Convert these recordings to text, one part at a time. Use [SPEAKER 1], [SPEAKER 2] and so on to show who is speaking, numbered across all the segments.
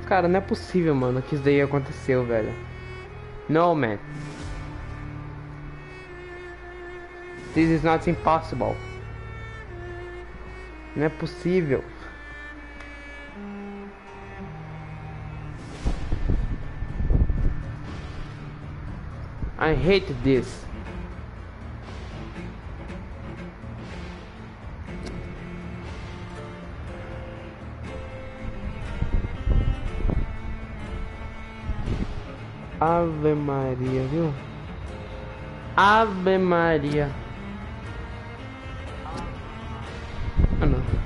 [SPEAKER 1] Cara, não é possível, mano, que isso daí aconteceu, velho. No, man. This is not impossible. Não é possível. I hate this. Ave Maria, viu? Ave Maria. Ah, não.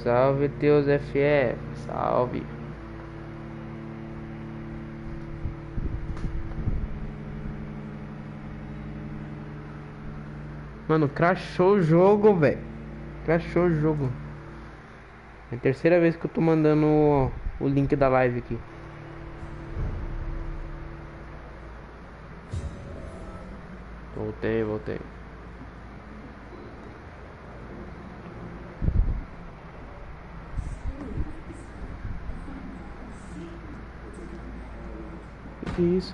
[SPEAKER 1] Salve Deus FF, salve. Mano, crashou o jogo, velho. Crashou o jogo. É a terceira vez que eu tô mandando o link da live aqui. Voltei. Que isso?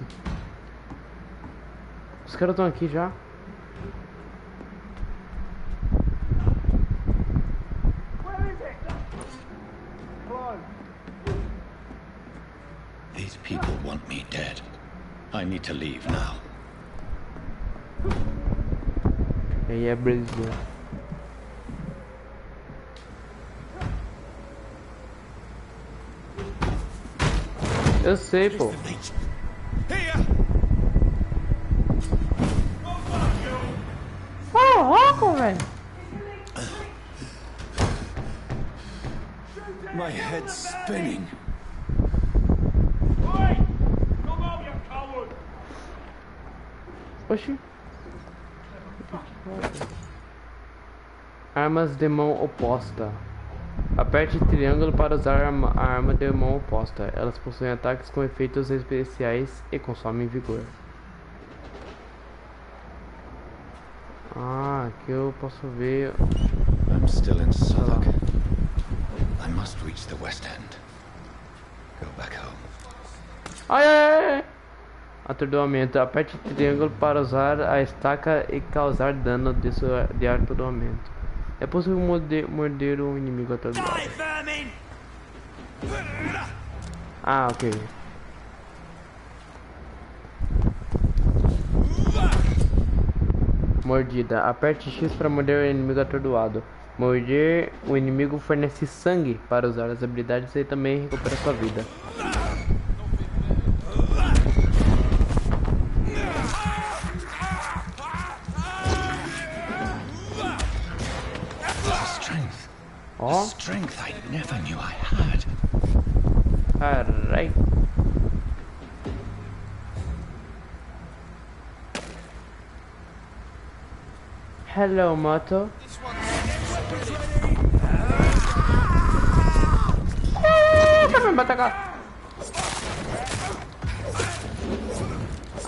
[SPEAKER 1] Os caras estão aqui já.
[SPEAKER 2] These people want me dead. I need to leave now.
[SPEAKER 1] E aí é Brasil. Eu sei, pô. Oh, louco, velho.
[SPEAKER 2] My head's spinning.
[SPEAKER 1] Oxi. Armas de mão oposta. Aperte triângulo para usar a arma de mão oposta. Elas possuem ataques com efeitos especiais e consomem vigor. Ah, aqui eu posso ver.
[SPEAKER 2] I'm still in Southwark. I must reach the West End. Go back home.
[SPEAKER 1] Ai. Atordoamento. Aperte triângulo para usar a estaca e causar dano de atordoamento. É possível morder o inimigo atordoado. Ah, ok. Mordida. Aperte X para morder o inimigo atordoado. Morder o inimigo fornece sangue para usar as habilidades e também recupera sua vida.
[SPEAKER 2] Oh. Strength I never knew I had.
[SPEAKER 1] Alright. Hello, Moto.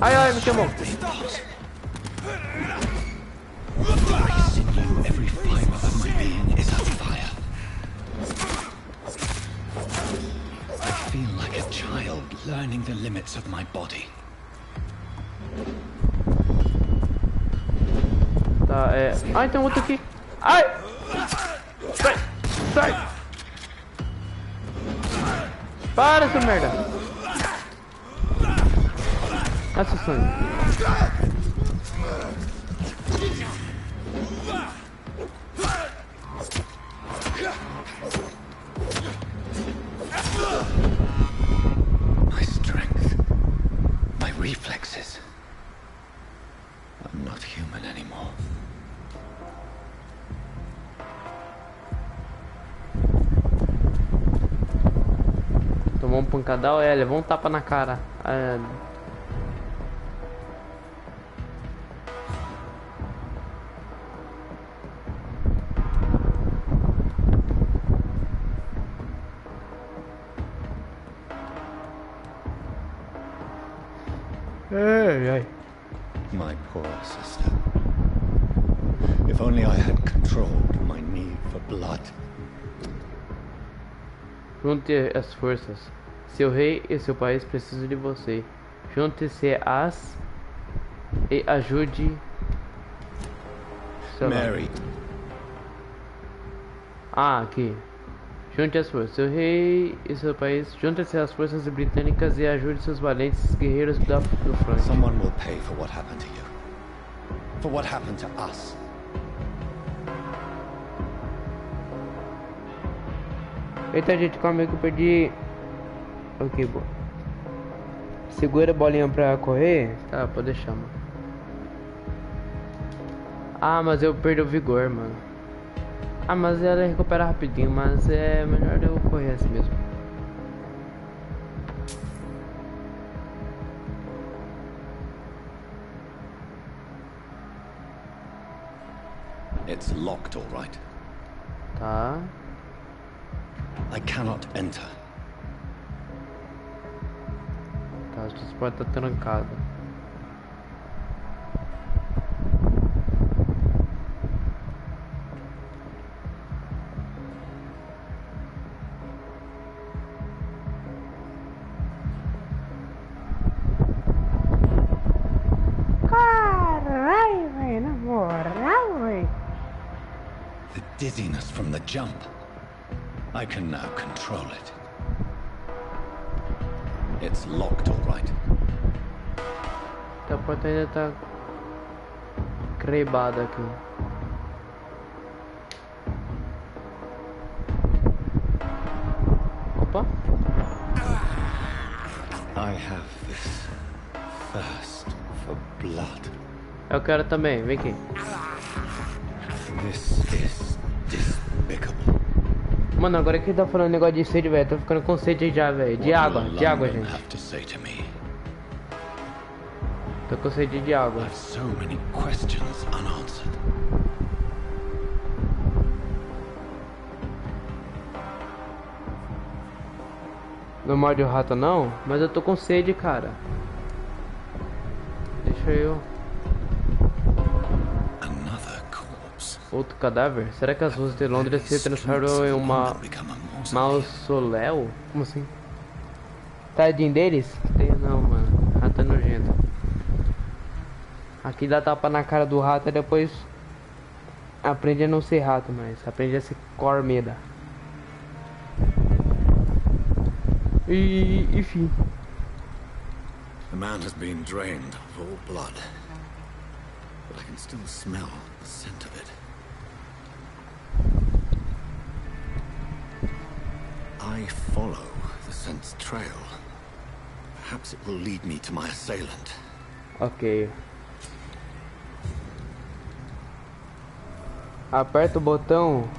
[SPEAKER 1] Ai, me chamou.
[SPEAKER 2] Every sinew, every fiber of my being is on fire. I feel like a child learning the limits of my body.
[SPEAKER 1] Tá, ai, tem outro aqui. Ai! Sai! Para, seu merda! Essa sangue.
[SPEAKER 2] My strength, my reflexes. I'm not human anymore.
[SPEAKER 1] Levou um pancadão, levou um tapa na cara. Ai.
[SPEAKER 2] My poor sister. If only I had controlled my need for blood.
[SPEAKER 1] Junte as forças. Seu rei e seu país precisam de você. Junte-se às e ajude.
[SPEAKER 2] Mary.
[SPEAKER 1] Aqui. Junte as forças. Seu rei e seu país. Junte-se às forças britânicas e ajude seus valentes guerreiros do front.
[SPEAKER 2] Someone will pay for what happened to you. For what happened to us.
[SPEAKER 1] Eita, gente, calma aí que eu perdi. Ok, boa. Segura a bolinha pra correr. Tá, pode deixar, mano. Mas eu perdi o vigor, mano. Mas ela recupera rapidinho, mas é melhor eu correr assim mesmo.
[SPEAKER 2] It's locked, all right.
[SPEAKER 1] Tá.
[SPEAKER 2] I cannot enter.
[SPEAKER 1] Tá, acho que essa porta tá trancada.
[SPEAKER 3] Caralho, velho, na moral, velho.
[SPEAKER 2] The dizziness from the jump. I can now control it. It's locked, all right.
[SPEAKER 1] A porta ainda tá crebada aqui. Opa.
[SPEAKER 2] I have this thirst for blood.
[SPEAKER 1] Eu quero também, vem aqui.
[SPEAKER 2] This is despicable.
[SPEAKER 1] Mano, agora que tá falando negócio de sede, velho. Tô ficando com sede já, velho. De água, gente.
[SPEAKER 2] Have to say to me.
[SPEAKER 1] Tô com sede de água.
[SPEAKER 2] I've so many questions unanswered.
[SPEAKER 1] Não morde o rato não, mas eu tô com sede, cara. Deixa eu.
[SPEAKER 2] Another corpse.
[SPEAKER 1] Outro cadáver? Será que as ruas de Londres se transformaram em uma mausoléu? Como assim? Tadinho deles? Não, mano. Rato é nojento. Aqui dá tapa na cara do rato e depois aprende a não ser rato, mas aprende a ser cormeda. E enfim.
[SPEAKER 2] The man has been drained of all blood, but I can still smell the scent of it. I follow the scent's trail. Perhaps it will lead me to my assailant.
[SPEAKER 1] Ok. Aperta o botão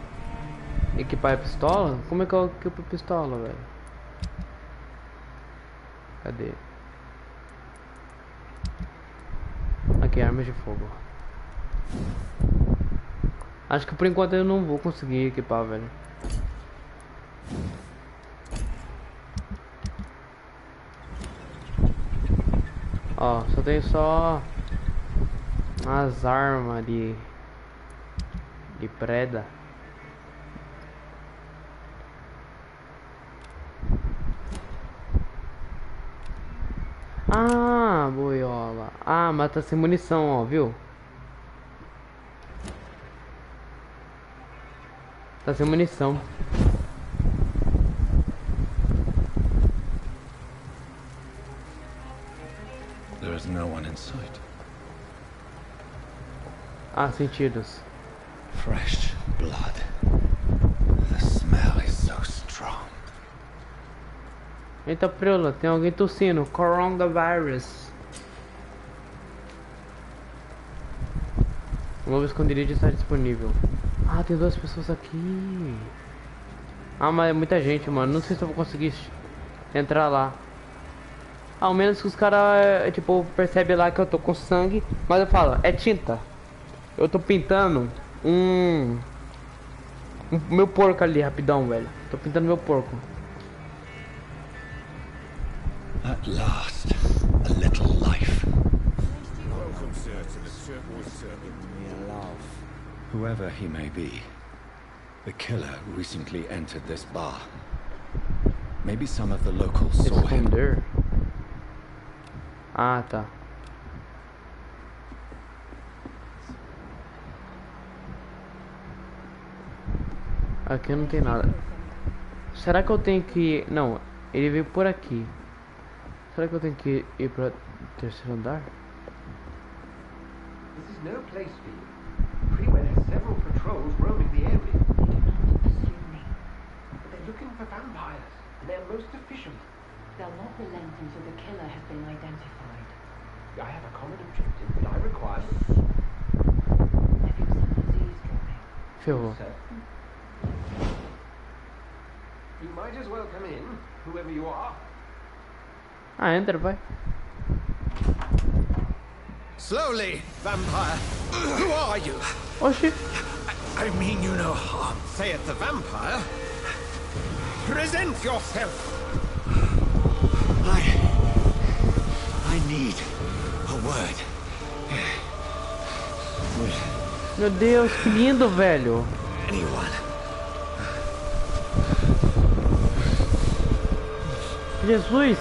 [SPEAKER 1] equipar a pistola? Como é que eu equipo a pistola, velho? Cadê? Aqui, armas de fogo. Acho que por enquanto eu não vou conseguir equipar, velho. Ó, só tem só as armas de preda. Boiola. Mas tá sem munição, ó, viu? Tá sem munição.
[SPEAKER 2] There is no one in sight.
[SPEAKER 1] Sentidos.
[SPEAKER 2] Fresh blood. The smell is so strong.
[SPEAKER 1] Eita, preula, tem alguém tossindo. Coronavirus. O novo esconderijo está disponível. Tem duas pessoas aqui. Mas é muita gente, mano. Não sei se eu vou conseguir entrar lá. Ao menos que os caras, tipo, percebem lá que eu tô com sangue. Mas eu falo, é tinta. Eu tô pintando meu porco ali, rapidão, velho. Tô pintando meu porco.
[SPEAKER 2] At last, a little life.
[SPEAKER 4] Welcome, sir, to the Circle Circuit.
[SPEAKER 2] Whoever he may be, the killer recently entered this bar. Maybe some of the locals saw him.
[SPEAKER 1] Esconder. Ah, tá. Aqui não tem nada. Será que eu tenho que ir... Não, ele veio por aqui. Será que eu tenho que ir para terceiro andar?
[SPEAKER 5] This is no place for you. Freeway has several patrols roaming the area.
[SPEAKER 3] They do not want to pursue me.
[SPEAKER 5] But they're looking for vampires, and they're most efficient.
[SPEAKER 3] They'll not relent until the killer has been identified.
[SPEAKER 5] I have a common objective, but I require...
[SPEAKER 3] I feel some disease coming.
[SPEAKER 1] Ferrou.
[SPEAKER 5] Sir. You might as well come in, whoever you are.
[SPEAKER 1] Ah, entra, vai.
[SPEAKER 2] Slowly, vampire! Who are you?
[SPEAKER 1] Oxi.
[SPEAKER 2] I mean you no harm.
[SPEAKER 5] Say it, the vampire. Present yourself.
[SPEAKER 2] I need a word.
[SPEAKER 1] Meu Deus, que lindo, velho.
[SPEAKER 2] Anyone?
[SPEAKER 1] Jesus.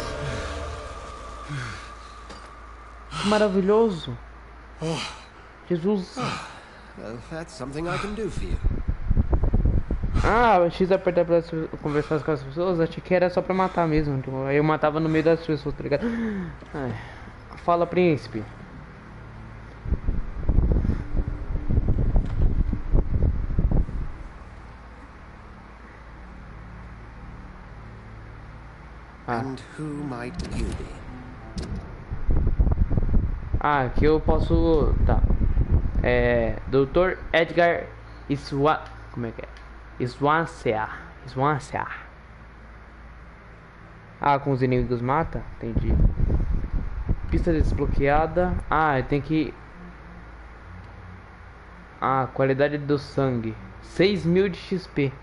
[SPEAKER 1] Que maravilhoso. Jesus.
[SPEAKER 5] Well, that's something I can do for you.
[SPEAKER 1] Ah, o X apertar pra conversar com as pessoas, achei que era só pra matar mesmo. Tipo, aí eu matava no meio das pessoas, tá ligado? Ai. Fala, príncipe. Ah.
[SPEAKER 5] And who might you be?
[SPEAKER 1] Ah, aqui eu posso... Tá. Dr. Edgar Como é que é? Swansea. Ah, com os inimigos mata? Entendi. Pista desbloqueada. Ah, tem que... Ah, qualidade do sangue. 6.000 de XP.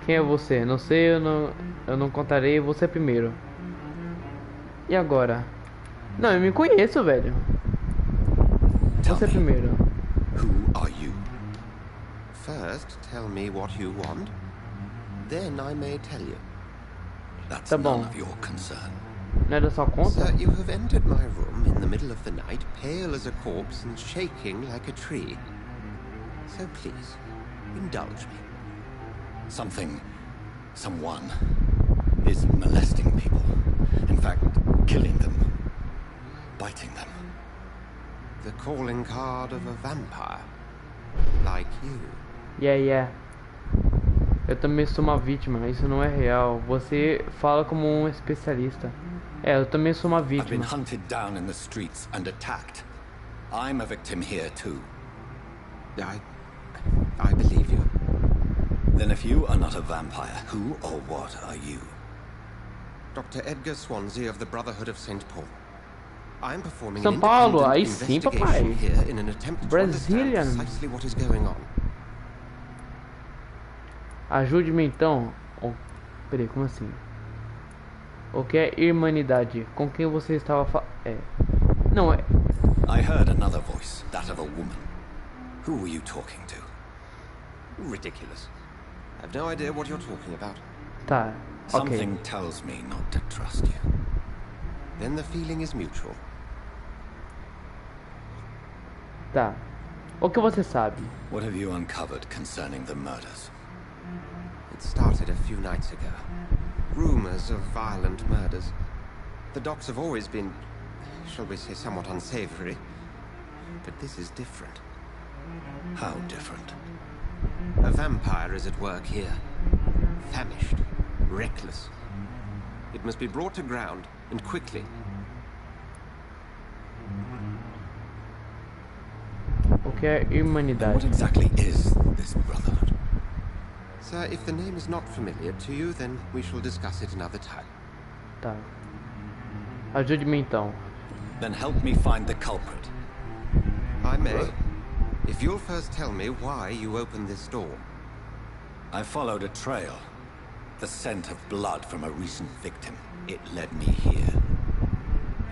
[SPEAKER 1] Quem é você? Não sei, eu não contarei você primeiro. E agora? Não, eu me conheço, velho. Você primeiro.
[SPEAKER 2] Who are you?
[SPEAKER 5] First, tell me what you want. Then I may tell you.
[SPEAKER 2] That's
[SPEAKER 1] Tá bom.
[SPEAKER 2] none of your concern.
[SPEAKER 1] Não é da sua conta?
[SPEAKER 5] Sir, you have entered my room in the middle of the night, pale as a corpse and shaking like a tree. So please, indulge me.
[SPEAKER 2] Someone is molesting people. In fact, killing them. Biting them.
[SPEAKER 5] The calling card of a vampire. Like you.
[SPEAKER 1] Yeah. Eu também sou uma vítima, isso não é real. Você fala como um especialista. Eu também sou uma
[SPEAKER 2] I've been
[SPEAKER 1] vítima.
[SPEAKER 2] hunted down in the streets and attacked. I'm a victim here too.
[SPEAKER 5] I believe you.
[SPEAKER 2] Then if you are not a vampire, who or what are you?
[SPEAKER 5] Dr. Edgar Swansea of the Brotherhood of St. Paul. I'm performing
[SPEAKER 1] São
[SPEAKER 5] an
[SPEAKER 1] Paulo,
[SPEAKER 5] independent
[SPEAKER 1] aí sim,
[SPEAKER 5] investigation
[SPEAKER 1] papai.
[SPEAKER 5] here in an attempt to
[SPEAKER 1] Brazilian.
[SPEAKER 5] understand precisely what is going on.
[SPEAKER 1] Ajude-me então. Oh, peraí, como assim? O que é irmanidade? Com quem você estava Não, é...
[SPEAKER 2] I heard another voice, that of a woman. Who were you talking to?
[SPEAKER 5] Ridiculous. I've no idea what you're talking about.
[SPEAKER 1] Tá, ok.
[SPEAKER 2] Something tells me not to trust you.
[SPEAKER 5] Then the feeling is mutual.
[SPEAKER 1] Tá. O que você sabe?
[SPEAKER 2] What have you uncovered concerning the murders?
[SPEAKER 5] It started a few nights ago. Rumors of violent murders. The docks have always been, shall we say, somewhat unsavory. But this is different.
[SPEAKER 2] How different?
[SPEAKER 5] A vampire is at work here. Famished. Reckless. It must be brought to ground, and quickly.
[SPEAKER 1] qualquer
[SPEAKER 2] And
[SPEAKER 1] humanidade.
[SPEAKER 2] what exactly is this brotherhood?
[SPEAKER 5] Sir, if the name is not familiar to you, then we shall discuss it another time.
[SPEAKER 1] Tá. Ajude-me então.
[SPEAKER 2] Then help me find the culprit.
[SPEAKER 5] I may. If you'll first tell me why you opened this door.
[SPEAKER 2] I followed a trail. The scent of blood from a recent victim. It led me here.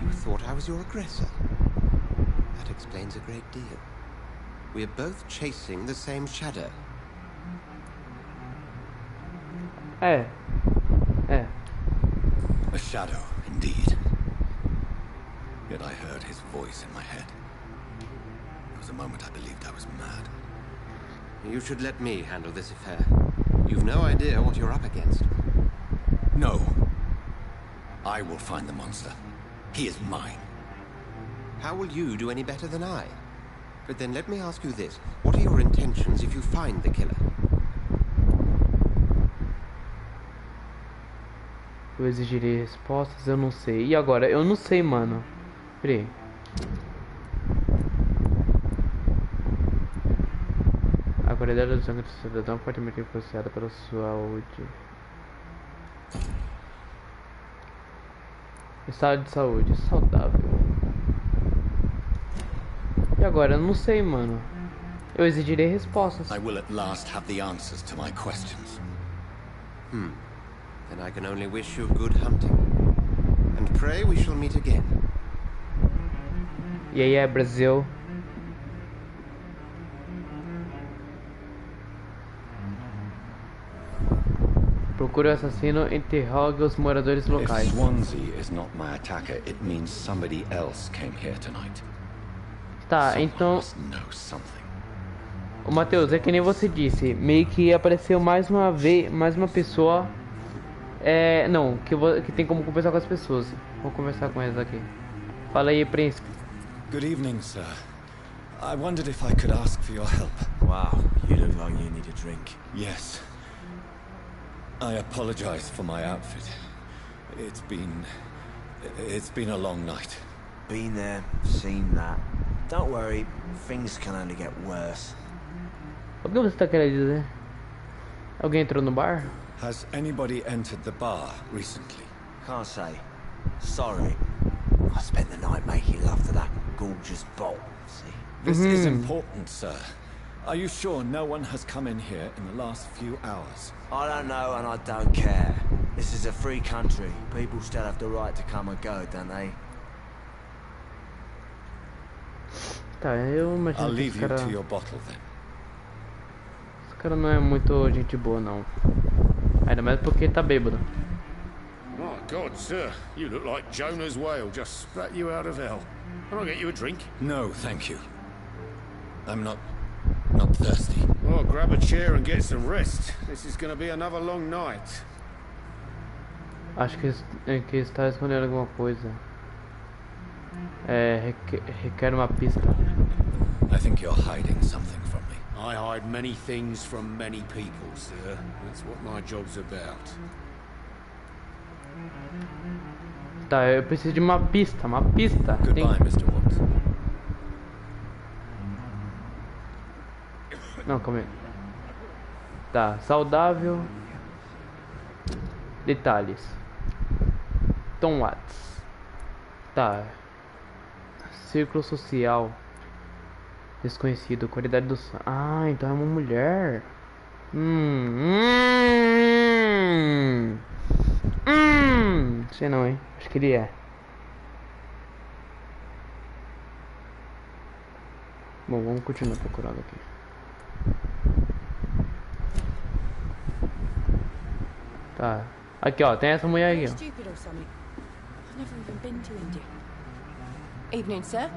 [SPEAKER 5] You thought I was your aggressor. That explains a great deal. We are both chasing the same shadow.
[SPEAKER 1] É.
[SPEAKER 2] A shadow, indeed. Yet I heard his voice in my head. There was a moment I believed I was mad.
[SPEAKER 5] You should let me handle this affair. You've no idea what you're up against.
[SPEAKER 2] No. I will find the monster. He is mine.
[SPEAKER 5] How will you do any better than I? But then let me ask you this. What are your intentions if you find the killer?
[SPEAKER 1] Eu exigirei respostas, eu não sei. E agora? Eu não sei, mano. Peraí. A qualidade do sangue do cidadão fortemente influenciada pela sua saúde. Estado de saúde saudável. E agora? Eu não sei, mano. Eu exigirei respostas.
[SPEAKER 2] I will at last have the answers to my questions.
[SPEAKER 5] Then I can only wish you good hunting. And pray we shall meet again.
[SPEAKER 1] E aí, Brasil? Procure o assassino e interrogue os moradores locais.
[SPEAKER 2] If Swansea is not my attacker, it means somebody else came here tonight.
[SPEAKER 1] Tá,
[SPEAKER 2] Someone
[SPEAKER 1] então,
[SPEAKER 2] must know something.
[SPEAKER 1] o Matheus, é que nem você disse, meio que apareceu mais uma vez, mais uma pessoa. Não, que tem como conversar com as pessoas. Vou conversar com elas aqui. Fala aí, príncipe.
[SPEAKER 2] Good evening, sir. I wondered if I could ask for your help.
[SPEAKER 6] Wow, you look like you need a drink.
[SPEAKER 2] Yes. I apologize for my outfit. It's been a long night.
[SPEAKER 6] Been there, seen that. Don't worry, things can only get worse.
[SPEAKER 1] O que você tá querendo dizer? Alguém entrou no bar?
[SPEAKER 2] Has anybody entered the bar recently?
[SPEAKER 6] Can't say. Sorry. I spent the night making love to that gorgeous bolt, see?
[SPEAKER 2] This is important, sir. Are you sure no one has come in here in the last few hours?
[SPEAKER 6] I don't know and I don't care. This is a free country. People still have the right to come and go, don't they?
[SPEAKER 1] Tá, eu
[SPEAKER 2] I'll
[SPEAKER 1] imagino que
[SPEAKER 2] leave
[SPEAKER 1] esse
[SPEAKER 2] you
[SPEAKER 1] cara...
[SPEAKER 2] to your bottle then.
[SPEAKER 1] Esse cara não é muito gente boa, não. Ainda mais porque ele tá bêbado.
[SPEAKER 4] My God, sir, you look like Jonah's whale just spat you out of hell. Can I get you a drink?
[SPEAKER 2] No, thank you. I'm not thirsty.
[SPEAKER 4] Well, grab a chair and get some rest. This is going to be another long night.
[SPEAKER 1] Acho que está escondendo alguma coisa. Requer uma pista.
[SPEAKER 2] I think you're hiding something from me.
[SPEAKER 4] I hide many things from many people, sir. That's what my job's about.
[SPEAKER 1] Tá, eu preciso de uma pista, Tem...
[SPEAKER 2] Goodbye, Mr. Watson.
[SPEAKER 1] Não, calma aí. Tá, saudável. Detalhes. Tom Watts. Tá. Círculo social. Desconhecido. Qualidade do som. Ah, então é uma mulher. Sei não, hein. Acho que ele é. Bom, vamos continuar procurando aqui. Tá. Aqui, ó. Tem essa mulher aqui, ó.
[SPEAKER 3] Stupid or something. I've never even been to India. Evening, sir.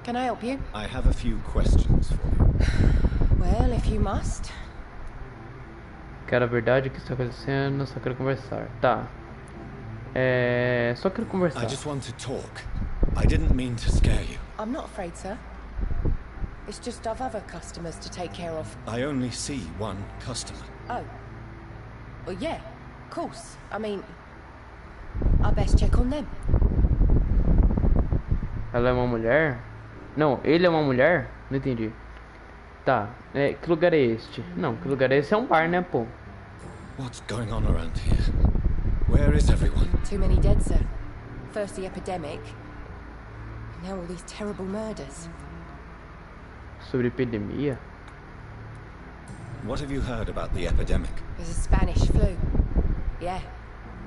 [SPEAKER 3] Can I help you?
[SPEAKER 2] I have a few questions for you.
[SPEAKER 3] Well, if you must.
[SPEAKER 1] Quero a verdade, o que está acontecendo, só quero conversar. Tá. Só quero conversar.
[SPEAKER 2] I just want to talk. I didn't mean to scare you.
[SPEAKER 3] I'm not afraid, sir. It's just I've other customers to take care of.
[SPEAKER 2] I only see one customer.
[SPEAKER 3] Oh. Well, yeah, of course. I mean, I best check on them.
[SPEAKER 1] Ela é uma mulher? Não, ele é uma mulher? Não entendi. Tá, que lugar é este? Não, que lugar é esse? É um bar, né, pô?
[SPEAKER 2] What's going on around here? Where is everyone?
[SPEAKER 3] Too many dead, sir. First the epidemic, now all these terrible murders.
[SPEAKER 1] Sobre epidemia?
[SPEAKER 2] What have you heard about the epidemic?
[SPEAKER 3] There's a Spanish flu. Yeah,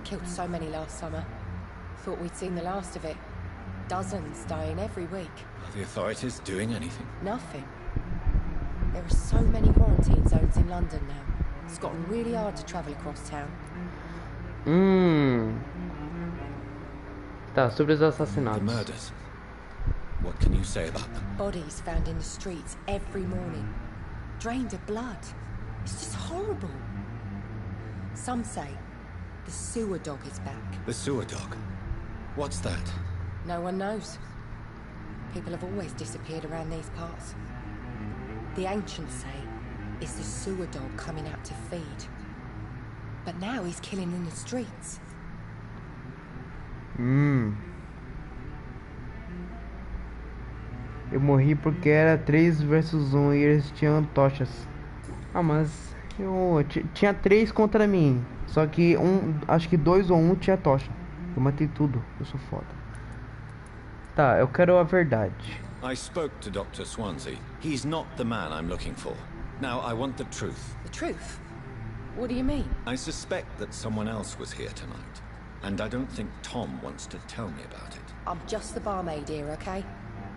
[SPEAKER 3] killed so many last summer. Thought we'd seen the last of it. Dozens dying every week.
[SPEAKER 2] Are the authorities doing anything?
[SPEAKER 3] Nothing. There are so many quarantine zones in London now. It's gotten really hard to travel across town.
[SPEAKER 1] Tá, sobre os
[SPEAKER 2] The
[SPEAKER 1] assassinatos.
[SPEAKER 2] murders. What can you say about them?
[SPEAKER 3] Bodies found in the streets every morning. Drained of blood. It's just horrible. Some say the sewer dog is back.
[SPEAKER 2] The sewer dog. What's that?
[SPEAKER 3] No one knows. People have always disappeared around these parts. The ancients say it's the sewer dog coming out to feed. But now he's killing in the streets.
[SPEAKER 1] Eu morri porque era 3 versus 1 e eles tinham tochas. Ah, mas eu tinha 3 contra mim. Só que acho que 2 ou 1 tinha tocha. Eu matei tudo. Eu sou foda. Tá, eu quero a verdade.
[SPEAKER 2] I spoke to Dr. Swansea. He's not the man I'm looking for. Now, I want the truth.
[SPEAKER 3] The truth? What do you mean?
[SPEAKER 2] I suspect that someone else was here tonight. And I don't think Tom wants to tell me about it.
[SPEAKER 3] I'm just the barmaid here, okay?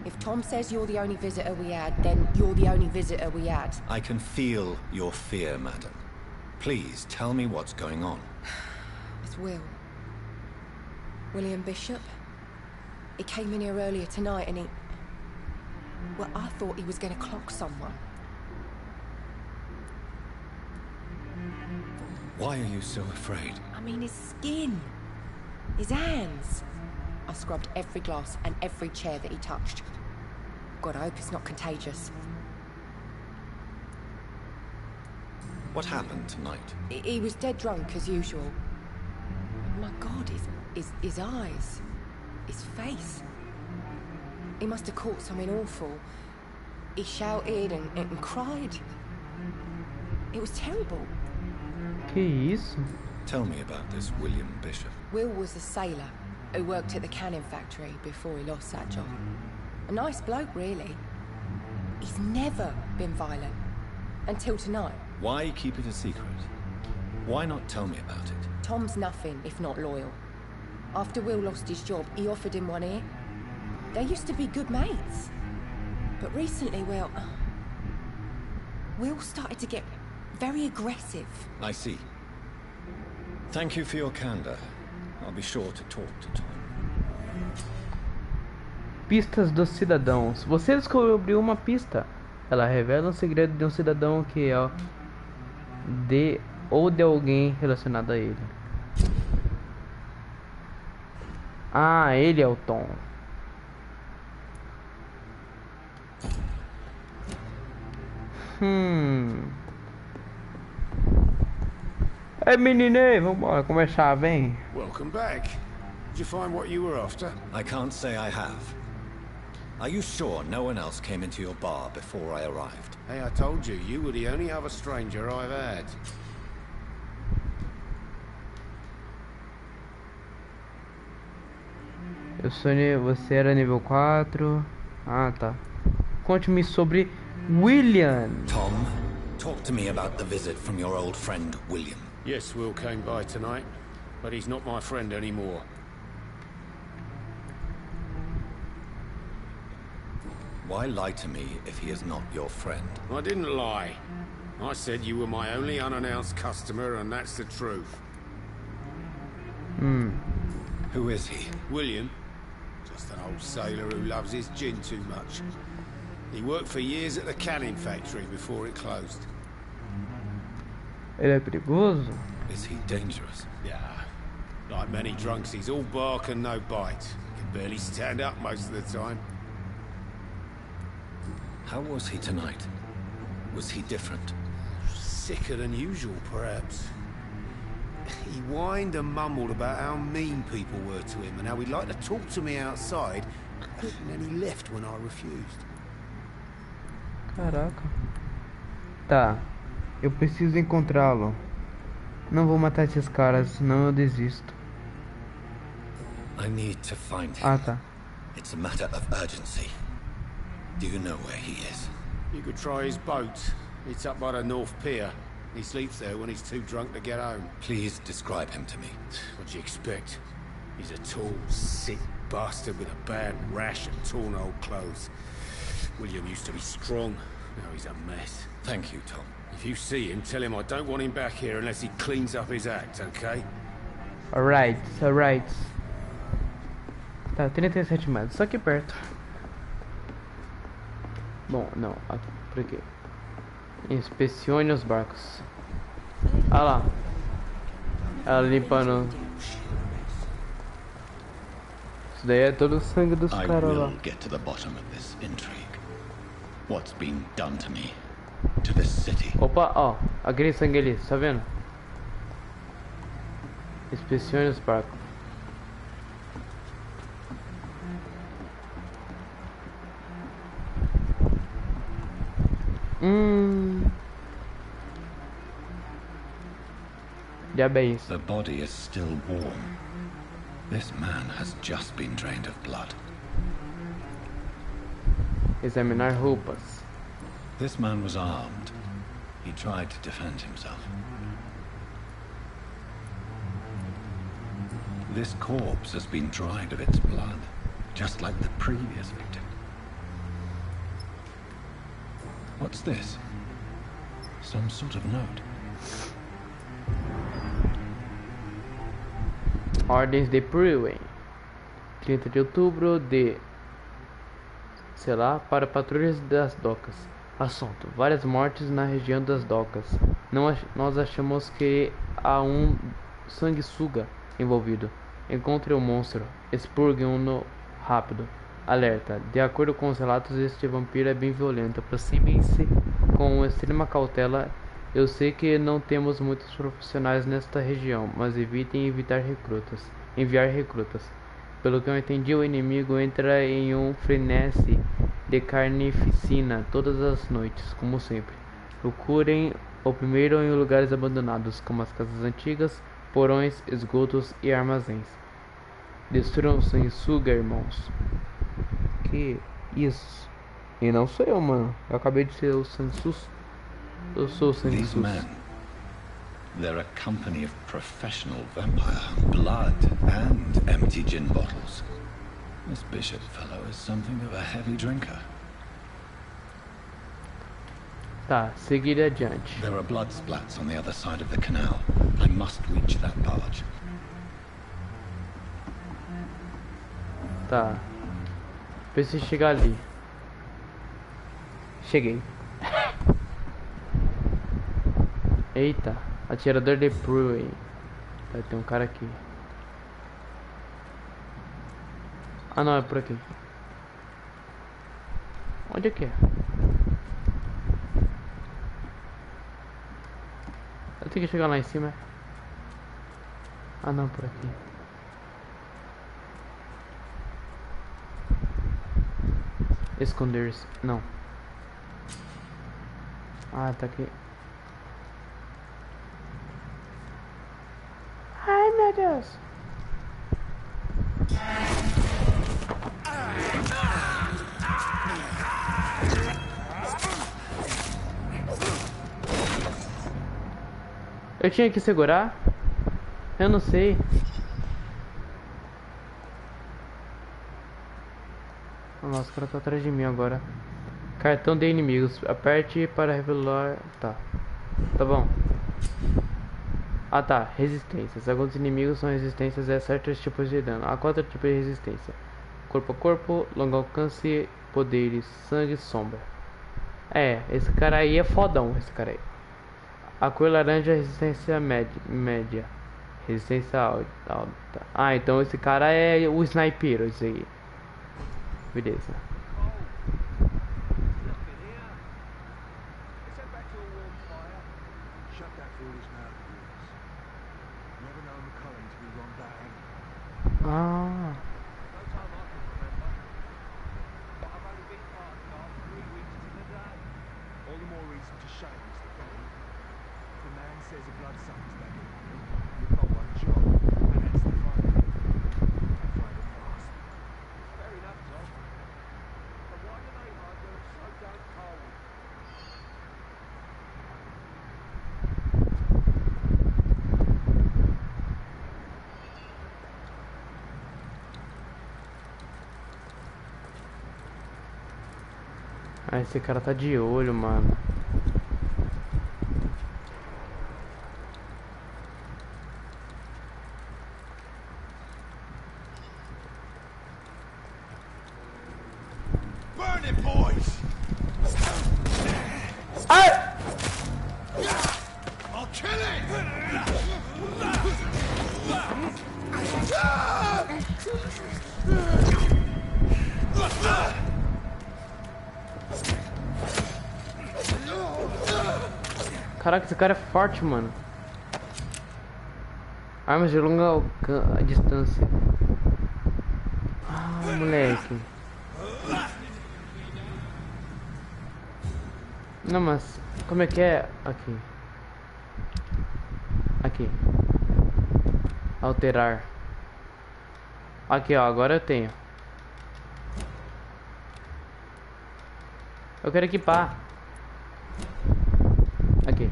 [SPEAKER 3] If Tom says you're the only visitor we had, then you're the only visitor we had.
[SPEAKER 2] I can feel your fear, madam. Please, tell me what's going on.
[SPEAKER 3] It's Will. William Bishop. He came in here earlier tonight and he... Well, I thought he was going to clock someone.
[SPEAKER 2] Why are you so afraid?
[SPEAKER 3] I mean, his skin. His hands. I scrubbed every glass and every chair that he touched. God, I hope it's not contagious.
[SPEAKER 2] What happened tonight?
[SPEAKER 3] He was dead drunk, as usual. My God, his eyes. His face. He must have caught something awful. He shouted and cried. It was terrible.
[SPEAKER 1] Que isso?
[SPEAKER 2] Tell me about this William Bishop.
[SPEAKER 3] Will was a sailor who worked at the canning factory before he lost that job. A nice bloke, really. He's never been violent. Until tonight.
[SPEAKER 2] Why keep it a secret? Why not tell me about it?
[SPEAKER 3] Tom's nothing if not loyal. After Will lost his job, he offered him one ear. They used to be good mates. But recently, well... Will started to get very aggressive.
[SPEAKER 2] I see. Thank you for your candor. I'll be sure to talk to Tom.
[SPEAKER 1] Pistas dos cidadãos. Você descobriu uma pista. Ela revela um segredo de um cidadão que é de alguém relacionado a ele. Ah, ele é o Tom. Ei, meninê, vambora começar, vem.
[SPEAKER 4] Welcome back. Did you find what you were after?
[SPEAKER 2] I can't say I have. Are you sure no one else came into your bar before I arrived?
[SPEAKER 4] Hey, I told you, you were the only other stranger I've had.
[SPEAKER 1] Você era nível 4. Ah, tá. Conte-me sobre William.
[SPEAKER 2] Tom, talk to me about the visit from your old friend, William.
[SPEAKER 4] Yes, Will came by tonight, but he's not my friend anymore.
[SPEAKER 2] Why lie to me if he is not your friend?
[SPEAKER 4] I didn't lie. I said you were my only unannounced customer, and that's the truth.
[SPEAKER 2] Who is he?
[SPEAKER 4] William. Just an old sailor who loves his gin too much. He worked for years at the canning factory before it closed.
[SPEAKER 1] Ele é perigoso?
[SPEAKER 2] Is he dangerous?
[SPEAKER 4] Yeah. Like many drunks, he's all bark and no bite. Can barely stand up most of the time.
[SPEAKER 2] How was he tonight? Was he different?
[SPEAKER 4] Sicker than usual, perhaps. He whined and mumbled about how mean people were to him and how he'd like to talk to me outside, and then he left when I refused.
[SPEAKER 1] Caraca. Tá, eu preciso encontrá-lo. Não vou matar esses caras, senão eu desisto.
[SPEAKER 2] I need to find him.
[SPEAKER 1] Ah, tá.
[SPEAKER 2] It's a matter of urgency. Do you know where he is?
[SPEAKER 4] You could try his boat. It's up by the North Pier. He sleeps there when he's too drunk to get home.
[SPEAKER 2] Please describe him to me.
[SPEAKER 4] What do you expect? He's a tall, sick bastard with a bad rash and torn old clothes. William used to be strong. Now he's a mess.
[SPEAKER 2] Thank you, Tom.
[SPEAKER 4] If you see him, tell him I don't want him back here unless he cleans up his act, okay?
[SPEAKER 1] Alright, alright. Tá, 37 metros, só aqui perto. Bom, não, por aqui. Inspecione os barcos. Ah lá. Ela limpando. Isso daí é todo o sangue dos
[SPEAKER 2] I
[SPEAKER 1] caras lá.
[SPEAKER 2] will get to the bottom of this intrigue. What's been done to me? To this city?
[SPEAKER 1] Opa, ó, aquele sangue ali, tá vendo? Inspecione os barcos. Diabo é isso?
[SPEAKER 2] The body is still warm. This man has just been drained of blood.
[SPEAKER 1] Examinar roupas.
[SPEAKER 2] This man was armed. He tried to defend himself. This corpse has been dried of its blood, just like the previous victim. What's this? Some sort of note.
[SPEAKER 1] Ordens de Brewing. 30 de outubro de... sei lá, para patrulhas das docas. Assunto: várias mortes na região das docas. Nós achamos que há um sanguessuga envolvido. Encontre o monstro. Expurgue-o rápido. Alerta: de acordo com os relatos, este vampiro é bem violento. Aproximem-se com extrema cautela. Eu sei que não temos muitos profissionais nesta região, mas evitem enviar recrutas. Pelo que eu entendi, o inimigo entra em um frenesi de carnificina todas as noites, como sempre. Procurem o primeiro em lugares abandonados, como as casas antigas, porões, esgotos e armazéns. Destruam o sanguessuga, irmãos. Que isso? E não sou eu, mano. Eu acabei de ser o sanguessuga. Eu sou o
[SPEAKER 2] These
[SPEAKER 1] sanguessuga.
[SPEAKER 2] men, they're a company of professional vampire. Blood and empty gin bottles. This bishop fellow is something of a heavy drinker.
[SPEAKER 1] Tá, seguir adiante.
[SPEAKER 2] There are blood splats on the other side of the canal. I must reach that barge.
[SPEAKER 1] Tá. Preciso chegar ali. Cheguei. Eita, atirador de Brewing. Tá, tem um cara aqui. Ah não, é por aqui. Onde é que é? Eu tenho que chegar lá em cima. Ah não, por aqui. Esconder-se. Não. Ah, tá aqui. Ai meu Deus. Eu tinha que segurar? Eu não sei. Nossa, o cara tá atrás de mim agora. Cartão de inimigos. Aperte para revelar. Tá. Tá bom. Ah tá. Resistências. Alguns inimigos são resistências a certos tipos de dano. Há 4 tipos de resistência: corpo a corpo, longo alcance, poderes, sangue, sombra. É, esse cara aí é fodão. Esse cara aí. A cor laranja é resistência média. Resistência alta. Ah, então esse cara é o sniper, esse aí. Beleza. Ah.
[SPEAKER 7] All the more reason such a shame, Mr. Kelly. If the man says a bloodsucker's back in London, you've got one job, and that's to find him. And find him fast. Fair enough, Tom. But why do they hide when it's so damn cold?
[SPEAKER 1] Ah, esse cara tá de olho, mano.
[SPEAKER 7] Burn it, boys!
[SPEAKER 1] Ai!
[SPEAKER 7] I'll kill it!
[SPEAKER 1] Caraca, esse cara é forte, mano. Armas de longa distância. Ah, moleque. Não, mas como é que é? Aqui. Aqui. Alterar. Aqui, ó. Agora eu tenho. Eu quero equipar. Aqui.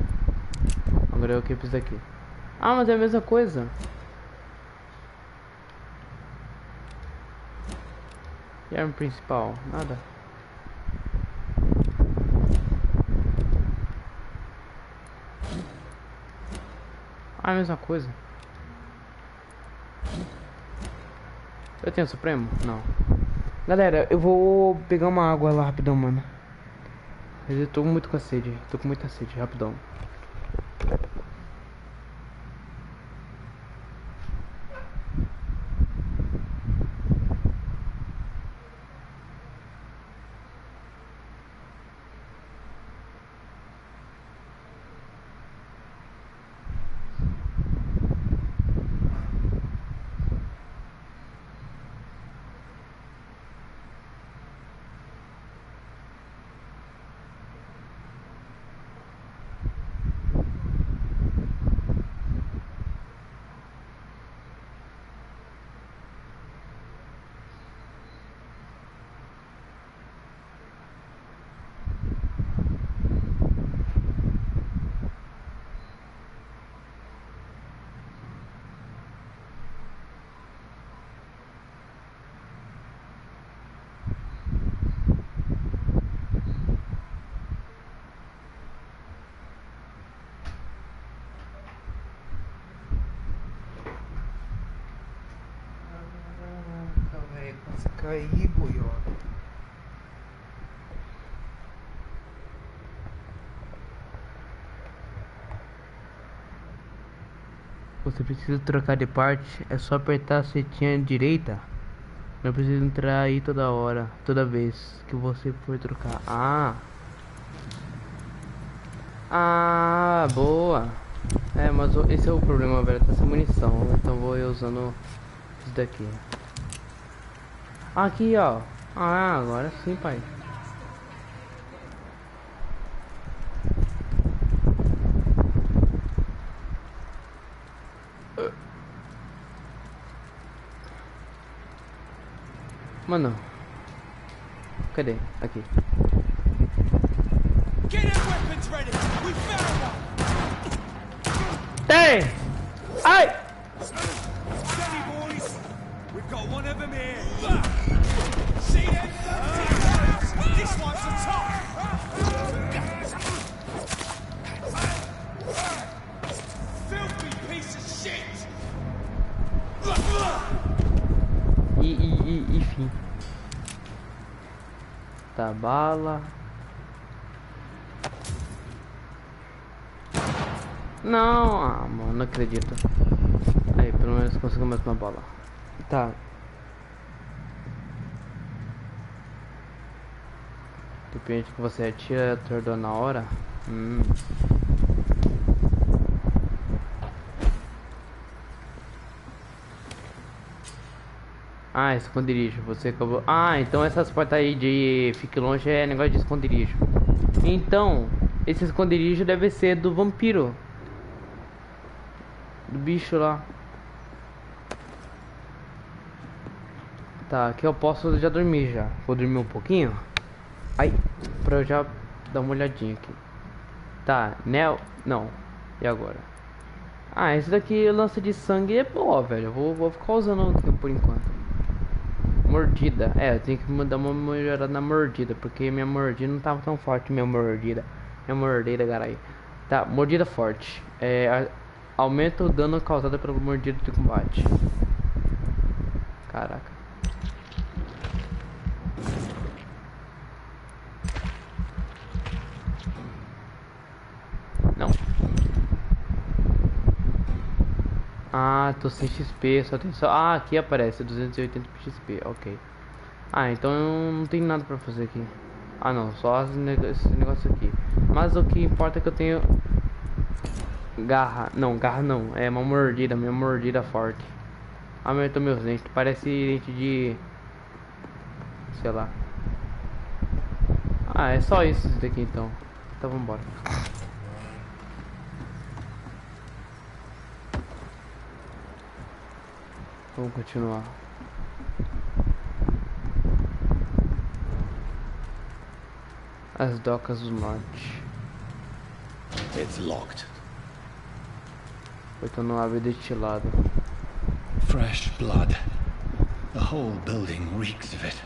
[SPEAKER 1] Agora eu equipo isso daqui. Ah, mas é a mesma coisa. E a arma principal? Nada. Ah, é a mesma coisa. Eu tenho Supremo? Não. Galera, eu vou pegar uma água lá rapidão, mano. Mas eu tô muito com sede. Tô com muita sede, rapidão.
[SPEAKER 7] Caí, boiola.
[SPEAKER 1] Você precisa trocar de parte, é só apertar a setinha direita. Não precisa entrar aí toda hora, toda vez que você for trocar. Ah, boa. É, mas esse é o problema, velho, tá sem munição. Então vou eu usando isso daqui. Aqui, ó. Ah, agora sim, pai. Mano, cadê? Aqui. Tem! Ai! Enfim. Tá, bala. Não, mano, não acredito. Aí, pelo menos conseguiu mais uma bala. Tá. Depende que você atira, atordou na hora. Ah, esconderijo, você acabou. Ah, então essas portas aí de fique longe é negócio de esconderijo. Então, Esse esconderijo deve ser do vampiro. Do bicho lá. Tá, aqui eu posso já dormir já. Vou dormir um pouquinho. Ai, pra eu já dar uma olhadinha aqui. Tá, Neo... Não. E agora? Ah, esse daqui, lança de sangue é boa, velho. Eu vou ficar usando por enquanto. Mordida. É, eu tenho que dar uma melhorada na mordida. Porque minha mordida não tava tão forte. Minha mordida, caralho. Tá, mordida forte. Aumenta o dano causado pela mordida de combate. Caraca. Não. Ah, tô sem XP, só tem só... Ah, aqui aparece 280 XP, ok. Ah, então não tem nada pra fazer aqui. Ah não, só esse negócio aqui. Mas o que importa é que eu tenho... Garra não, é uma mordida, minha mordida forte. Aumentou meus dentes, parece dente de... Sei lá. Ah, é só isso daqui então. Então vambora. Vamos continuar. As docas do norte.
[SPEAKER 2] It's locked.
[SPEAKER 1] Eu não abre deste lado.
[SPEAKER 2] Fresh blood. The whole building reeks of it.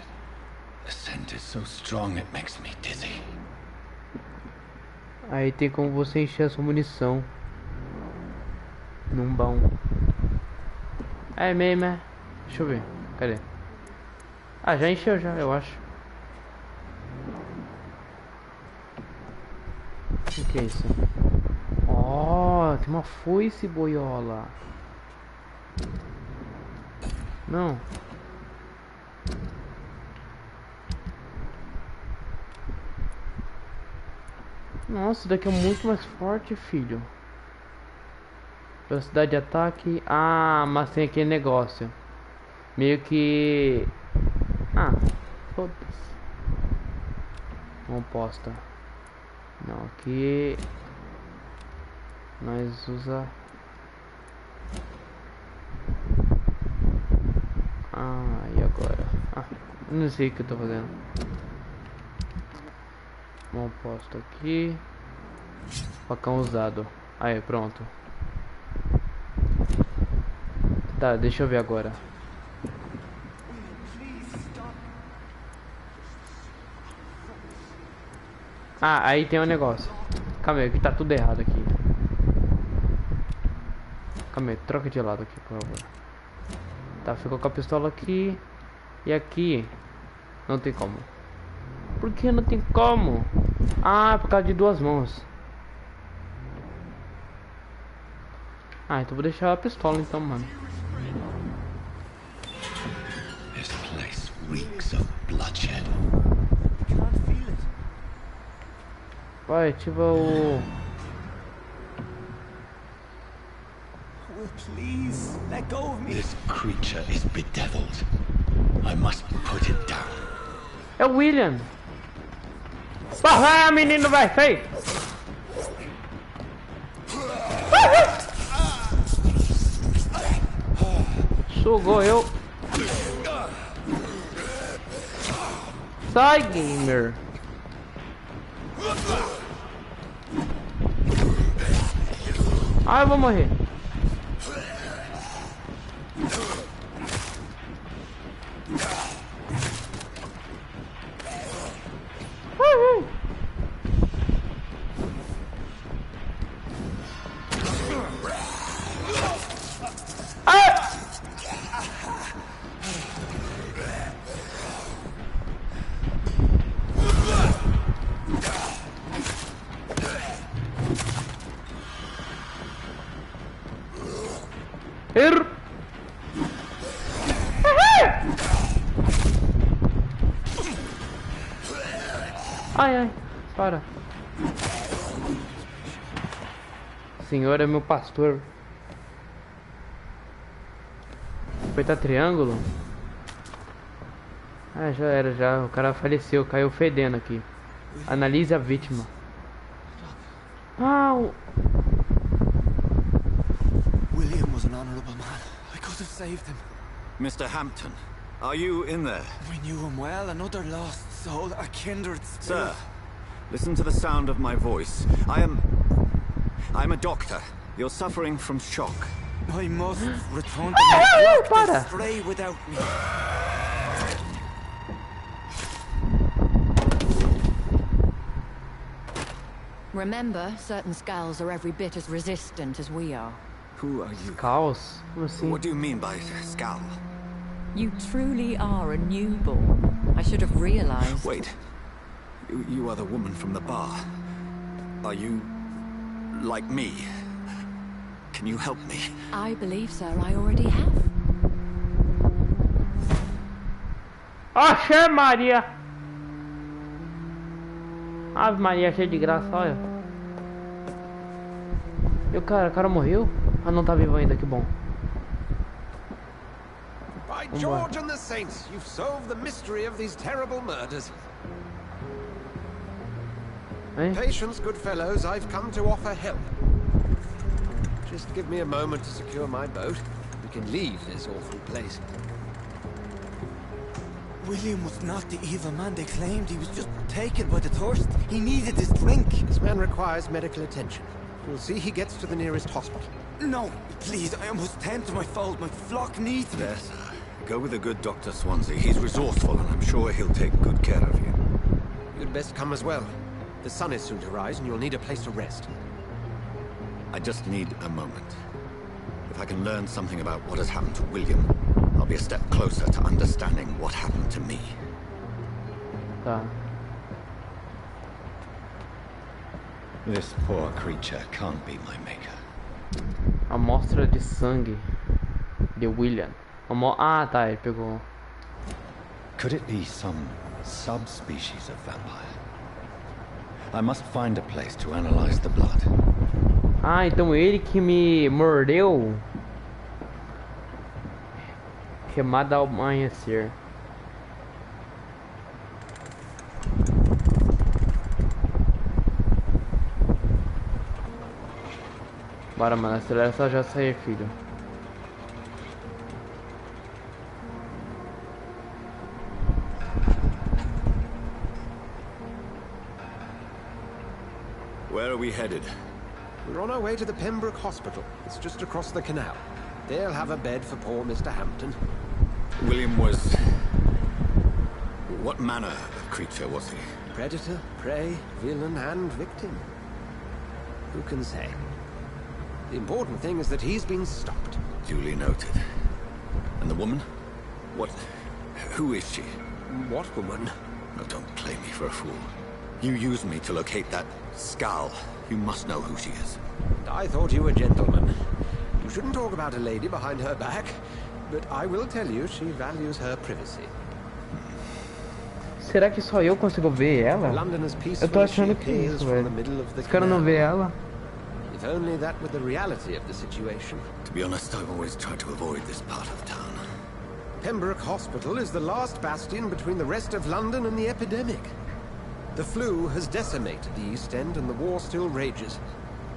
[SPEAKER 2] The scent is so strong it makes me dizzy.
[SPEAKER 1] Aí tem como você encher a sua munição num baú. É mesmo, é? Deixa eu ver. Cadê? Ah, já encheu já, eu acho. O que é isso? Ó, tem uma foice, boiola. Não. Nossa, isso daqui é muito mais forte, filho. Velocidade de ataque. Ah, mas tem aquele negócio. Meio que... Ah, foda-se. Composta. Não, aqui... Nós usa... Ah, e agora? Ah, não sei o que eu tô fazendo. Composta aqui. Facão usado. Aí, pronto. Tá, deixa eu ver agora. Ah, aí tem um negócio. Calma aí, que tá tudo errado aqui. Calma aí, troca de lado aqui, por favor. Tá, ficou com a pistola aqui. E aqui não tem como. Por que não tem como? Ah, por causa de duas mãos. Ah, então vou deixar a pistola então, mano.
[SPEAKER 2] This place reeks of bloodshed.
[SPEAKER 1] Vai, ativa o...
[SPEAKER 6] Please, let go of me.
[SPEAKER 2] This creature is bedeviled. I must put it down.
[SPEAKER 1] É o William. Vai, menino, vai, sai. Sugou eu. Sai, gamer. Ah, eu vou morrer. Ai, ai, para. Senhor é meu pastor. Apertar triângulo. Ah, já era, já. O cara faleceu, caiu fedendo aqui. Analise a vítima. Ah,
[SPEAKER 8] William was an honorable man. I could have saved him.
[SPEAKER 2] Mr. Hampton, are you in there?
[SPEAKER 8] We knew him well, another lost soul, a kindred spirit.
[SPEAKER 2] Sir, listen to the sound of my voice. I'm a doctor. You're suffering from shock.
[SPEAKER 8] I must return to my flock to stray without me.
[SPEAKER 9] Remember, certain skulls are every bit as resistant as we are.
[SPEAKER 2] Who are you?
[SPEAKER 1] Caos. Como assim?
[SPEAKER 2] What do you mean by scowl?
[SPEAKER 9] You truly are a newborn. I should have realized.
[SPEAKER 2] Wait. You are the woman from the bar. Are you like me? Can you help me?
[SPEAKER 9] I believe, sir, I already have.
[SPEAKER 1] Oxe, Maria! Ave Maria, cheia de graça, olha. E o cara morreu? Ah, não tá vivo ainda, que bom.
[SPEAKER 5] By George and the Saints, you've solved the mystery of these terrible murders.
[SPEAKER 1] Hein?
[SPEAKER 5] Patience, good fellows, I've come to offer help. Just give me a moment to secure my boat. We can leave this awful place.
[SPEAKER 8] William was not the evil man they claimed. He was just taken by the thirst. He needed this drink.
[SPEAKER 5] This man requires medical attention. We'll see he gets to the nearest hospital.
[SPEAKER 8] No, please, I must tend to my fold. My flock needs me.
[SPEAKER 2] Yes, sir. Go with the good Dr. Swansea. He's resourceful and I'm sure he'll take good care of you.
[SPEAKER 5] You'd best come as well. The sun is soon to rise and you'll need a place to rest.
[SPEAKER 2] I just need a moment. If I can learn something about what has happened to William, I'll be a step closer to understanding what happened to me.
[SPEAKER 1] Tá.
[SPEAKER 2] This poor creature can't be my maker.
[SPEAKER 1] Amostra de sangue de William. Ah, tá, ele pegou.
[SPEAKER 2] Could it be some subspecies of vampire? I must find a place to analyze the blood.
[SPEAKER 1] Ah, então ele que me mordeu. Queimada ao amanhecer. Bora, mano, acelera só já sair, filho.
[SPEAKER 2] Where are we headed?
[SPEAKER 5] We're on our way to the Pembroke Hospital. It's just across the canal. They'll have a bed for poor Mr. Hampton.
[SPEAKER 2] William was... What manner of creature was he?
[SPEAKER 5] Predator, prey, villain, and victim. Who can say? The important thing is that he's been stopped.
[SPEAKER 2] Duly noted. And the woman? What... Who is she?
[SPEAKER 5] What woman?
[SPEAKER 2] Oh, don't play me for a fool. You used me to locate that skull. You must know who she is.
[SPEAKER 5] I thought you a gentleman. You shouldn't talk about a lady behind her back, but I will tell you she values her privacy.
[SPEAKER 1] Será que só eu consigo ver ela? Eu tô achando que é isso, velho. Os caras não vê ela.
[SPEAKER 5] If only that were the reality of the situation.
[SPEAKER 2] To be honest, I've always tried to avoid this part of town.
[SPEAKER 5] Pembroke Hospital is the last bastion between the rest of London and the epidemic. The flu has decimated the East End and the war still rages.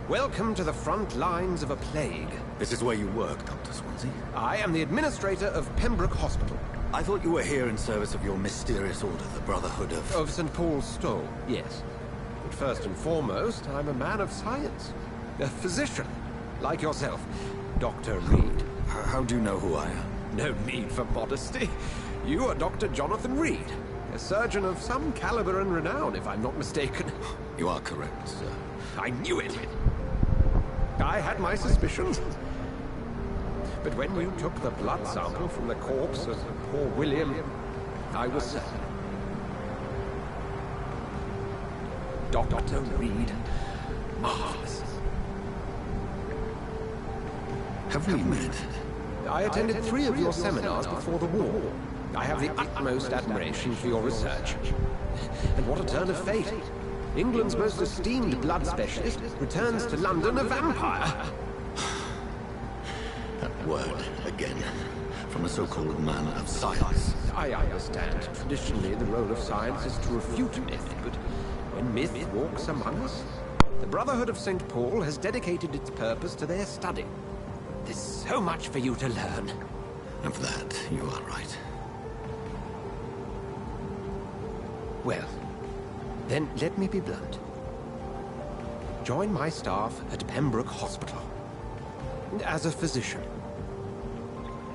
[SPEAKER 5] Welcome to the front lines of a plague.
[SPEAKER 2] This is where you work, Dr. Swansea?
[SPEAKER 5] I am the administrator of Pembroke Hospital.
[SPEAKER 2] I thought you were here in service of your mysterious order, the Brotherhood of...
[SPEAKER 5] Of St. Paul's Stole, yes. But first and foremost, I'm a man of science. A physician, like yourself, Dr. Reed.
[SPEAKER 2] How do you know who I am?
[SPEAKER 5] No need for modesty. You are Dr. Jonathan Reed, a surgeon of some caliber and renown, if I'm not mistaken.
[SPEAKER 2] You are correct, sir.
[SPEAKER 5] I knew it! I had my suspicions. But when you took the blood sample from the corpse of poor William, I was certain. Dr. Reed. Marvelous.
[SPEAKER 2] Have we met?
[SPEAKER 5] I attended 3 of your seminars before the war. I have the utmost admiration for your research. And what a turn of fate. England's most esteemed blood specialist returns to London a vampire.
[SPEAKER 2] That word, again. From a so-called man of science.
[SPEAKER 5] I understand. Traditionally, the role of science is to refute myth, but when myth walks among us... The Brotherhood of St. Paul has dedicated its purpose to their study. There's so much for you to learn.
[SPEAKER 2] Of that, you are right.
[SPEAKER 5] Well, then let me be blunt. Join my staff at Pembroke Hospital. As a physician.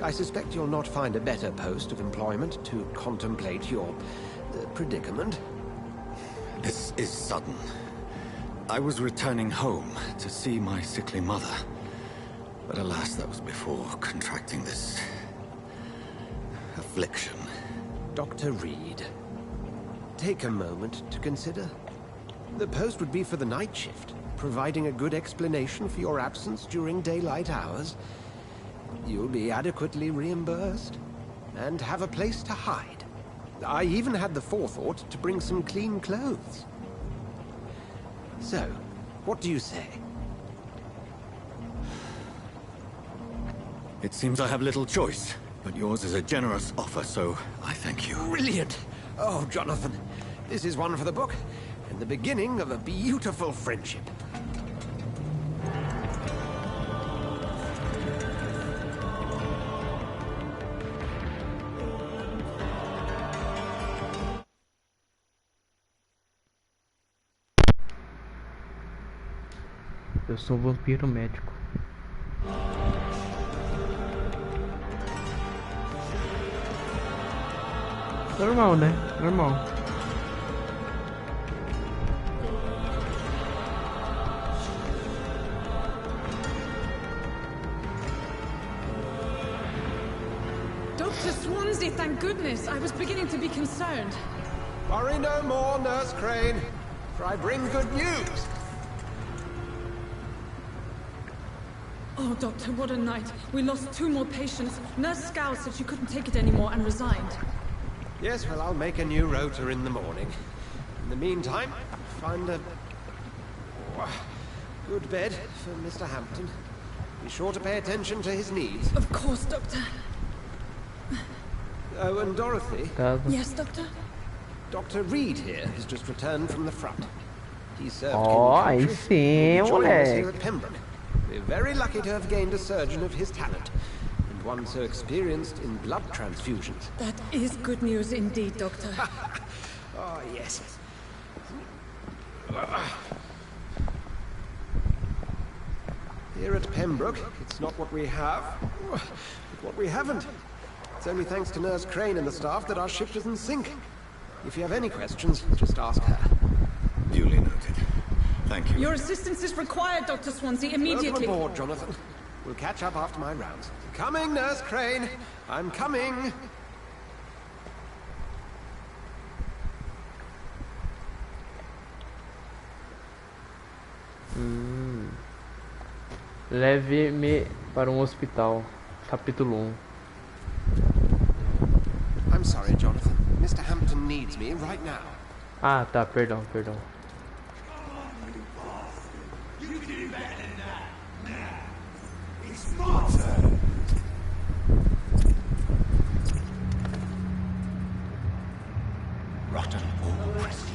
[SPEAKER 5] I suspect you'll not find a better post of employment to contemplate your predicament.
[SPEAKER 2] This is sudden. I was returning home to see my sickly mother. But alas, that was before contracting this affliction.
[SPEAKER 5] Dr. Reed, take a moment to consider. The post would be for the night shift, providing a good explanation for your absence during daylight hours. You'll be adequately reimbursed, and have a place to hide. I even had the forethought to bring some clean clothes. So, what do you say?
[SPEAKER 2] It seems I have little choice, but yours is a generous offer, so I thank you.
[SPEAKER 5] Brilliant! Oh, Jonathan, this is one for the book, and the beginning of a beautiful friendship.
[SPEAKER 1] Eu sou um vampiro médico. Normal, né? Normal.
[SPEAKER 10] Dr. Swansea, thank goodness. I was beginning to be concerned.
[SPEAKER 5] Worry no more, Nurse Crane, for I bring good news.
[SPEAKER 10] Oh, Doctor, what a night. We lost 2 more patients. Nurse Scowl said she couldn't take it anymore and resigned.
[SPEAKER 5] Yes, well, I'll make a new rota in the morning. In the meantime, find a good bed for Mr. Hampton. Be sure to pay attention to his needs.
[SPEAKER 10] Of course, Doctor.
[SPEAKER 5] Oh, and Dorothy?
[SPEAKER 10] Yes, Doctor?
[SPEAKER 5] Dr. Reed here has just returned from the front. He served
[SPEAKER 1] aí sim,
[SPEAKER 5] He'll be joining us here
[SPEAKER 1] moleque.
[SPEAKER 5] at Pembroke. We're very lucky to have gained a surgeon of his talent, and one so experienced in blood transfusions.
[SPEAKER 10] That is good news indeed, Doctor.
[SPEAKER 5] Oh, yes. Here at Pembroke, it's not what we have, but what we haven't. It's only thanks to Nurse Crane and the staff that our ship doesn't sink. If you have any questions, just ask her.
[SPEAKER 2] Duly noted. Thank you.
[SPEAKER 10] Your assistance is required, Dr. Swansea, immediately.
[SPEAKER 5] Welcome aboard, Jonathan. We'll catch up after my rounds. Coming, Nurse Crane. I'm coming.
[SPEAKER 1] Leve-me para um hospital. Capítulo 1.
[SPEAKER 5] I'm sorry, Jonathan. Mr. Hampton needs me right now.
[SPEAKER 1] Ah, tá, perdão.
[SPEAKER 2] Rotten or Christie,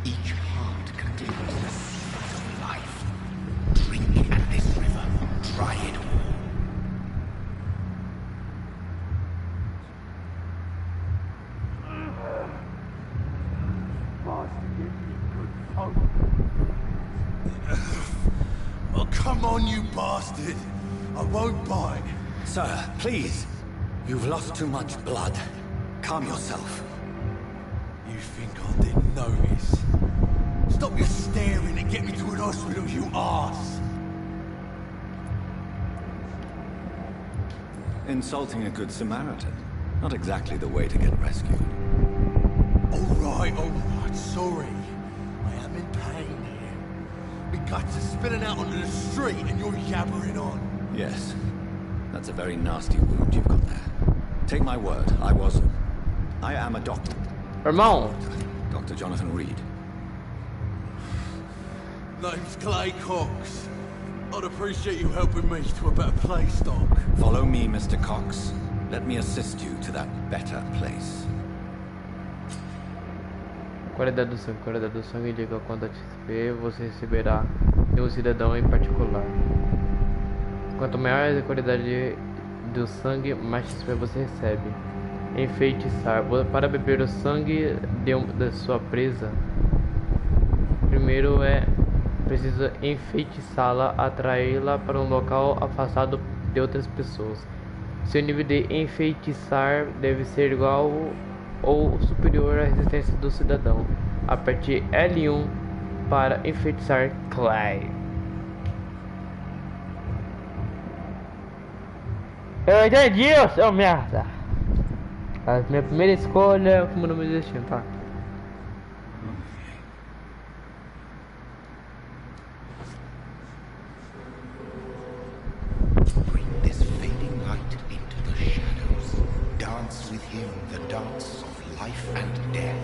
[SPEAKER 2] each heart contains the secret of life. Drink at this river, try it all.
[SPEAKER 11] Oh, come on, you bastard. I won't bite.
[SPEAKER 2] Sir, please. You've lost too much blood. Calm yourself.
[SPEAKER 11] You think I didn't notice? Stop your staring and get me to an hospital, you arse.
[SPEAKER 2] Insulting a good Samaritan. Not exactly the way to get rescued.
[SPEAKER 11] All right, sorry. I am in pain here. My guts are spilling out onto the street and you're yabbering on.
[SPEAKER 2] Yes. That's a very nasty wound you've got there. Take my word, I am a doctor.
[SPEAKER 1] Irmão!
[SPEAKER 2] Dr. Jonathan Reed.
[SPEAKER 11] Name's Clay Cox. I'd appreciate you helping me to a better place, Doc.
[SPEAKER 2] Follow me, Mr. Cox. Let me assist you to that better place.
[SPEAKER 1] Qualidade do sangue. Diga quanto XP você receberá. de um cidadão em particular. Quanto maior a qualidade do sangue, mais XP você recebe. Enfeitiçar. Para beber o sangue da sua presa, primeiro é preciso enfeitiçá-la, atraí-la para um local afastado de outras pessoas. Seu nível de enfeitiçar deve ser igual ou superior à resistência do cidadão. Aperte L1 para enfeitiçar Clay. Eu entendi, seu merda. A minha primeira escolha como nome de destino, tá?
[SPEAKER 12] Bring this fading light into the shadows. Dance with him the dance of life and death.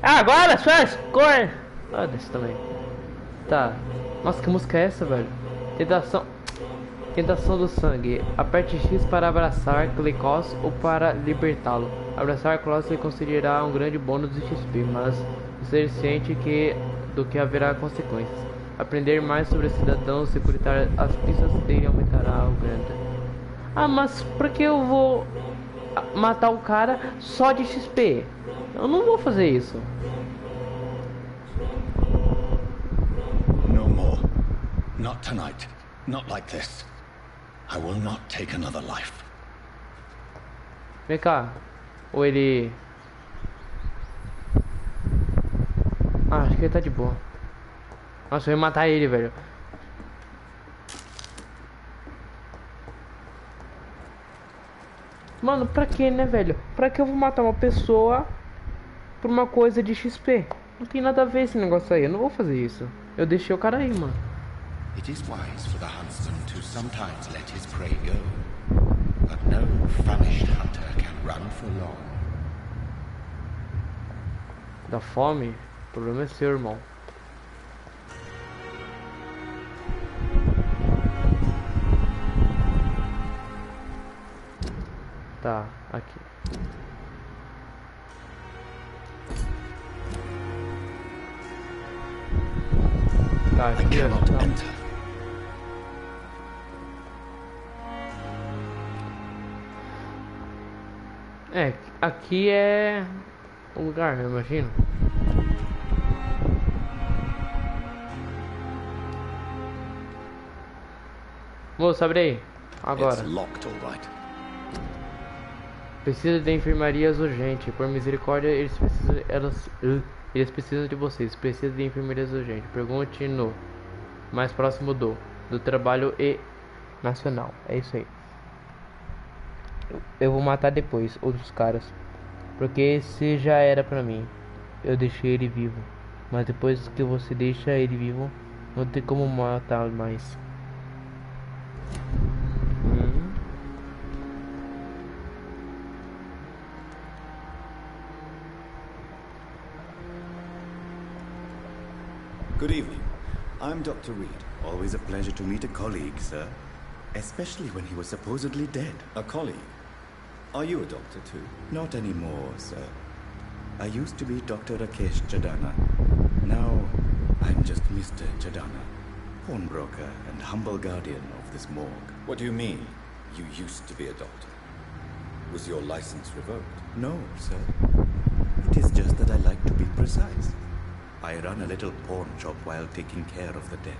[SPEAKER 1] Agora sua escolha. Foda-se também. Tá. Nossa, que música é essa, velho? Tentação do sangue. Aperte X para abraçar Glicos ou para libertá-lo. Abraçar Glicos lhe concederá um grande bônus de XP, mas ser ciente do que haverá consequências. Aprender mais sobre cidadãos, securitar as pistas dele aumentará o grande. Ah, mas por que eu vou matar o cara só de XP? Eu não vou fazer isso.
[SPEAKER 2] No more. Not tonight. Not like this. I will not take another life.
[SPEAKER 1] Vem cá. Ou ele... Ah, acho que ele tá de boa. Nossa, eu ia matar ele, velho. Mano, pra que, né, velho? Pra que eu vou matar uma pessoa por uma coisa de XP? Não tem nada a ver esse negócio aí. Eu não vou fazer isso. Eu deixei o cara aí, mano.
[SPEAKER 12] It is wise for the huntsman to sometimes let his prey go, but no famished hunter can run for long.
[SPEAKER 1] Da fome, o problema é seu, irmão. Tá, aqui. Tá, aqui, ó. É, aqui é o lugar, eu imagino. Moço, abre aí. Agora. Precisa de enfermarias urgente. Por misericórdia, eles precisam de vocês. Precisa de enfermarias urgente. Pergunte no mais próximo do trabalho e nacional. É isso aí. Eu vou matar depois outros caras, porque esse já era pra mim. Eu deixei ele vivo, mas depois que você deixa ele vivo, não tem como matar mais.
[SPEAKER 13] Good evening. I'm Dr. Reed. Always a pleasure to meet a colleague, sir. Especially when he was supposedly dead. A colleague? Are you a doctor too? Not anymore, sir. I used to be Dr. Rakesh Chadana. Now, I'm just Mr. Chadana, pawnbroker and humble guardian of this morgue.
[SPEAKER 14] What do you mean, you used to be a doctor? Was your license revoked?
[SPEAKER 13] No, sir. It is just that I like to be precise. I run a little pawn shop while taking care of the dead.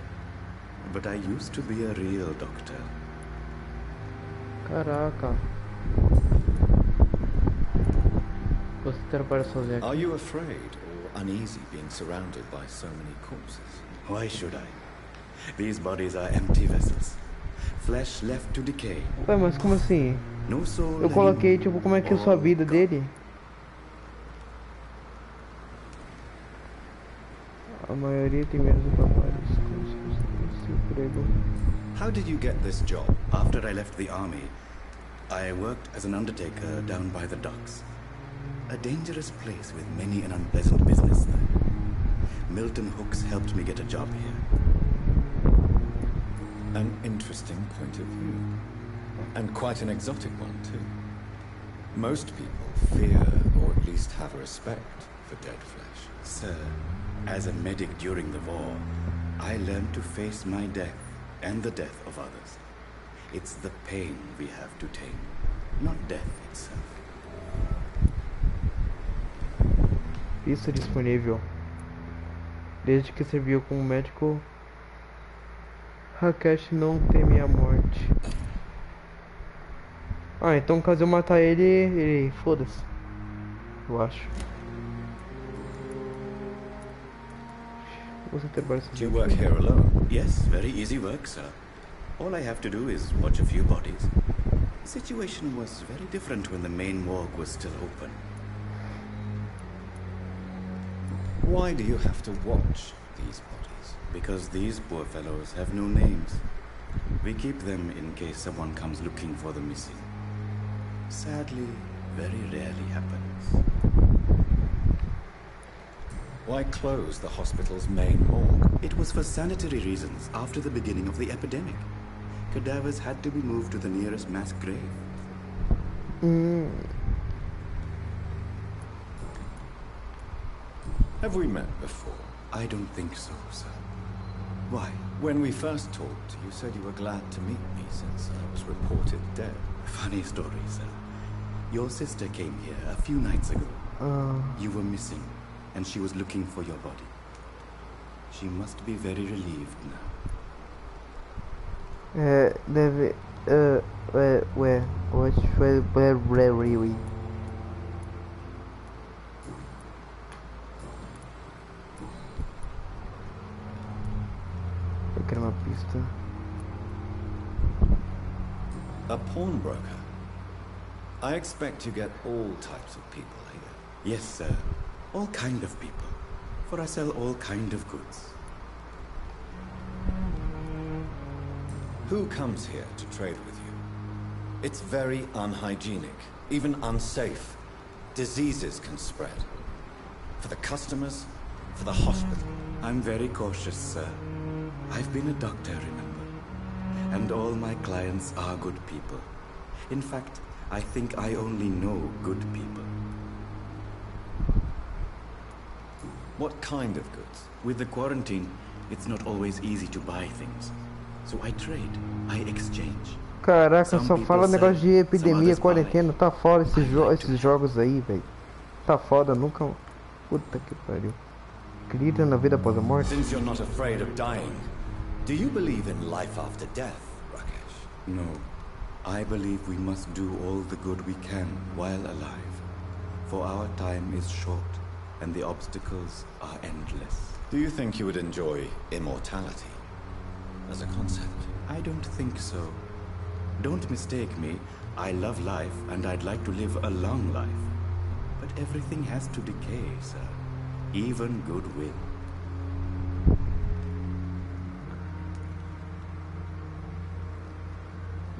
[SPEAKER 13] But I used to be a real doctor.
[SPEAKER 1] Caraca. Você trabalha sozinho aqui.
[SPEAKER 14] Are you afraid or uneasy being surrounded by so many corpses?
[SPEAKER 13] Why should I? These bodies are empty vessels. Flesh left to decay.
[SPEAKER 1] Ué, mas como assim?
[SPEAKER 13] No soul.
[SPEAKER 1] Eu coloquei, tipo, como é que é a sua vida dele? A maioria tem menos trabalhos. Emprego.
[SPEAKER 13] How did you get this job? After I left the army, I worked as an undertaker down by the docks. A dangerous place with many an unpleasant business there. Milton Hooks helped me get a job here.
[SPEAKER 14] An interesting point of view.
[SPEAKER 13] And quite an exotic one, too. Most people fear, or at least have respect, for dead flesh.
[SPEAKER 14] Sir, as a medic during the war, I learned to face my death and the death of others. It's the pain we have to tame, not death itself.
[SPEAKER 1] Pista disponível. Desde que serviu como médico, Rakesh não teme a morte. Ah, então caso eu matar ele foda-se. Eu acho. Você trabalha
[SPEAKER 14] Do you work here alone? Yes, very easy work, sir. All I have to do is watch a few bodies. The situation was very different when the main morgue was still open.
[SPEAKER 13] Why do you have to watch these bodies?
[SPEAKER 14] Because these poor fellows have no names. We keep them in case someone comes looking for the missing. Sadly, very rarely happens.
[SPEAKER 13] Why close the hospital's main morgue?
[SPEAKER 14] It was for sanitary reasons after the beginning of the epidemic. Cadavers had to be moved to the nearest mass grave.
[SPEAKER 13] Have we met before?
[SPEAKER 14] I don't think so, sir. Why?
[SPEAKER 13] When we first talked, you said you were glad to meet me since I was reported dead.
[SPEAKER 14] Funny story, sir. Your sister came here a few nights ago. You were missing, and she was looking for your body. She must be very relieved now.
[SPEAKER 1] Eu quero uma pista.
[SPEAKER 13] A pawnbroker? I expect you get all types of people here.
[SPEAKER 14] Yes, sir. All kind of people. For I sell all kind of goods.
[SPEAKER 13] Who comes here to trade with you? It's very unhygienic, even unsafe. Diseases can spread. For the customers, for the hospital.
[SPEAKER 14] I'm very cautious, sir. I've been a doctor, remember? And all my clients are good people. In fact, I think I only know good people.
[SPEAKER 13] What kind of goods?
[SPEAKER 14] With the quarantine, it's not always easy to buy things. So I trade, I exchange.
[SPEAKER 1] Caraca, só fala negócio de epidemia, quarentena, tá foda esses jogos aí, velho. Tá foda, nunca... Puta que pariu. Acredita na vida após a morte?
[SPEAKER 13] Since you're not afraid of dying, do you believe in life after death, Rakesh?
[SPEAKER 14] No. I believe we must do all the good we can while alive. For our time is short, and the obstacles are endless.
[SPEAKER 13] Do you think you would enjoy immortality as a concept?
[SPEAKER 14] I don't think so. Don't mistake me. I love life, and I'd like to live a long life. But everything has to decay, sir. Even goodwill.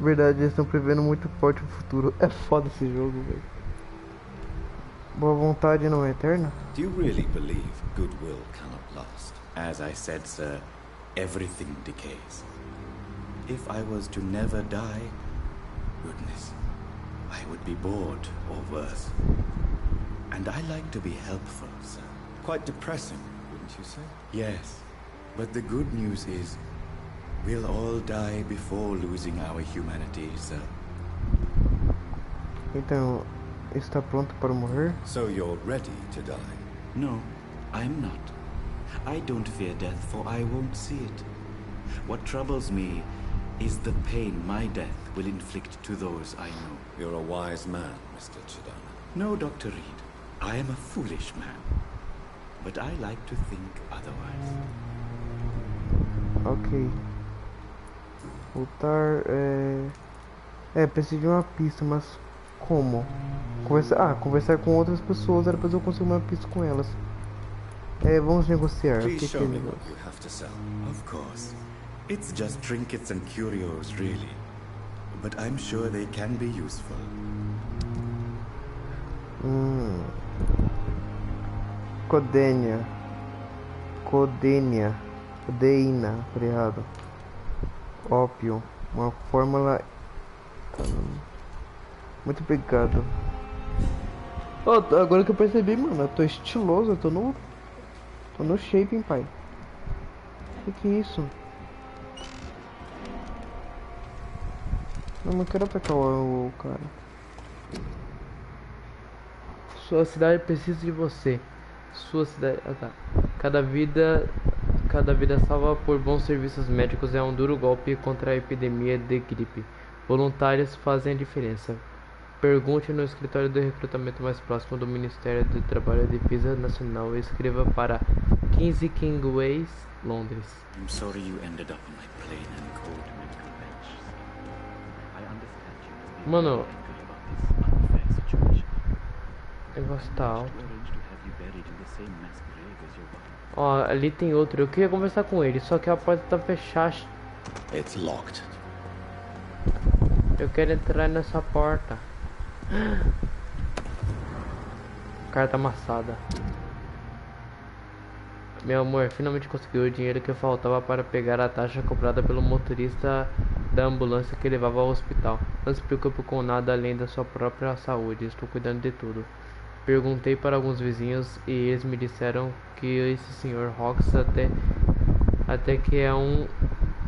[SPEAKER 1] Verdade, eles estão prevendo muito forte o futuro. É foda esse jogo, velho. Boa vontade não é eterna?
[SPEAKER 13] Do you really believe goodwill cannot last?
[SPEAKER 14] As I said, sir, everything decays. If I was to never die, goodness, I would be bored or worse. And I like to be helpful, sir.
[SPEAKER 13] Quite depressing, wouldn't you say?
[SPEAKER 14] Yes, but the good news is we'll all die before losing our humanity, sir.
[SPEAKER 1] Então, está pronto para morrer?
[SPEAKER 13] So you're ready to die?
[SPEAKER 14] No, I'm not. I don't fear death, for I won't see it. What troubles me is the pain my death will inflict to those I know.
[SPEAKER 13] You're a wise man, Mr. Chidana.
[SPEAKER 14] No, Dr. Reed. I am a foolish man. But I like to think otherwise.
[SPEAKER 1] Ok. Voltar preciso de uma pista, mas como? Conversar com outras pessoas, era depois eu consigo uma pista com elas. Vamos negociar.
[SPEAKER 13] Please show me what you have to sell.
[SPEAKER 14] Of course. It's just trinkets and curios, really. But I'm sure they can be useful.
[SPEAKER 1] Codeína, por errado. Ópio, uma fórmula Muito obrigado. Oh, agora que eu percebi, mano, eu tô estiloso, eu tô no shaping, pai. Que é isso? Eu não quero atacar o cara. Sua cidade precisa de você. Sua cidade... Ah, tá. Cada vida salva por bons serviços médicos é um duro golpe contra a epidemia de gripe. Voluntários fazem a diferença. Pergunte no escritório de recrutamento mais próximo do Ministério do Trabalho e Defesa Nacional e escreva para 15 Kingsways, Londres.
[SPEAKER 14] I'm sorry you ended up on my plain and cold medical bench. I understand you.
[SPEAKER 1] Mano, o negócio tá alto. Ó, ali tem outro. Eu queria conversar com ele, só que a porta tá fechada.
[SPEAKER 2] It's locked.
[SPEAKER 1] Eu quero entrar nessa porta. Carta amassada. Meu amor, finalmente conseguiu o dinheiro que faltava para pegar a taxa cobrada pelo motorista da ambulância que levava ao hospital. Não se preocupe com nada além da sua própria saúde. Estou cuidando de tudo. Perguntei para alguns vizinhos e eles me disseram que esse Sr. Hawks até que é um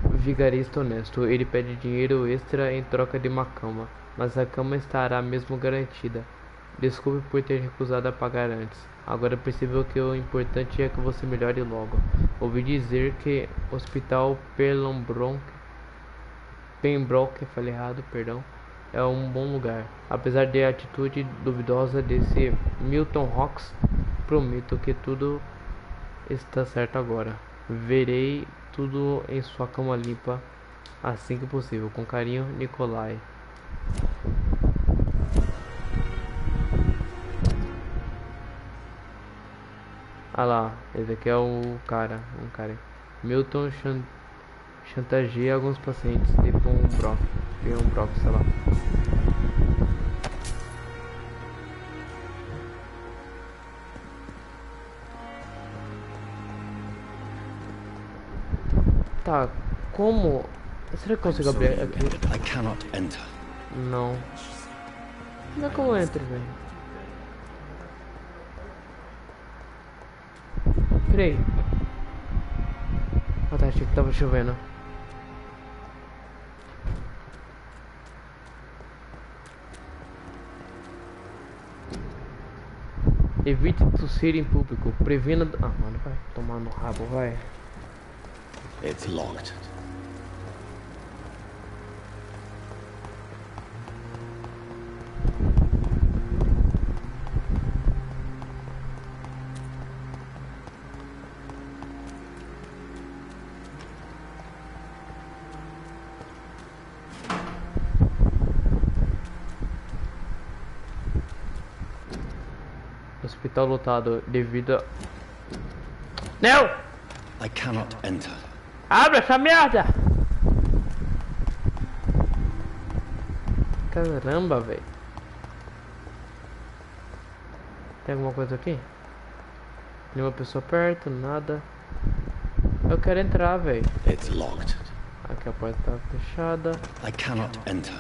[SPEAKER 1] vigarista honesto. Ele pede dinheiro extra em troca de uma cama, mas a cama estará mesmo garantida. Desculpe por ter recusado a pagar antes. Agora percebo que o importante é que você melhore logo. Ouvi dizer que o Hospital Pembroke, falei errado, perdão, é um bom lugar. Apesar da atitude duvidosa desse Milton Hawks, prometo que tudo está certo agora. Verei tudo em sua cama limpa assim que possível. Com carinho, Nikolai. Ah lá, esse aqui é o cara, Milton chantageia alguns pacientes de Pembroke, sei lá. Tá, como? Será que eu consigo abrir aqui?
[SPEAKER 2] I cannot enter.
[SPEAKER 1] Não. Como é que eu entro, velho? Peraí. Ah tá, achei que tava chovendo. Evite tossir em público. Previna... Ah, mano, vai tomar no rabo, vai.
[SPEAKER 2] It's locked.
[SPEAKER 1] Hospital lotado devido a... Não!
[SPEAKER 2] I cannot enter.
[SPEAKER 1] Abre essa merda! Caramba, velho. Tem alguma coisa aqui? Nenhuma pessoa perto, nada. Eu quero entrar, velho.
[SPEAKER 2] It's locked.
[SPEAKER 1] Aqui a porta tá fechada.
[SPEAKER 2] I cannot enter.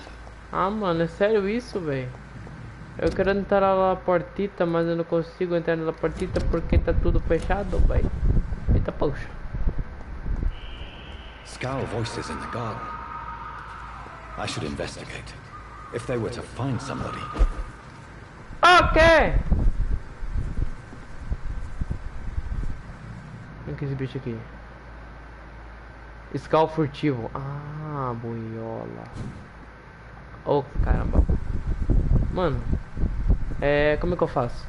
[SPEAKER 1] Ah, mano, é sério isso, velho? Eu quero entrar lá na portita, mas eu não consigo entrar na portita porque tá tudo fechado, velho. Eita, poxa.
[SPEAKER 2] Scowl voices in the garden. I should investigate. If they were to find somebody.
[SPEAKER 1] Ok! O que é esse bicho aqui? Scowl furtivo. Ah, boiola. Oh, caramba. Mano, como é que eu faço?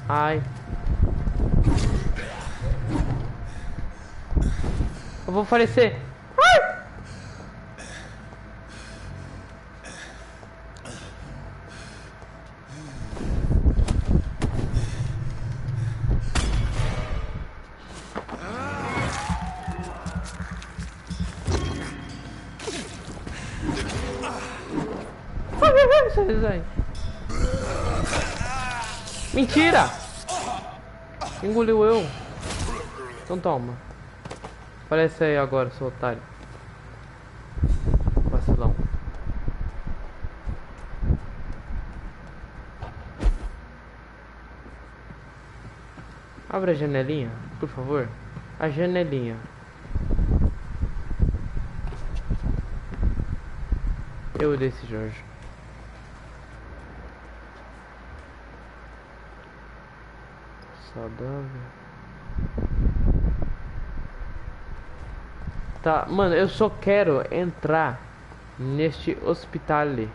[SPEAKER 1] Ai. Eu vou falecer. Ai! Sai. Mentira! Engoliu eu. Então toma. Aparece aí agora, seu otário. Vacilão. Abra a janelinha, por favor. A janelinha. Eu desse Jorge. Saudável. Tá, mano, eu só quero entrar neste hospital ali.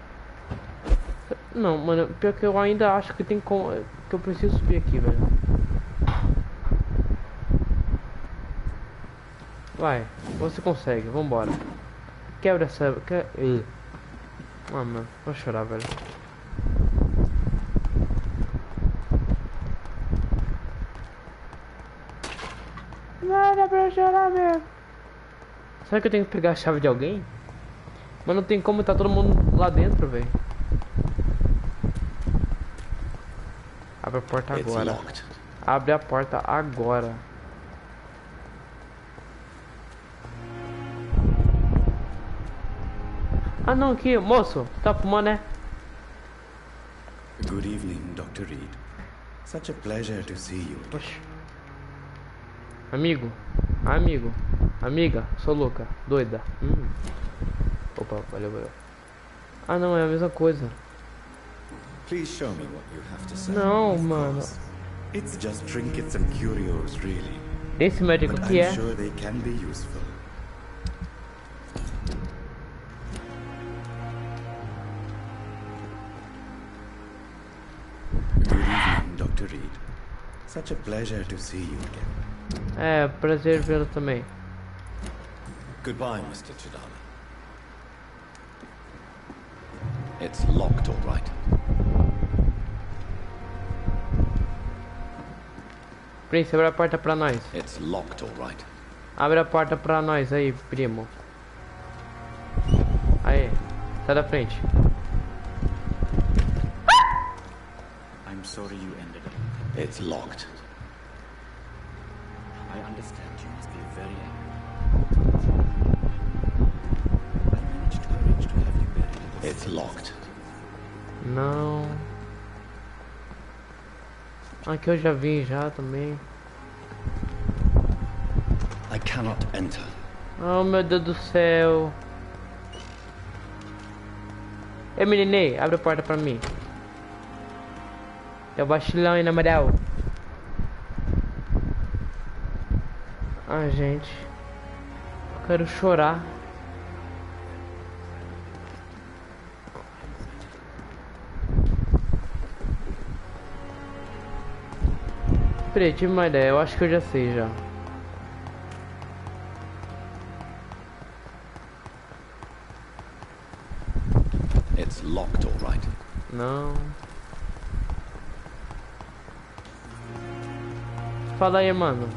[SPEAKER 1] Não, mano, pior que eu ainda acho que tem como. Que eu preciso subir aqui, velho. Vai, você consegue, vambora. Quebra essa. Ah, mano, vou chorar, velho. Não dá pra chorar mesmo. Será que eu tenho que pegar a chave de alguém? Mas não tem como, tá todo mundo lá dentro, velho. Abre a porta agora. Abre a porta agora. Ah não, aqui, moço, tá fumando, né?
[SPEAKER 13] Good evening, Dr. Reed. Such a pleasure to see you.
[SPEAKER 1] Oxi. Amigo, amiga, sou louca, doida. Opa, valeu. Ah não, é a mesma coisa.
[SPEAKER 13] Please show me what you have to say.
[SPEAKER 1] Não, mano.
[SPEAKER 13] It's just trinkets and curios, really.
[SPEAKER 1] Esse médico
[SPEAKER 13] But
[SPEAKER 1] que
[SPEAKER 13] I'm
[SPEAKER 1] é?
[SPEAKER 13] sure they can be useful. Good evening, Dr. Reed. Such a pleasure to see you again.
[SPEAKER 1] É, prazer vê-lo também.
[SPEAKER 2] Goodbye, Mr. Chidami. It's locked, all right.
[SPEAKER 1] Prince, abre a porta pra nós.
[SPEAKER 2] It's locked, all right.
[SPEAKER 1] Abre a porta pra nós aí, primo. Aí, sai da frente.
[SPEAKER 13] I'm sorry you ended up.
[SPEAKER 2] It's locked.
[SPEAKER 13] I understand you must be very angry. I managed to arrange to have you buried in the
[SPEAKER 2] It's locked.
[SPEAKER 1] Não. Aqui eu já vi já também.
[SPEAKER 2] I cannot enter.
[SPEAKER 1] Oh meu Deus do céu. Ei meninei, abre a porta pra mim. É o vacilão aí na moral. Ah, gente. Eu quero chorar. Peraí, tive uma ideia. Eu acho que eu já sei já.
[SPEAKER 2] It's locked, all right.
[SPEAKER 1] Não. Fala aí, mano.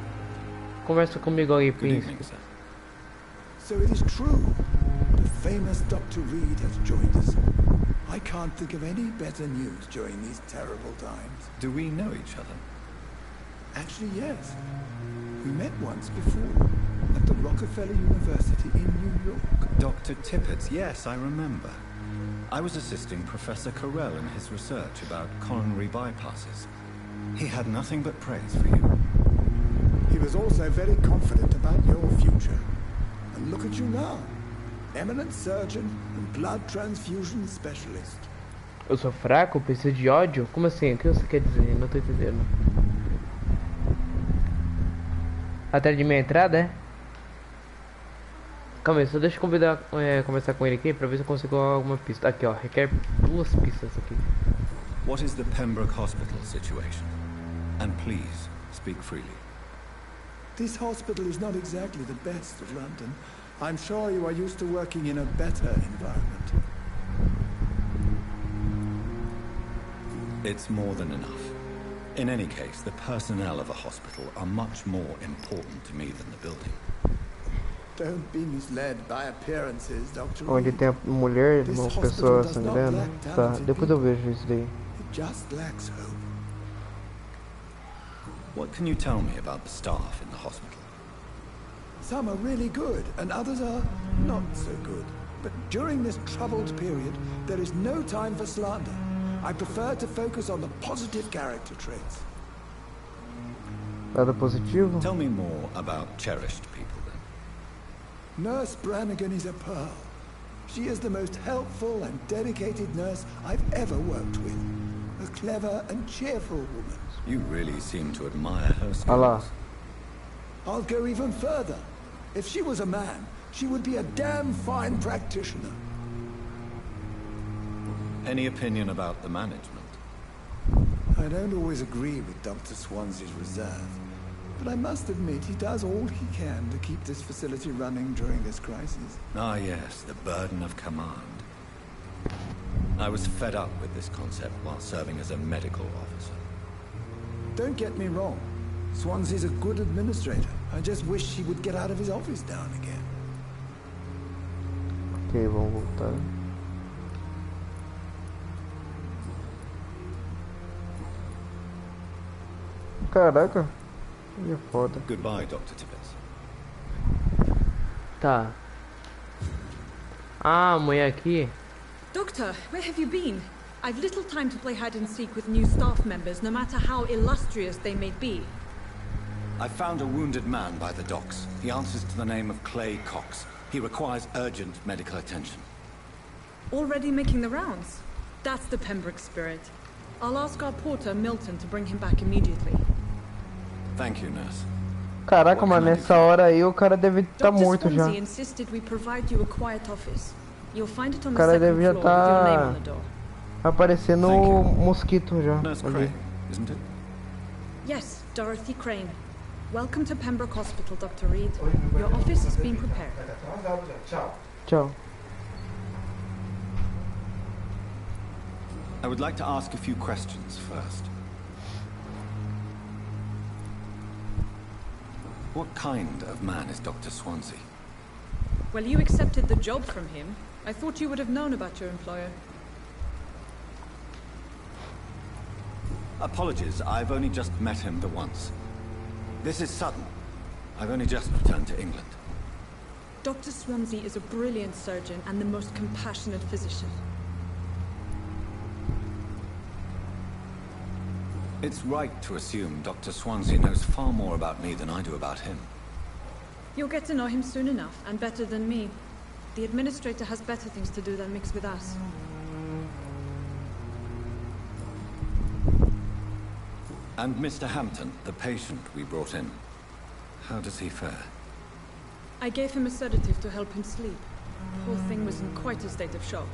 [SPEAKER 1] Conversa comigo aí, príncipe.
[SPEAKER 7] So it is true. The famous Dr. Reed has joined us. I can't think of any better news during these terrible times.
[SPEAKER 2] Do we know each other?
[SPEAKER 7] Actually, yes. We met once before at the Rockefeller University in New York.
[SPEAKER 2] Dr. Tippett, yes, I remember. I was assisting Professor Carell in his research about coronary bypasses. He had nothing but praise for you.
[SPEAKER 7] He was also very confident about your future. And look at you now. Eminent surgeon and blood transfusion specialist.
[SPEAKER 1] Eu sou fraco? Preciso de ódio? Como assim? O que você quer dizer? Não tô entendendo. Atrás de minha entrada, é? Calma aí, só deixa eu conversar com ele aqui pra ver se eu consigo alguma pista. Aqui, ó, requer 2 pistas aqui.
[SPEAKER 2] What is the Pembroke Hospital situation? And please, speak freely.
[SPEAKER 7] This hospital is not exactly the best of London. I'm sure you are used to working in a better environment.
[SPEAKER 2] It's more than enough. In any case, the personnel of a hospital are much more important to me than the building.
[SPEAKER 7] Don't be misled by appearances, Dr.
[SPEAKER 1] Onde tem a mulher, uma pessoa sangrando. Tá, depois eu vejo isso daí.
[SPEAKER 7] It just lacks hope.
[SPEAKER 2] What can you tell me about the staff in the hospital?
[SPEAKER 11] Some are really good, and others are not so good. But during this troubled period, there is no time for slander. I prefer to focus on the positive character traits.
[SPEAKER 1] Lado positivo?
[SPEAKER 2] Tell me more about cherished people then.
[SPEAKER 11] Nurse Brannigan is a pearl. She is the most helpful and dedicated nurse I've ever worked with. A clever and cheerful woman.
[SPEAKER 2] You really seem to admire her skills.
[SPEAKER 1] Allah.
[SPEAKER 11] I'll go even further. If she was a man, she would be a damn fine practitioner.
[SPEAKER 2] Any opinion about the management?
[SPEAKER 11] I don't always agree with Dr. Swansea's reserve, but I must admit he does all he can to keep this facility running during this crisis.
[SPEAKER 2] Ah yes, the burden of command. I was fed up with this concept while serving as a medical officer.
[SPEAKER 11] Don't get me wrong. Swansea's a good administrator. I just wish he would get out of his office now and again.
[SPEAKER 1] Ok, vamos voltar. Caraca, que foda.
[SPEAKER 2] Goodbye, Dr. Tibbets.
[SPEAKER 1] Tá. Ah, mulher aqui.
[SPEAKER 10] Doctor, where have you been? I've little time to play hide and seek with new staff members, no matter how illustrious they may be.
[SPEAKER 2] I found a wounded man by the docks. He answers to the name of Clay Cox. He requires urgent medical attention.
[SPEAKER 10] Already making the rounds? That's the Pembroke spirit. I'll ask our porter, Milton, to bring him back immediately.
[SPEAKER 2] Thank you, nurse.
[SPEAKER 1] Caraca, mano, nessa hora aí o cara deve estar morto já.
[SPEAKER 10] Dr. Swansea insisted we provide you a quiet office. You'll find it on
[SPEAKER 1] O
[SPEAKER 10] the
[SPEAKER 1] cara
[SPEAKER 10] second
[SPEAKER 1] deve já
[SPEAKER 10] floor with your name on
[SPEAKER 1] estar
[SPEAKER 10] the door.
[SPEAKER 1] aparecendo mosquito já.
[SPEAKER 2] Nurse
[SPEAKER 1] Ali.
[SPEAKER 2] Crane, isn't it?
[SPEAKER 10] Yes, Dorothy Crane. Welcome to Pembroke Hospital, Dr. Reed. Your office is being prepared.
[SPEAKER 1] Tchau.
[SPEAKER 2] I would like to ask a few questions first. What kind of man is Dr. Swansea?
[SPEAKER 10] Well, you accepted the job from him. I thought you would have known about your employer.
[SPEAKER 2] Apologies, I've only just met him the once. This is sudden. I've only just returned to England.
[SPEAKER 10] Dr. Swansea is a brilliant surgeon and the most compassionate physician.
[SPEAKER 2] It's right to assume Dr. Swansea knows far more about me than I do about him.
[SPEAKER 10] You'll get to know him soon enough, and better than me. The administrator has better things to do than mix with us.
[SPEAKER 2] And Mr. Hampton, the patient we brought in. How does he fare?
[SPEAKER 10] I gave him a sedative to help him sleep. Poor thing was in quite a state of shock.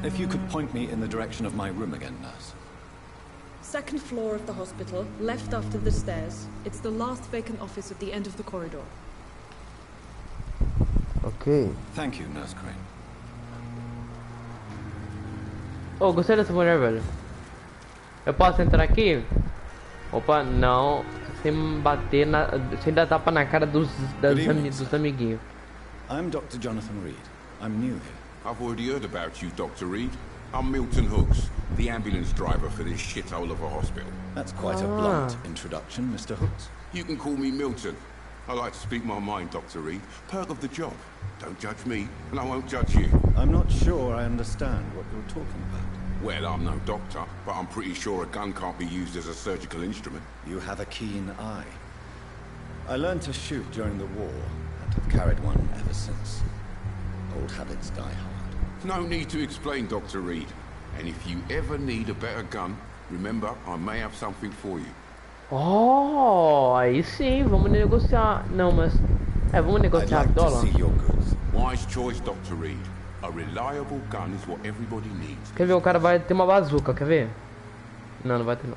[SPEAKER 2] If you could point me in the direction of my room again, nurse.
[SPEAKER 10] Second floor of the hospital, left after the stairs. It's the last vacant office at the end of the corridor.
[SPEAKER 1] Ok.
[SPEAKER 2] Thank you, Nurse Crane.
[SPEAKER 1] Oh, gostei dessa mulher, velho. Eu posso entrar aqui? Opa, não. Sem bater na... sem dar tapa na cara dos amiguinhos.
[SPEAKER 2] I'm Dr. Jonathan Reed. I'm new here.
[SPEAKER 15] I've already heard about you, Dr. Reed. I'm Milton Hooks, the ambulance driver for this shithole of a hospital.
[SPEAKER 2] That's quite a blunt introduction, Mr. Hooks.
[SPEAKER 15] You can call me Milton. I like to speak my mind, Dr. Reed. Perk of the job. Don't judge me, and I won't judge you.
[SPEAKER 2] I'm not sure I understand what you're talking about.
[SPEAKER 15] Well, I'm no doctor, but I'm pretty sure a gun can't be used as a surgical instrument.
[SPEAKER 2] You have a keen eye. I learned to shoot during the war, and have carried one ever since. Old habits die hard.
[SPEAKER 15] No need to explain, Dr. Reed. And if you ever need a better gun, remember, I may have something for you.
[SPEAKER 1] Oh, aí sim, vamos negociar. Não, mas... vamos negociar
[SPEAKER 15] I'd like
[SPEAKER 1] dólar.
[SPEAKER 15] to see your goods. Wise choice, Dr. Reed. A reliable gun is what everybody needs.
[SPEAKER 1] Quer ver, o cara vai ter uma bazuca, quer ver? Não, não vai ter não.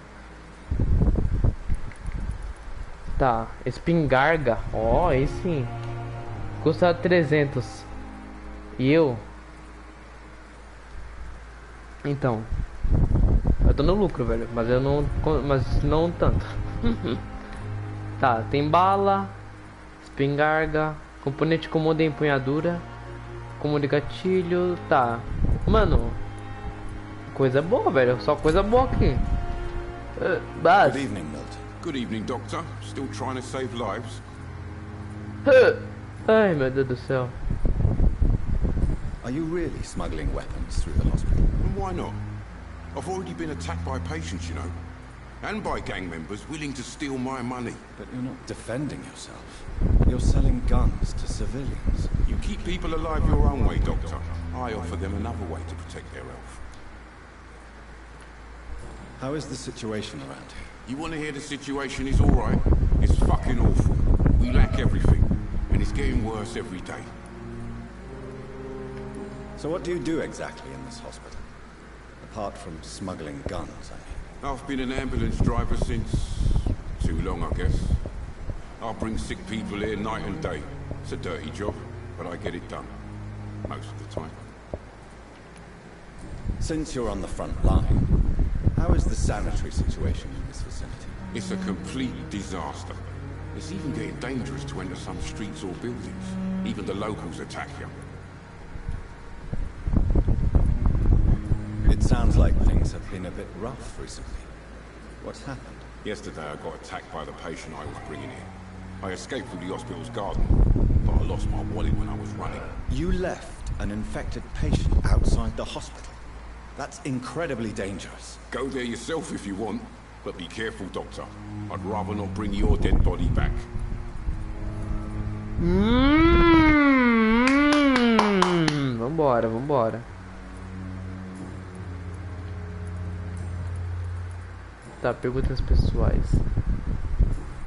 [SPEAKER 1] Tá, espingarda. Ó, aí sim. Custa 300. E eu? Então. Eu tô no lucro, velho. Mas eu não... mas não tanto. Tá, tem bala. Espingarda. Componente comum de empunhadura. Comum de gatilho. Tá. Mano. Coisa boa, velho. Só coisa boa aqui. Buzz.
[SPEAKER 13] Good evening, Milton.
[SPEAKER 15] Good evening, Doctor. Still trying to save lives?
[SPEAKER 1] Ai, meu Deus do céu.
[SPEAKER 13] Are you really smuggling weapons through the hospital?
[SPEAKER 15] And why not? I've already been attacked by patients, you know. And by gang members willing to steal my money.
[SPEAKER 13] But you're not defending yourself. You're selling guns to civilians.
[SPEAKER 15] You keep people alive your own way, Doctor. I offer them another way to protect their health.
[SPEAKER 13] How is the situation around here?
[SPEAKER 15] You want to hear the situation is alright? It's fucking awful. We lack everything. And it's getting worse every day.
[SPEAKER 13] So what do you do exactly in this hospital? Apart from smuggling guns, I mean.
[SPEAKER 15] I've been an ambulance driver since... too long, I guess. I bring sick people here night and day. It's a dirty job, but I get it done. Most of the time.
[SPEAKER 13] Since you're on the front line, how is the sanitary situation in this vicinity?
[SPEAKER 15] It's a complete disaster. It's even getting dangerous to enter some streets or buildings. Even the locals attack you.
[SPEAKER 13] It sounds like things have been a bit rough recently. What's happened?
[SPEAKER 15] Yesterday I got attacked by the patient I was bringing in. I escaped through the hospital's garden, but I lost my wallet when I was running.
[SPEAKER 13] You left an infected patient outside the hospital? That's incredibly dangerous.
[SPEAKER 15] Go there yourself if you want, but be careful, Doctor. I'd rather not bring your dead body back.
[SPEAKER 1] Vambora, vambora. Tá, perguntas pessoais.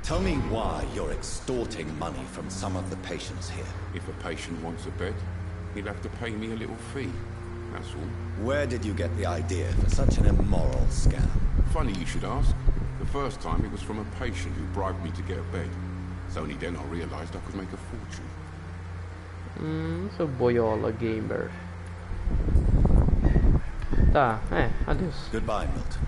[SPEAKER 13] Tell me why you're extorting money from some of the patients here.
[SPEAKER 15] If a patient wants a bed, he'll have to pay me a little fee. That's all.
[SPEAKER 13] Where did you get the idea for such an immoral scam?
[SPEAKER 15] Funny you should ask. The first time it was from a patient who bribed me to get a bed. It's only then I realized I could make a fortune.
[SPEAKER 1] Sou boiola gamer. Tá, adeus.
[SPEAKER 13] Goodbye, Milton.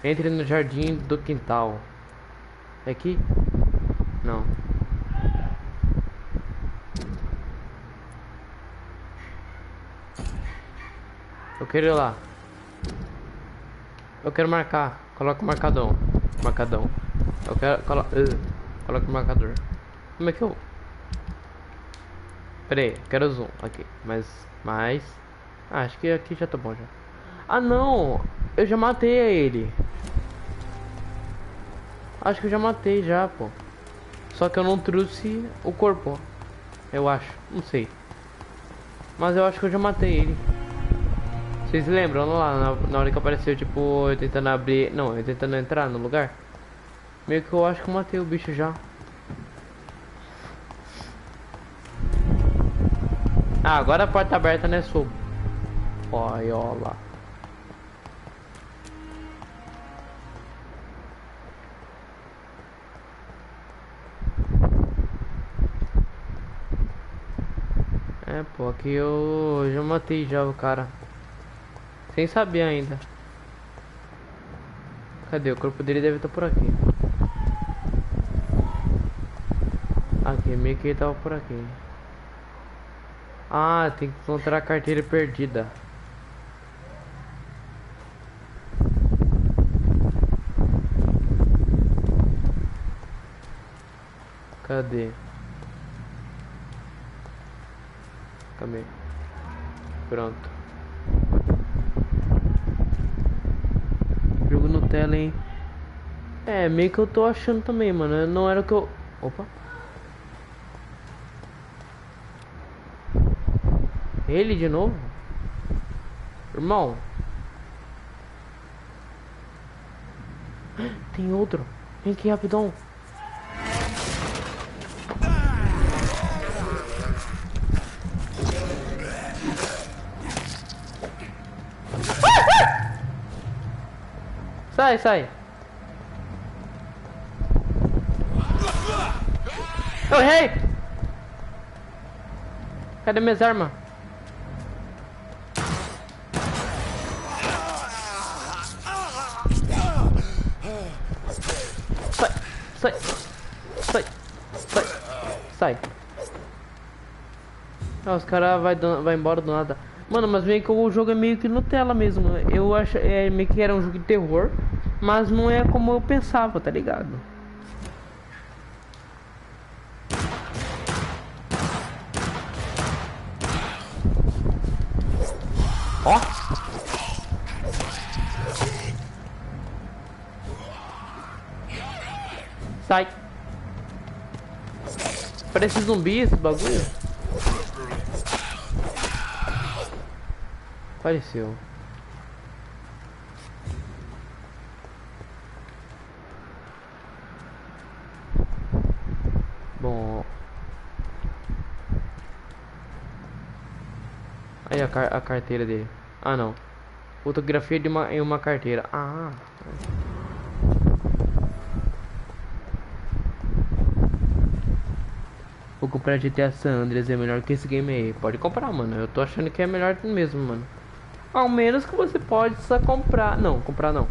[SPEAKER 1] Entre no jardim do quintal. É aqui? Não. Eu quero ir lá. Eu quero marcar. Coloca o marcadão. Marcadão. Eu quero... Coloca o marcador. Como é que eu... Pera aí, quero zoom aqui. Mas... Ah, acho que aqui já tá bom já. Ah, não! Eu já matei ele. Acho que eu já matei já, pô. Só que eu não trouxe o corpo. Eu acho, não sei. Mas eu acho que eu já matei ele. Vocês lembram lá na hora que apareceu, tipo, eu tentando abrir... Não, eu tentando entrar no lugar. Meio que eu acho que eu matei o bicho já. Ah, agora a porta aberta, né, sob. Olha lá. É, pô, aqui eu já matei já o cara. Sem saber ainda. Cadê? O corpo dele deve estar por aqui. Aqui, meio que ele tava por aqui. Ah, tem que encontrar a carteira perdida. Cadê? Cadê? Pronto. Jogo Nutella, hein? É, meio que eu tô achando também, mano. Não era o que eu... Opa. Ele de novo? Irmão. Tem outro. Vem aqui rapidão. Sai, sai. Eu errei. Cadê minhas armas? Sai. Sai. Sai. Sai. Ah, os caras vai embora do nada. Mano, mas meio que o jogo é meio que Nutella mesmo. Eu acho meio que era um jogo de terror, mas não é como eu pensava, tá ligado? Ó! Sai! Parece zumbi esse bagulho. Apareceu. Bom. Aí a carteira dele. Ah, não. Fotografia de uma carteira. Ah. Vou comprar GTA San Andreas, é melhor que esse game aí. Pode comprar, mano. Eu tô achando que é melhor mesmo, mano. Ao menos que você pode só comprar. Não, comprar não.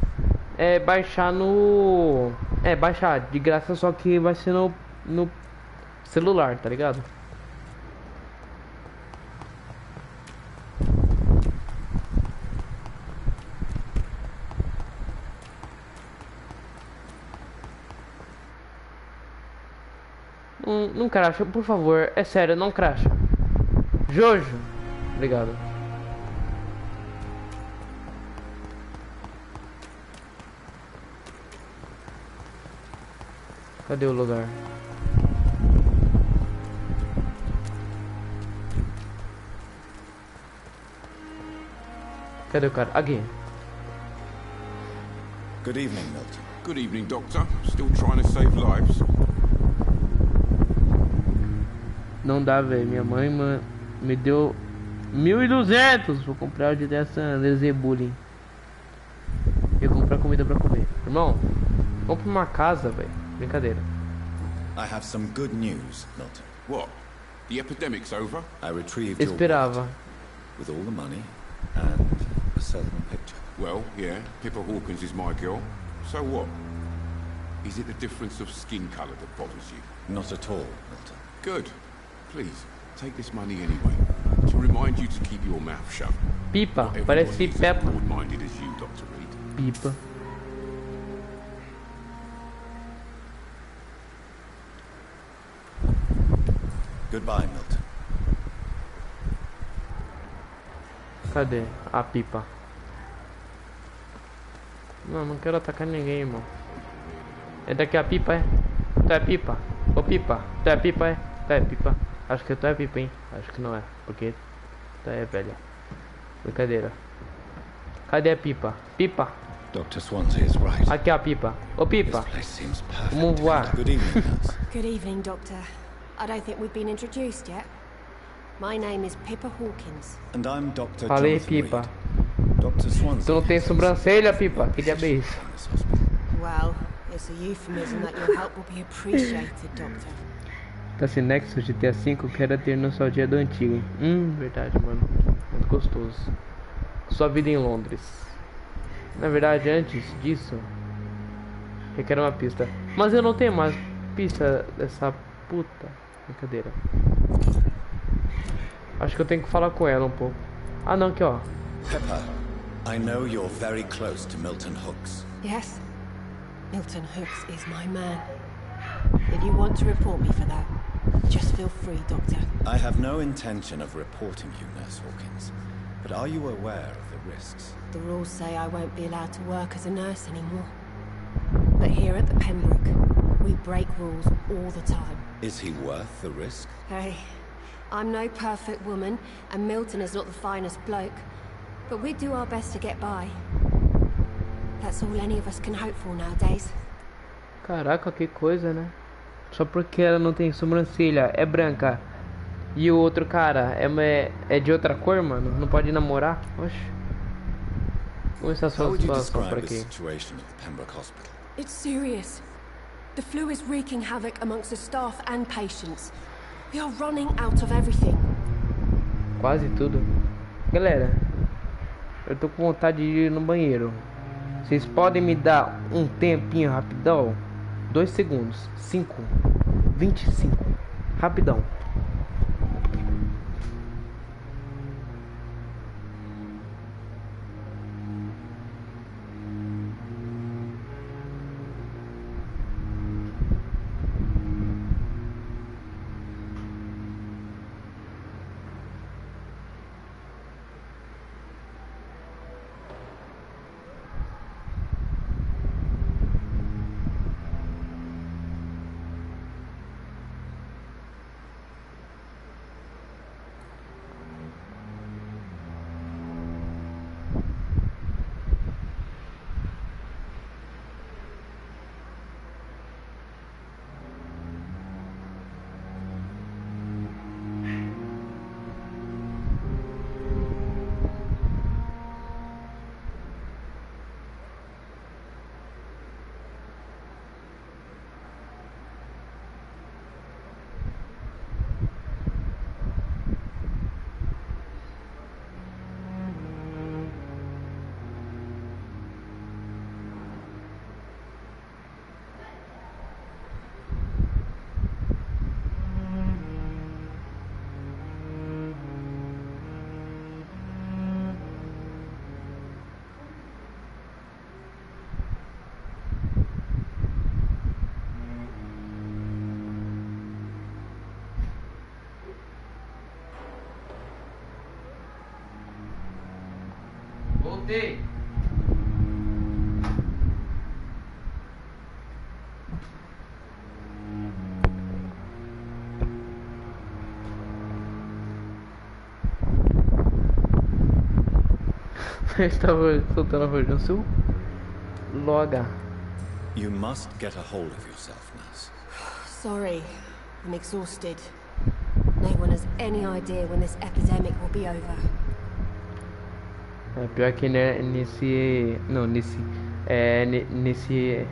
[SPEAKER 1] É baixar no. É, baixar de graça, só que vai ser no celular, tá ligado? Não cracha, por favor. É sério, não cracha. Jojo. Obrigado. Cadê o lugar? Cadê o cara? Aqui.
[SPEAKER 2] Good evening, Milton.
[SPEAKER 15] Good evening, Doctor. Still trying to save lives?
[SPEAKER 1] Não dá, velho. Minha mãe me deu 1.200. Vou comprar o GTA San Andreas e bullying. E comprar comida pra comer. Irmão, compra uma casa, velho. Brincadeira.
[SPEAKER 2] I have some good news, Milton.
[SPEAKER 15] What? The epidemic's over?
[SPEAKER 2] I retrieved your
[SPEAKER 1] Esperava.
[SPEAKER 2] wallet with all the money and a certain picture.
[SPEAKER 15] Well, yeah, Pippa Hawkins is my girl. So what? Is it the difference of skin colour that bothers you?
[SPEAKER 2] Not at all, Milton.
[SPEAKER 15] Good. Please, take this money anyway. To remind you to keep your mouth shut.
[SPEAKER 1] Pipa, parece Peppa.
[SPEAKER 15] Broad-minded as you, Dr. Reed.
[SPEAKER 1] Pipa.
[SPEAKER 2] Goodbye, Milton.
[SPEAKER 1] Cadê a pipa? Não quero atacar ninguém, irmão. É daqui a pipa, é? Tu é pipa? Ô pipa, tu é pipa, é? Tu é pipa? Acho que tu é pipa, hein? Acho que não é, porque tu é velha. Brincadeira. Cadê a pipa? Pipa?
[SPEAKER 2] Dr. Swansea is right.
[SPEAKER 1] Aqui a pipa. Ô pipa.
[SPEAKER 2] This place seems perfect.
[SPEAKER 1] Vamos voar.
[SPEAKER 2] Good evening, nurse.
[SPEAKER 16] Good evening, Doctor. I don't think we've been introduced yet. My name is Pippa Hawkins.
[SPEAKER 2] And I'm Dr.
[SPEAKER 1] Falei,
[SPEAKER 2] Jonathan
[SPEAKER 1] pipa.
[SPEAKER 2] Reed. Dr. Swansea.
[SPEAKER 1] Tu não tem sobrancelha, pipa? Que diabo é isso?
[SPEAKER 16] Well, it's a euphemism that your help will be appreciated, Doctor.
[SPEAKER 1] Tá Nexus GTA V, quero ter nostalgia do antigo, hein? Verdade, mano. Muito gostoso. Sua vida em Londres. Na verdade, antes disso, eu quero uma pista. Mas eu não tenho mais pista dessa puta. Brincadeira. Acho que eu tenho que falar com ela um pouco. Ah, não, aqui ó.
[SPEAKER 2] Pepper, I know you're very close to Milton Hooks.
[SPEAKER 16] Yes, Milton Hooks is my man. If you want to report me for that, just feel free, Doctor.
[SPEAKER 2] I have no intention of reporting you, Nurse Hawkins. But are you aware of the risks?
[SPEAKER 16] The rules say I won't be allowed to work as a nurse anymore. But here at the Pembroke, we break rules all the time.
[SPEAKER 2] Is he worth the risk?
[SPEAKER 16] Hey, I'm no perfect woman, and Milton is not the finest bloke. But we do our best to get by. That's all any of us can hope for nowadays.
[SPEAKER 1] Caraca, que coisa, né? Só porque ela não tem sobrancelha, é branca. E o outro cara é de outra cor, mano. Não pode namorar. Oxe. Como está a sua situação por aqui?
[SPEAKER 16] It's serious. The flu is wreaking havoc amongst the staff and patients. We are running out of everything.
[SPEAKER 1] Quase tudo. Galera, eu tô com vontade de ir no banheiro. Vocês podem me dar um tempinho rapidão? 2 segundos. 5. 25. Rapidão. Ei! Estava soltando a voz no seu loga.
[SPEAKER 2] You must get a hold of yourself, nurse.
[SPEAKER 16] Sorry, I'm exhausted. No one has any idea when this epidemic will be over.
[SPEAKER 1] É pior que nesse. Não, nesse. Nesse.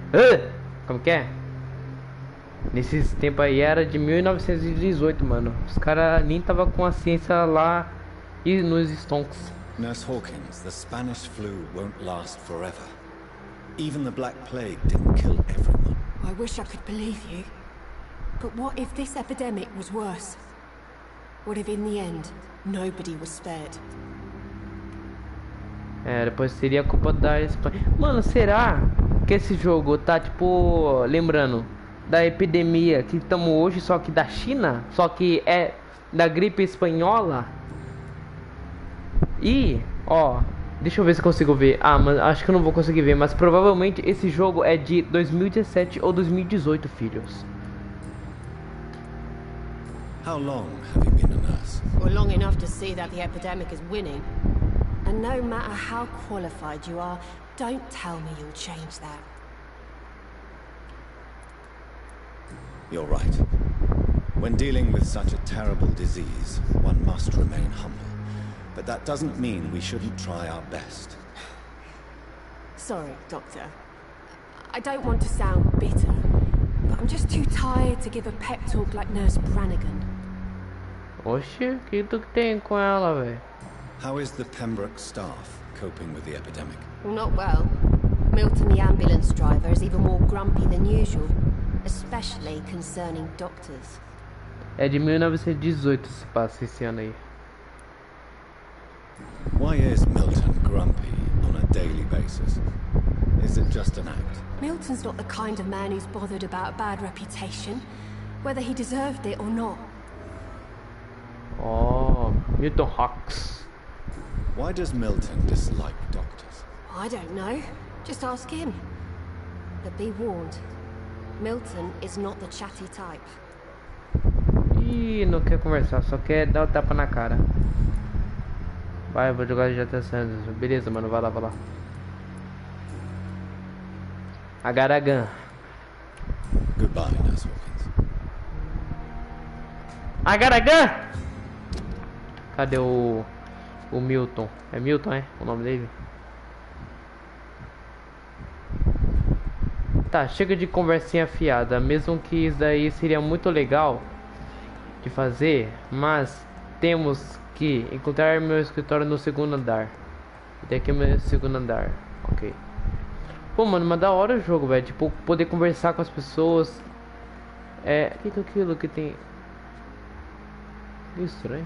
[SPEAKER 1] Como que é? Nesses tempos aí era de 1918, mano. Os caras nem tava com a ciência lá e nos stonks.
[SPEAKER 2] Nurse Hawkins, the Spanish flu won't last forever. Even the Black Plague didn't kill everyone.
[SPEAKER 16] I wish I could believe you. But what if this epidemic was worse? What if in the end, nobody was spared?
[SPEAKER 1] Depois seria culpa da Espanha. Mano, será que esse jogo tá tipo lembrando da epidemia que estamos hoje, só que da China, só que é da gripe espanhola? E, ó, deixa eu ver se consigo ver. Ah, mas acho que eu não vou conseguir ver, mas provavelmente esse jogo é de 2017 ou 2018, filhos.
[SPEAKER 2] How long have you been a nurse?
[SPEAKER 16] Well, long enough to see that the epidemic is winning. And no matter how qualified you are, don't tell me you'll change that.
[SPEAKER 2] You're right. When dealing with such a terrible disease, one must remain humble. But that doesn't mean we shouldn't try our best.
[SPEAKER 16] Sorry, Doctor. I don't want to sound bitter, but I'm just too tired to give a pep talk like Nurse Brannigan.
[SPEAKER 1] Oxi, que tu tem com ela, velho?
[SPEAKER 2] How is the Pembroke staff coping with the epidemic?
[SPEAKER 16] Well, not well. Milton, the ambulance driver, is even more grumpy than usual, especially concerning doctors.
[SPEAKER 1] É de 1918 se passa esse ano aí.
[SPEAKER 2] Why is Milton grumpy on a daily basis? Is it just an act?
[SPEAKER 16] Milton's not the kind of man who's bothered about a bad reputation, whether he deserved it or not.
[SPEAKER 1] Oh, Milton Hawks.
[SPEAKER 2] Why does Milton dislike doctors?
[SPEAKER 16] I don't know. Just ask him. But be warned, Milton is not the chatty type.
[SPEAKER 1] Ih, não quer conversar, só quer dar o tapa na cara. Vai, eu vou jogar de GTA Sanders. Beleza, mano, vai lá, vai lá. Agaragan.
[SPEAKER 2] Goodbye, Nurse Hawkins.
[SPEAKER 1] Agaragan! Cadê o Milton? É Milton, é? O nome dele? Tá, chega de conversinha fiada. Mesmo que isso daí seria muito legal de fazer, mas temos que encontrar meu escritório no segundo andar. Daqui é meu segundo andar. Ok. Pô, mano, mas da hora o jogo, velho. Tipo, poder conversar com as pessoas. Que aquilo que tem. Que estranho.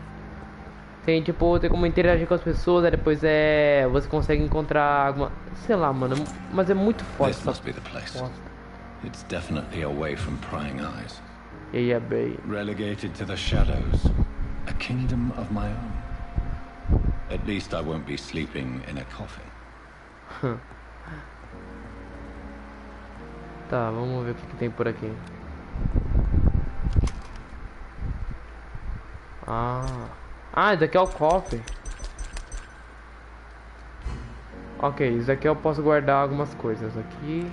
[SPEAKER 1] Tem, tipo, tem como interagir com as pessoas. Aí depois você consegue encontrar alguma. Sei lá, mano. Mas é muito forte.
[SPEAKER 2] This must be the place. It's definitely away from prying eyes.
[SPEAKER 1] Yeah, baby.
[SPEAKER 2] Relegated to the shadows. A kingdom of my own. At least I won't be sleeping in a coffin.
[SPEAKER 1] Tá, vamos ver o que tem por aqui. Ah, esse daqui é o cofre. Ok, isso daqui eu posso guardar algumas coisas aqui.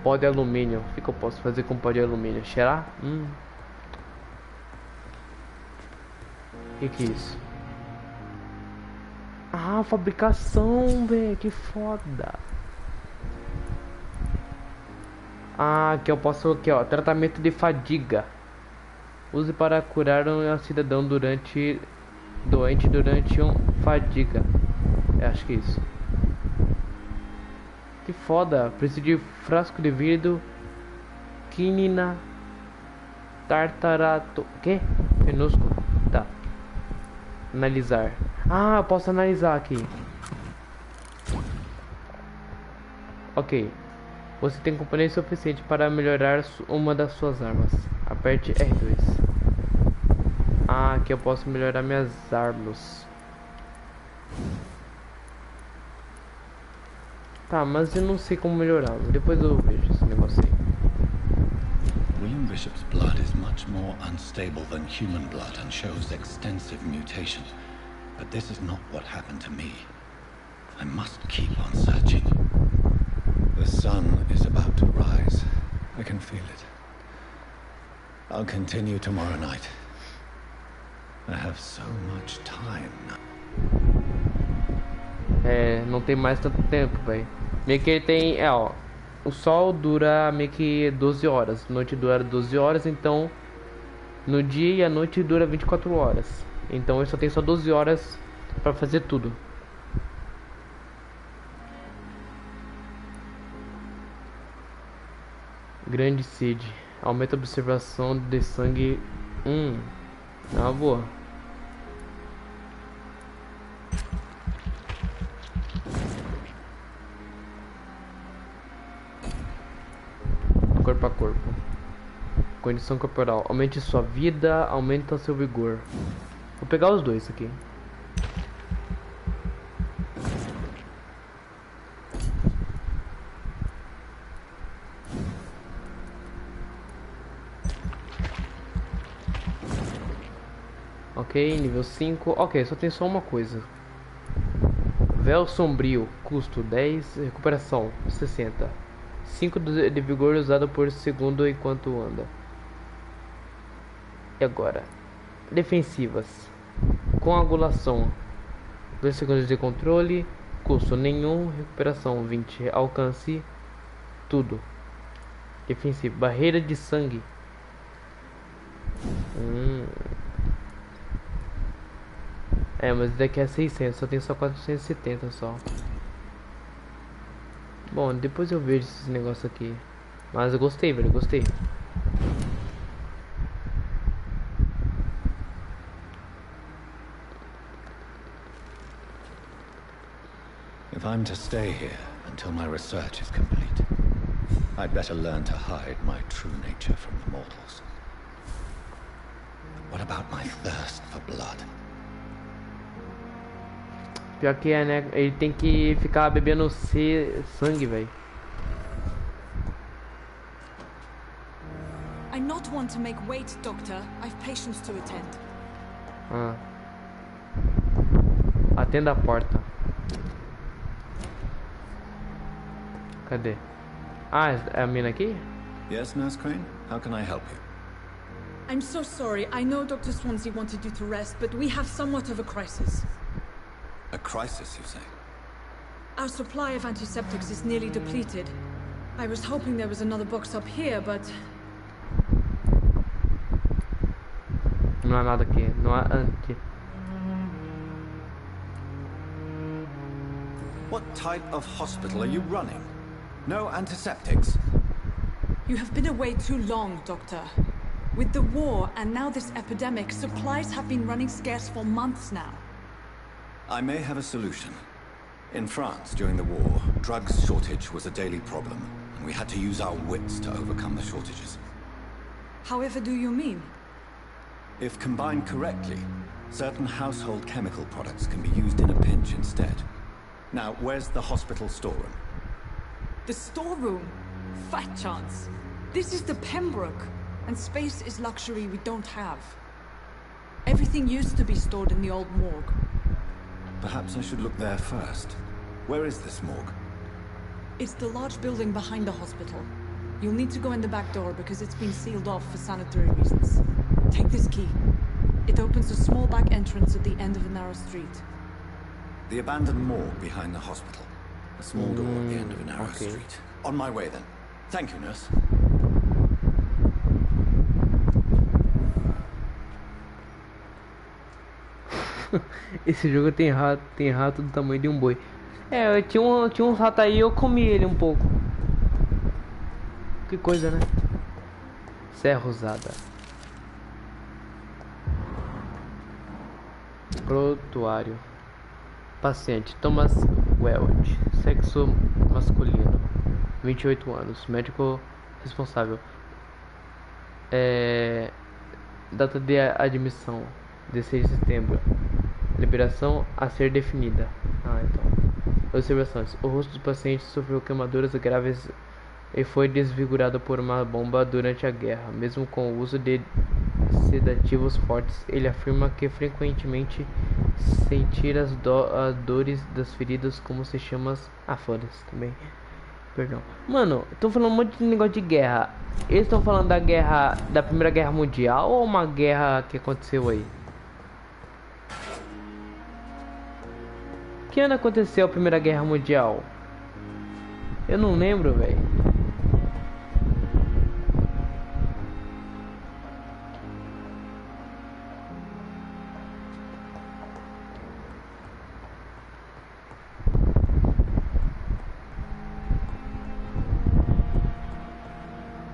[SPEAKER 1] Pó de alumínio. O que eu posso fazer com pó de alumínio? Cheirar? Que é isso? Ah, fabricação, velho. Que foda. Ah, aqui eu posso, aqui ó, tratamento de fadiga. Use para curar um cidadão doente durante fadiga. Acho que é isso. Que foda. Preciso de frasco de vidro. Quinina. Tartarato. Que? Minúsculo. Tá. Analisar. Ah, eu posso analisar aqui. Ok. Você tem componente suficiente para melhorar uma das suas armas. Aperte R2. Ah, aqui eu posso melhorar minhas armas. Tá, mas eu não sei como melhorá-lo. Depois eu vejo esse negócio aí.
[SPEAKER 2] William Bishop's blood is much more unstable than human blood and shows extensive mutation. But this is not what happened to me. I must keep on searching. The sun is about to rise. I can feel it. I'll continue tomorrow night. I have so much time now.
[SPEAKER 1] É, não tem mais tanto tempo, velho. Meio que ele tem, ó, o sol dura meio que 12 horas, a noite dura 12 horas, então no dia e a noite dura 24 horas. Então ele só tem só 12 horas pra fazer tudo. Grande sede. Aumenta a observação de sangue. É uma boa. Corpo a corpo. Condição corporal. Aumente sua vida, aumenta seu vigor. Vou pegar os dois aqui. Ok, nível 5. Ok, só tem só uma coisa. Véu sombrio, custo 10, recuperação 60. 5 de vigor usado por segundo enquanto anda. E agora? Defensivas. Coagulação 2 segundos de controle. Custo nenhum. Recuperação 20. Alcance tudo. Defensivo. Barreira de sangue. É, mas daqui é 600. Só tem só 470 só. Bom, depois eu vejo esses negócios aqui. Mas eu gostei, velho, gostei.
[SPEAKER 2] If I'm to stay here until my research is complete, I'd better learn to hide my true nature from the mortals. What about my thirst for blood?
[SPEAKER 1] Pior que é, né? Ele tem que ficar bebendo sangue, velho.
[SPEAKER 10] I not want to make wait, Doctor. I've patients to attend.
[SPEAKER 1] Atenda a porta. Cadê? Ah, é a mina aqui?
[SPEAKER 2] Yes, Nurse Crane? How can I help you?
[SPEAKER 10] I'm so sorry. I know Dr. Swansea wanted you to rest, but we have somewhat of a crisis.
[SPEAKER 2] A crisis, you say?
[SPEAKER 10] Our supply of antiseptics is nearly depleted. I was hoping there was another box up here, but...
[SPEAKER 1] Não há nada aqui. Não há aqui.
[SPEAKER 2] What type of hospital are you running? No antiseptics?
[SPEAKER 10] You have been away too long, Doctor. With the war and now this epidemic, supplies have been running scarce for months now.
[SPEAKER 2] I may have a solution. In France, during the war, drugs shortage was a daily problem, and we had to use our wits to overcome the shortages.
[SPEAKER 10] However do you mean?
[SPEAKER 2] If combined correctly, certain household chemical products can be used in a pinch instead. Now, where's the hospital storeroom?
[SPEAKER 10] The storeroom? Fat chance. This is the Pembroke, and space is luxury we don't have. Everything used to be stored in the old morgue.
[SPEAKER 2] Perhaps I should look there first. Where is this morgue?
[SPEAKER 10] It's the large building behind the hospital. You'll need to go in the back door because it's been sealed off for sanitary reasons. Take this key. It opens a small back entrance at the end of a narrow street.
[SPEAKER 2] The abandoned morgue behind the hospital. A small door at the end of a narrow street. On my way then. Thank you, nurse.
[SPEAKER 1] Esse jogo tem rato do tamanho de um boi. É, tinha um rato aí, eu comi ele um pouco. Que coisa, né? Serra Rosada. Prontuário. Paciente Thomas Welch, sexo masculino, 28 anos, médico responsável. Data de admissão, 16 de setembro. Liberação a ser definida. Então. Observações. O rosto do paciente sofreu queimaduras graves e foi desfigurado por uma bomba durante a guerra. Mesmo com o uso de sedativos fortes, ele afirma que frequentemente sentir as dores das feridas como se chama foda-se também. Perdão. Mano, estão falando um monte de negócio de guerra. Eles estão falando da guerra, da Primeira Guerra Mundial ou uma guerra que aconteceu aí? Que ano aconteceu a Primeira Guerra Mundial? Eu não lembro, velho.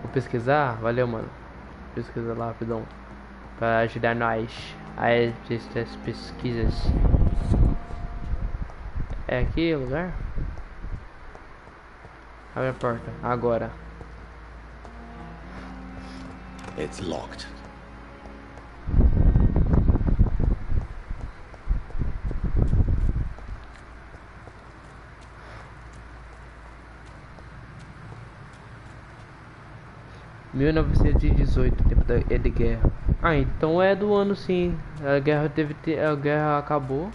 [SPEAKER 1] Vou pesquisar? Valeu, mano. Pesquisa lá, rapidão. Pra ajudar nós a essas pesquisas. É aqui o lugar? Abre a porta, agora.
[SPEAKER 2] It's locked.
[SPEAKER 1] (1918) tempo de guerra. Ah, então é do ano sim. A guerra acabou.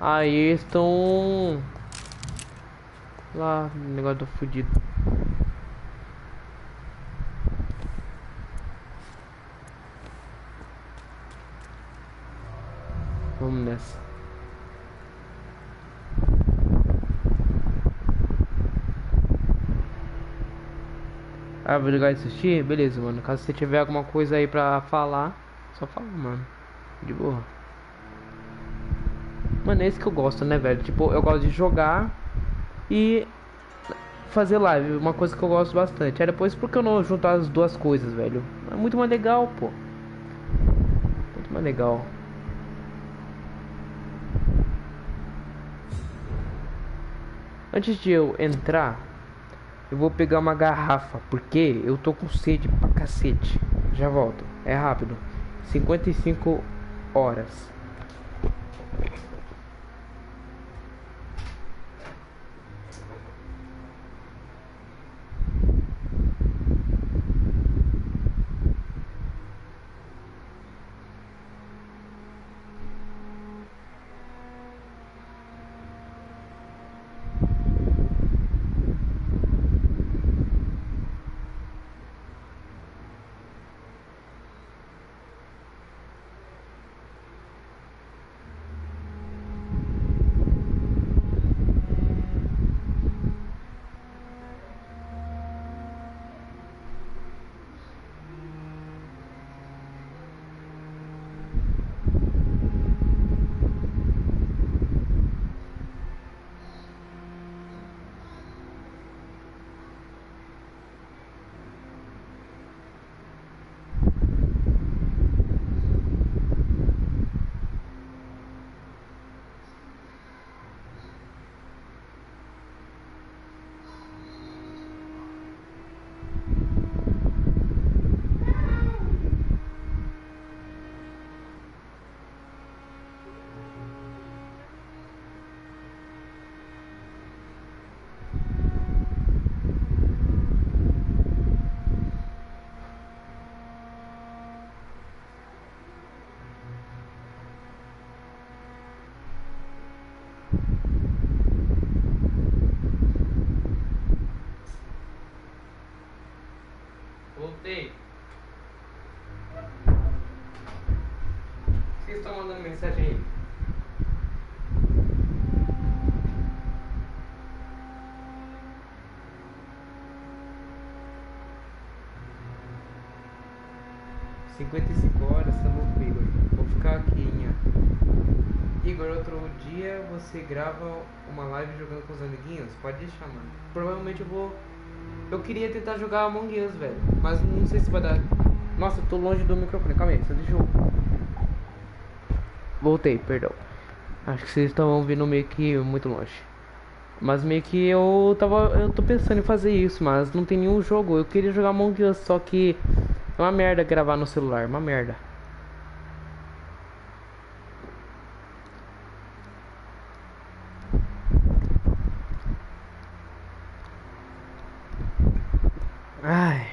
[SPEAKER 1] Aí estão lá no negócio do fudido. Vamos nessa. Ah, vou ligar e assistir? Beleza, mano. Caso você tiver alguma coisa aí pra falar, só fala, mano. De boa. Mano, é isso que eu gosto, né, velho? Tipo, eu gosto de jogar e fazer live. Uma coisa que eu gosto bastante. Aí depois, por que eu não juntar as duas coisas, velho? É muito mais legal, pô. Muito mais legal. Antes de eu entrar, eu vou pegar uma garrafa, porque eu tô com sede pra cacete. Já volto. É rápido. 55 horas. Voltei. Vocês estão mandando mensagem aí? (55 horas), tá louco, Igor? Vou ficar aqui, Igor, outro dia você grava uma live jogando com os amiguinhos? Pode deixar, mano. Provavelmente eu queria tentar jogar Among Us, velho, mas não sei se vai dar. Nossa, eu tô longe do microfone, calma aí, só deixa eu... Voltei, perdão. Acho que vocês estão ouvindo meio que muito longe. Mas meio que eu tô pensando em fazer isso, mas não tem nenhum jogo. Eu queria jogar Among Us, só que é uma merda gravar no celular, uma merda. Ai.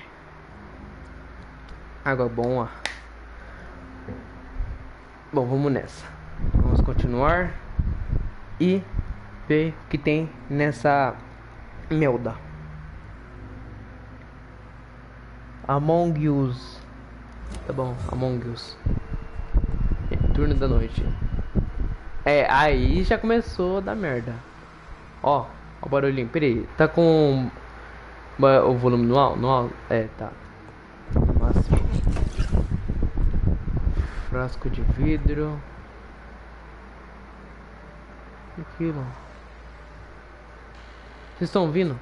[SPEAKER 1] Água boa. Bom, vamos nessa. Vamos continuar e ver o que tem nessa melda. Among Us. Tá bom, Among Us. Turno da noite. É, aí já começou a dar merda. Ó, o barulhinho. Peraí, tá com o volume no alto? É, tá. Máximo. Frasco de vidro. O que é aquilo? Vocês estão ouvindo?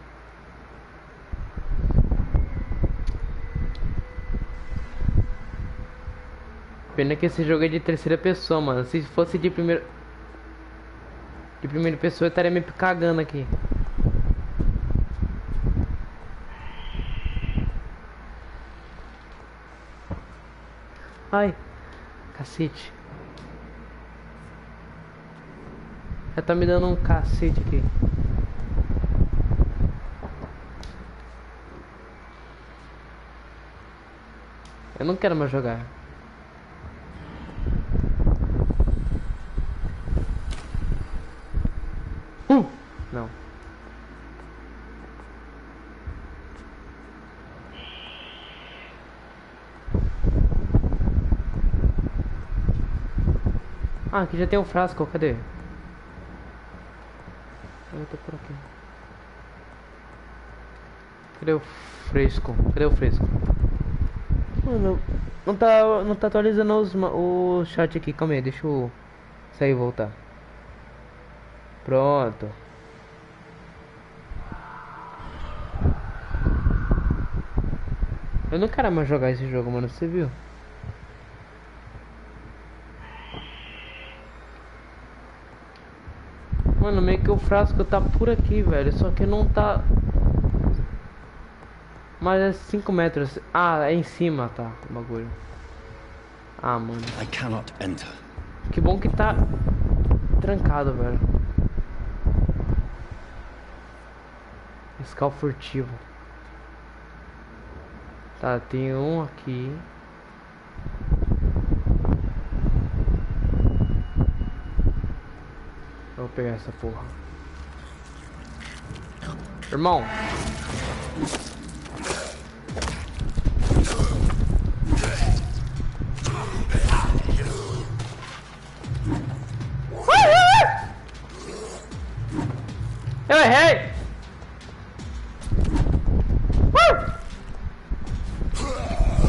[SPEAKER 1] Pena que esse jogo é de terceira pessoa, mano. Se fosse de primeira pessoa, eu estaria me cagando aqui. Ai, cacete. Já tá me dando um cacete aqui. Eu não quero mais jogar. Não. Ah, aqui já tem um frasco, cadê? Eu tô por aqui. Cadê o fresco? Cadê o fresco? Mano, não tá atualizando o chat aqui, calma aí, deixa eu sair e voltar. Pronto. Eu não quero mais jogar esse jogo, mano, você viu? Mano, meio que o frasco tá por aqui, velho. Só que não tá. Mas é 5 metros. Ah, é em cima, tá, o bagulho. Ah, mano.
[SPEAKER 2] I cannot enter.
[SPEAKER 1] Que bom que tá trancado, velho. Escal furtivo. Tá, tem um aqui. Eu vou pegar essa porra. Irmão. Eu errei!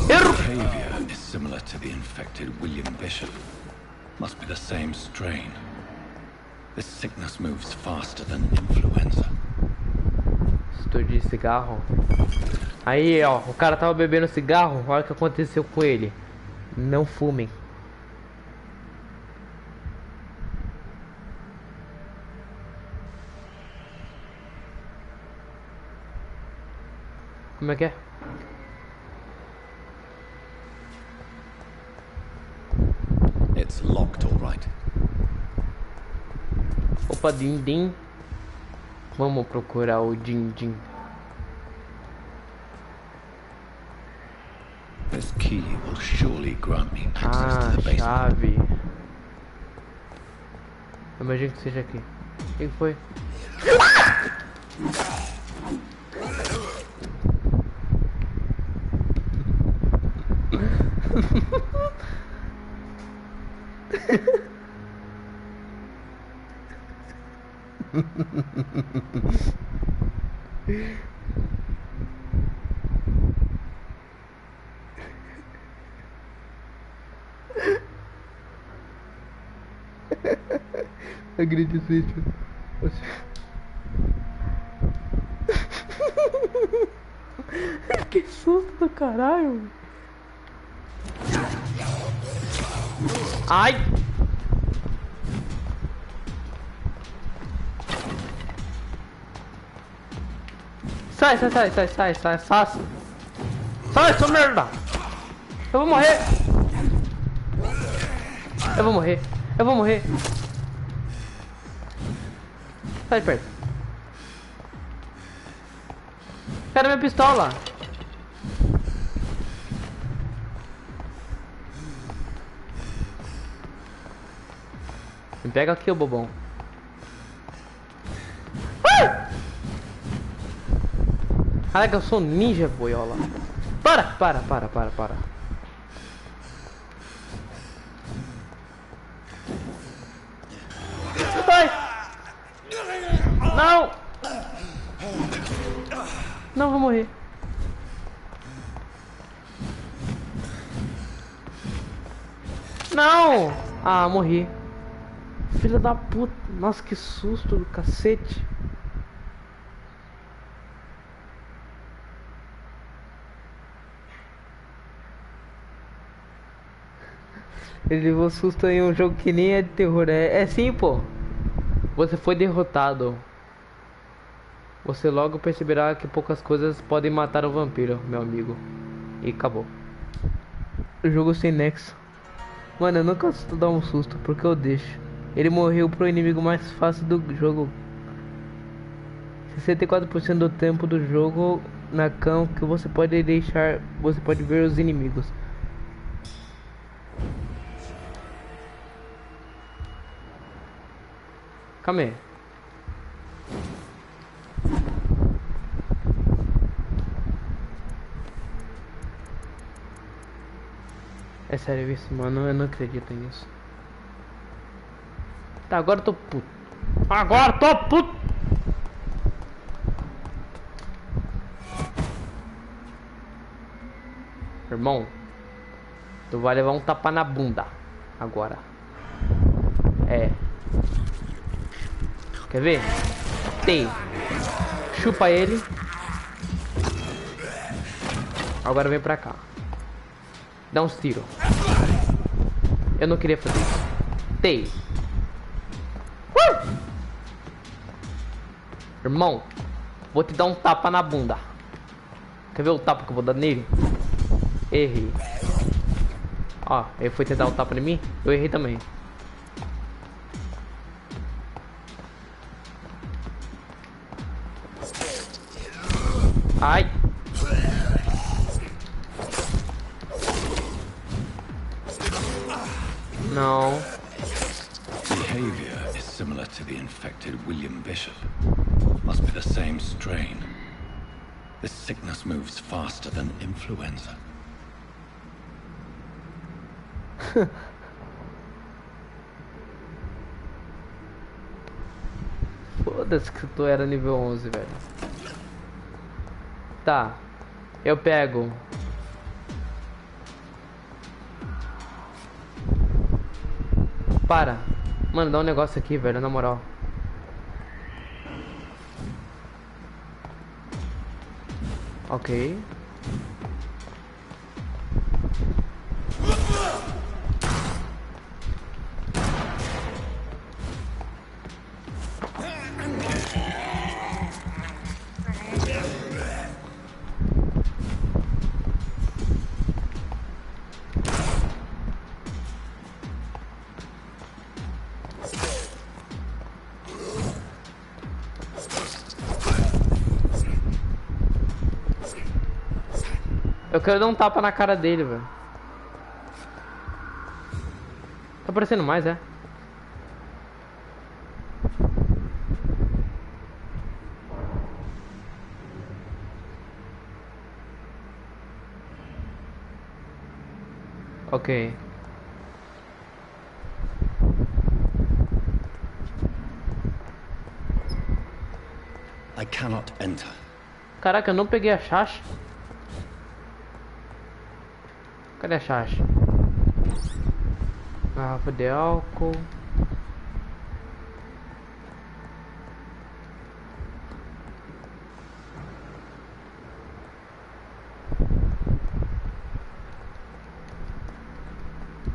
[SPEAKER 2] Behavior is similar to the infected William Bishop. Must be the same strain. This sickness moves faster than influenza.
[SPEAKER 1] Estou de cigarro. Aí, ó, o cara tava bebendo cigarro. Olha o que aconteceu com ele. Não fumem. Como é que é?
[SPEAKER 2] It's locked, all right.
[SPEAKER 1] Opa, din-din. Vamos procurar o din-din.
[SPEAKER 2] This key will surely grant me access to the basement.
[SPEAKER 1] Chave. Imagino que seja aqui. Quem foi? Acredito nisso. Que susto do caralho. Ai! Sai, sua merda! Eu vou morrer! Eu vou morrer! Sai de perto! Cadê minha pistola? Me pega aqui, ô bobão. Caraca, eu sou ninja, boiola. Para. Vai! Não! Não, vou morrer. Não! Ah, morri. Filha da puta. Nossa, que susto do cacete. Ele levou susto em um jogo que nem é de terror. É sim, pô. Você foi derrotado. Você logo perceberá que poucas coisas podem matar o vampiro, meu amigo. E acabou. O jogo sem nexo. Mano, eu não canso de dar um susto, porque eu deixo. Ele morreu pro inimigo mais fácil do jogo. 64% do tempo do jogo na cama que você pode deixar. Você pode ver os inimigos. Calma aí. É sério isso, mano? Eu não acredito nisso. Tá, agora eu tô puto. Agora eu tô puto! Irmão, tu vai levar um tapa na bunda. Agora. É. Quer ver? Tem. Chupa ele. Agora vem pra cá. Dá uns tiros. Eu não queria fazer isso. Tem. Irmão, vou te dar um tapa na bunda. Quer ver o tapa que eu vou dar nele? Errei. Ó, ele foi tentar um tapa em mim. Eu errei também. Ai. Não.
[SPEAKER 2] Behavior is similar to the infected William Bishop. Must be the same strain. This sickness moves faster than influenza.
[SPEAKER 1] Foda-se que tu era nível 11, velho. Tá. Eu pego. Para. Mano, dá um negócio aqui, velho, na moral. Ok. Eu quero dar um tapa na cara dele, velho. Tá aparecendo mais, é? Ok.
[SPEAKER 2] I cannot enter.
[SPEAKER 1] Caraca, eu não peguei a chacha. Cadê a chacha? Garrafa de álcool.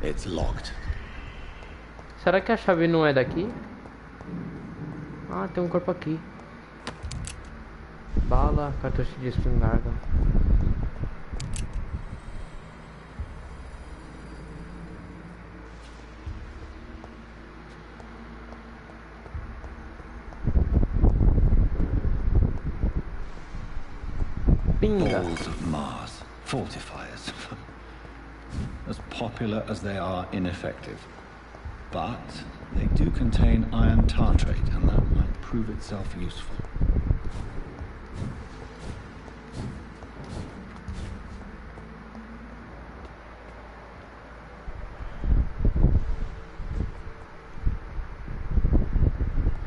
[SPEAKER 2] It's locked.
[SPEAKER 1] Será que a chave não é daqui? Ah, tem um corpo aqui. Bala, cartucho de espingarda.
[SPEAKER 2] Balls of Mars, fortifiers. As popular as they are ineffective. but they do contain iron tartrate, and that might prove itself useful.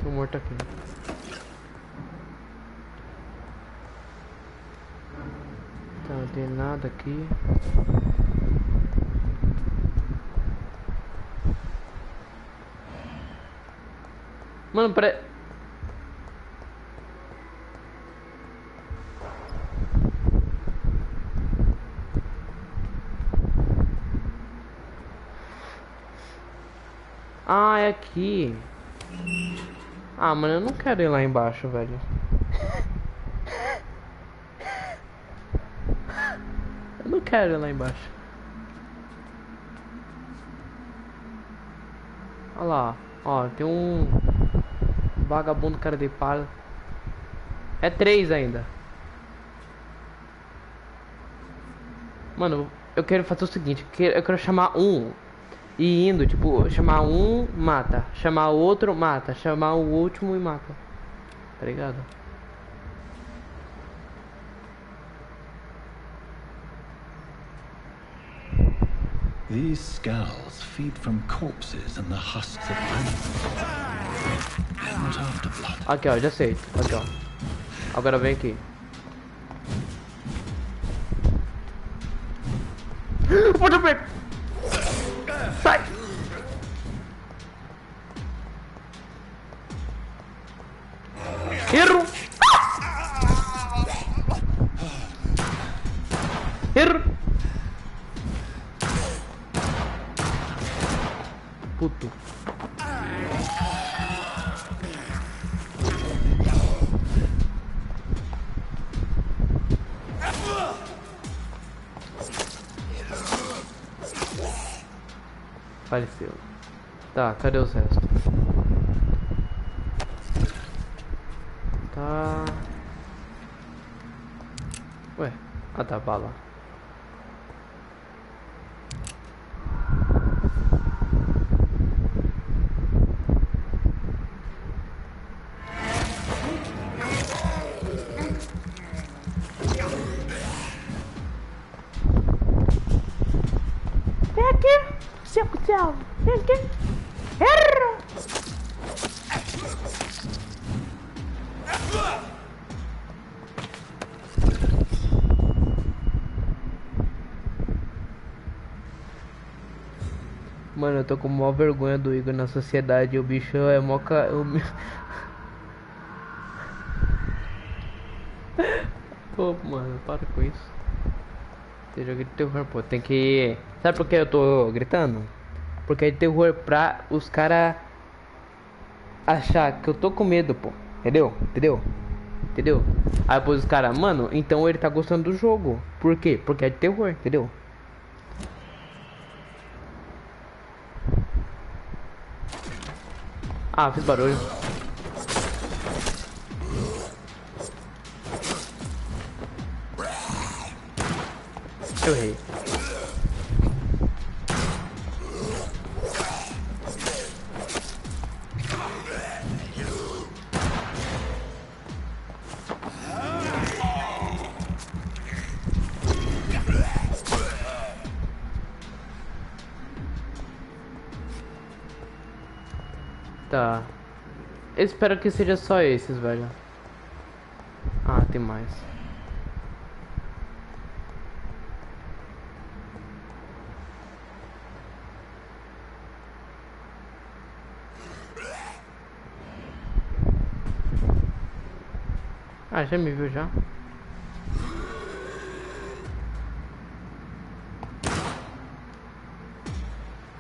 [SPEAKER 1] Tô morto aqui. Tá, não tem nada aqui. Mano, peraí. Ah, é aqui. Ah, mano, eu não quero ir lá embaixo, velho. Eu não quero ir lá embaixo. Olha lá, ó, tem um vagabundo cara de palha. É 3 ainda. Mano, eu quero fazer o seguinte, eu quero chamar um e indo, tipo, chamar um, mata, chamar o outro, mata, chamar o último e mata. Tá ligado?
[SPEAKER 2] These skulls feed from corpses and the husks of animals. They're not after blood.
[SPEAKER 1] Aqui, ó, já sei. Aqui, ó. Agora vem aqui. Pode ver. Sai. Erro. Erro. Puto. Faleceu. Tá, cadê os restos? Tá. Ué, ah tá, bala.
[SPEAKER 17] Vem aqui, seu céu. Vem aqui. Erra.
[SPEAKER 1] Mano, eu tô com maior vergonha do Igor na sociedade. O bicho é mó Pô, mano, para com isso. Tem jogo de terror, pô. Tem que... Sabe por que eu tô gritando? Porque é de terror pra os caras achar que eu tô com medo, pô. Entendeu? Entendeu? Entendeu? Aí depois os caras, mano, então ele tá gostando do jogo. Por quê? Porque é de terror, entendeu? Ah, fiz barulho. Eu errei. Tá. Eu espero que seja só esses, velho. Ah, tem mais. Ah, já me viu já?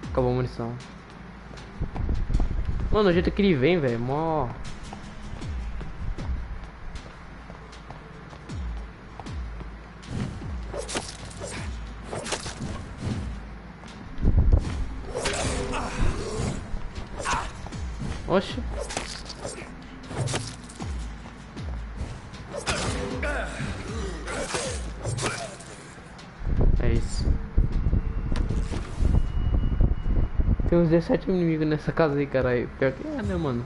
[SPEAKER 1] Acabou a munição. Mano, o jeito que ele vem, velho, mó... Oxe. É isso. Tem uns 17 inimigos nessa casa aí, caralho. Pior que é, né, mano?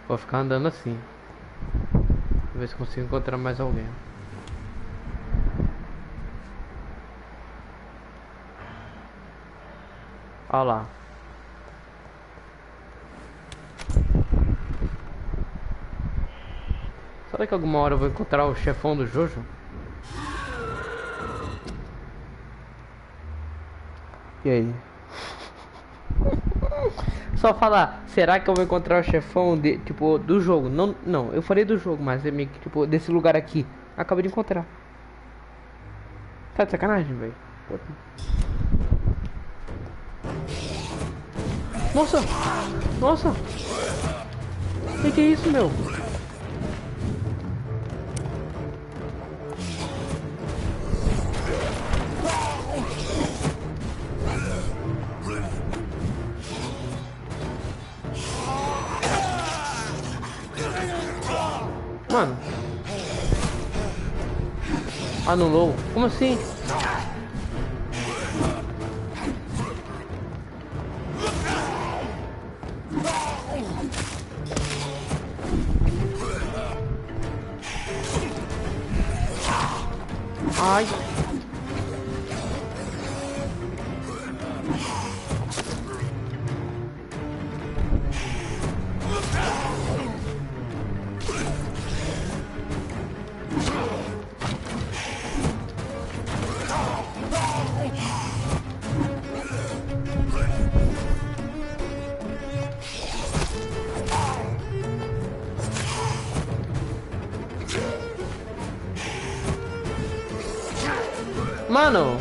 [SPEAKER 1] Vou ficar andando assim. Ver se consigo encontrar mais alguém. Olha lá. Será que alguma hora eu vou encontrar o chefão do Jojo? E aí? Só falar, será que eu vou encontrar o chefão de, tipo, do jogo? Não, não, eu falei do jogo, mas é meio que, tipo, desse lugar aqui. Acabei de encontrar. Tá de sacanagem, velho. Nossa! Nossa! Que é isso, meu? Mano. Anulou? Como assim? Ai. Mano.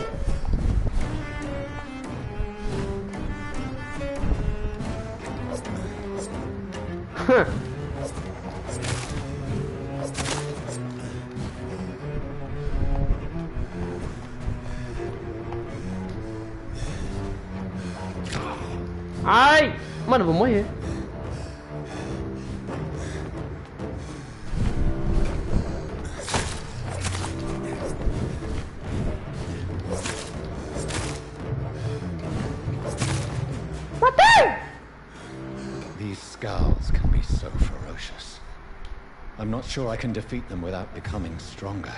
[SPEAKER 1] Ai! Mano, eu vou morrer.
[SPEAKER 2] These skulls can be so ferocious. I'm not sure I can defeat them without becoming stronger.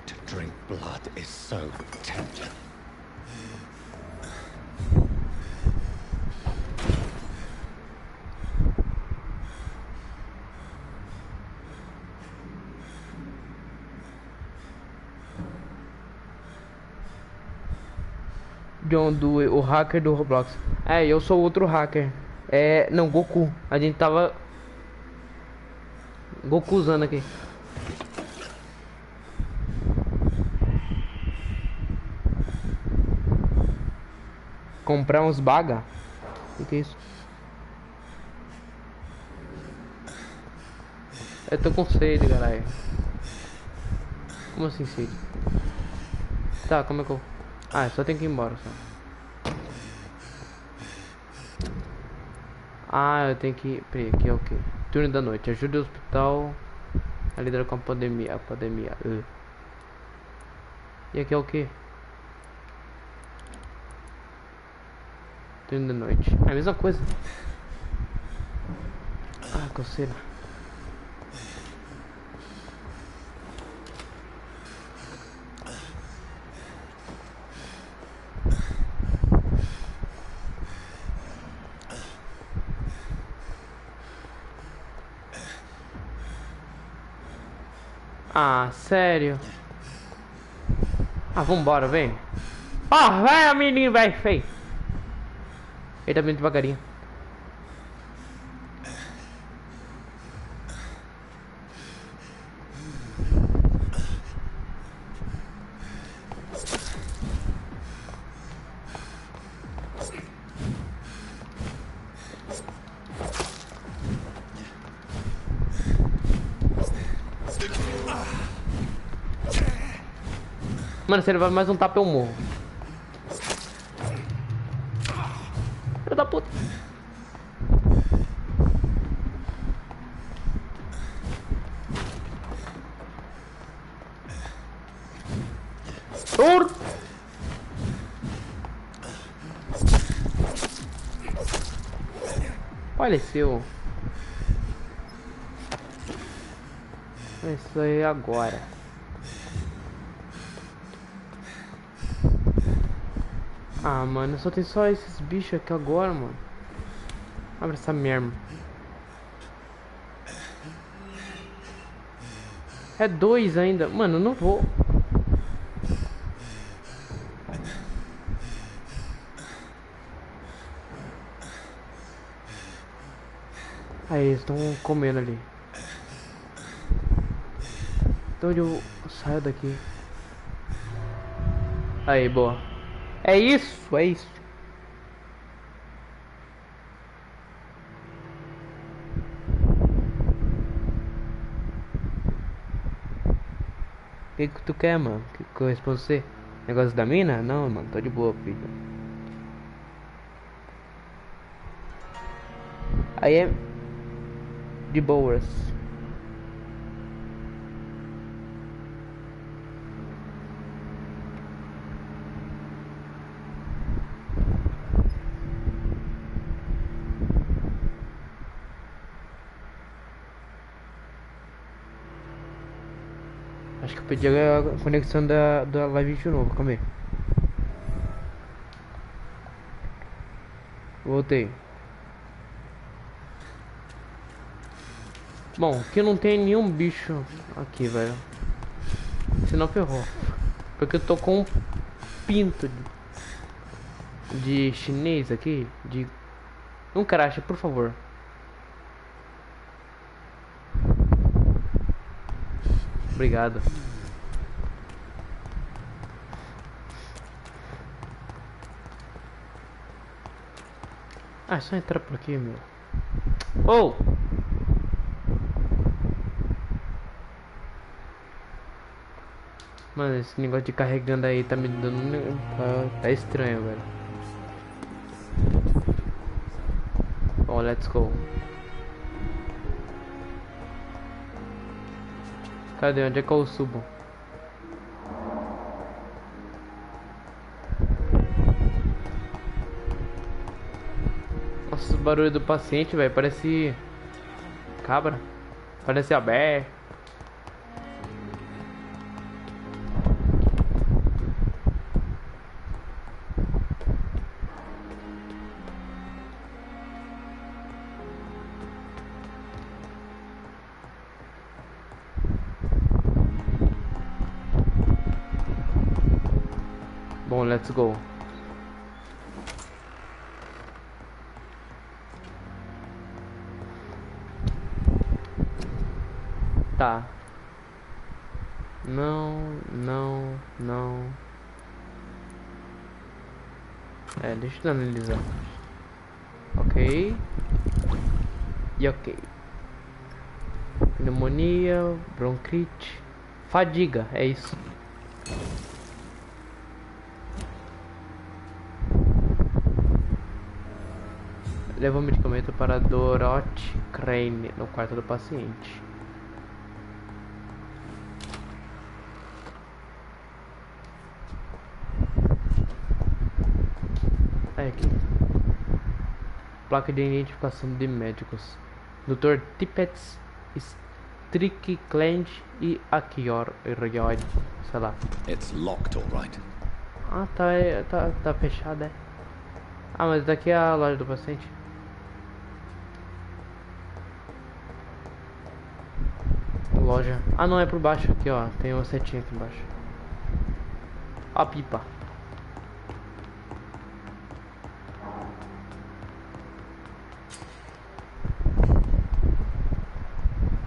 [SPEAKER 2] To drink blood is so tempting.
[SPEAKER 1] John Dewey, o hacker do Roblox. É, eu sou outro hacker. É, não, Goku. A gente tava Gokuzando aqui. Comprar uns baga? O que é isso? Eu tô com sede, caralho. Como assim sede? Tá, como é que eu... Ah, só tem que ir embora, só. Ah, eu tenho que... Peraí, aqui é o quê? Turno da noite. Ajude o hospital a lidar com a pandemia. E aqui é o quê? Turno da noite. É a mesma coisa. Ah, coceira. Ah, sério? Ah, vambora, vem. Ah, vai, menino, vai, feio. Ele tá bem devagarinho. Mano, se ele vai mais um tapa eu morro. Filho da puta. Faleceu. É isso aí agora. Ah, mano, só tem só esses bichos aqui agora, mano. Abre essa merda. É 2 ainda. Mano, eu não vou. Aí, eles estão comendo ali. Então eu saio daqui. Aí, boa. É isso, é isso. O que tu quer, mano? Que eu respondo você? Negócio da mina? Não, mano, tô de boa, filho. Aí é de boas. Acho que eu pedi a conexão da live de novo, calma aí. Voltei. Bom, aqui não tem nenhum bicho aqui, velho. Senão ferrou. Porque eu tô com um pinto de chinês aqui. De um cracha, por favor. Obrigado. Ah, é só entrar por aqui, meu. Oh! Mano, esse negócio de carregando aí tá me dando... Tá estranho, velho. Bom, let's go. Cadê? Onde é que eu subo? Nossa, o barulho do paciente, velho. Parece... cabra. Parece aberto. Bom, let's go. Tá. Não. É, deixa eu analisar. Ok. E ok. Pneumonia, bronquite, fadiga, é isso. Levou medicamento para Dorothy Crane no quarto do paciente. É aqui. Placa de identificação de médicos. Dr. Tippett, Strickland e Akior, sei lá.
[SPEAKER 2] It's locked, all right.
[SPEAKER 1] Ah, tá fechado, é. Ah, mas daqui é a loja do paciente. Loja. Ah, não, é por baixo aqui, ó. Tem uma setinha aqui embaixo. Ó a pipa.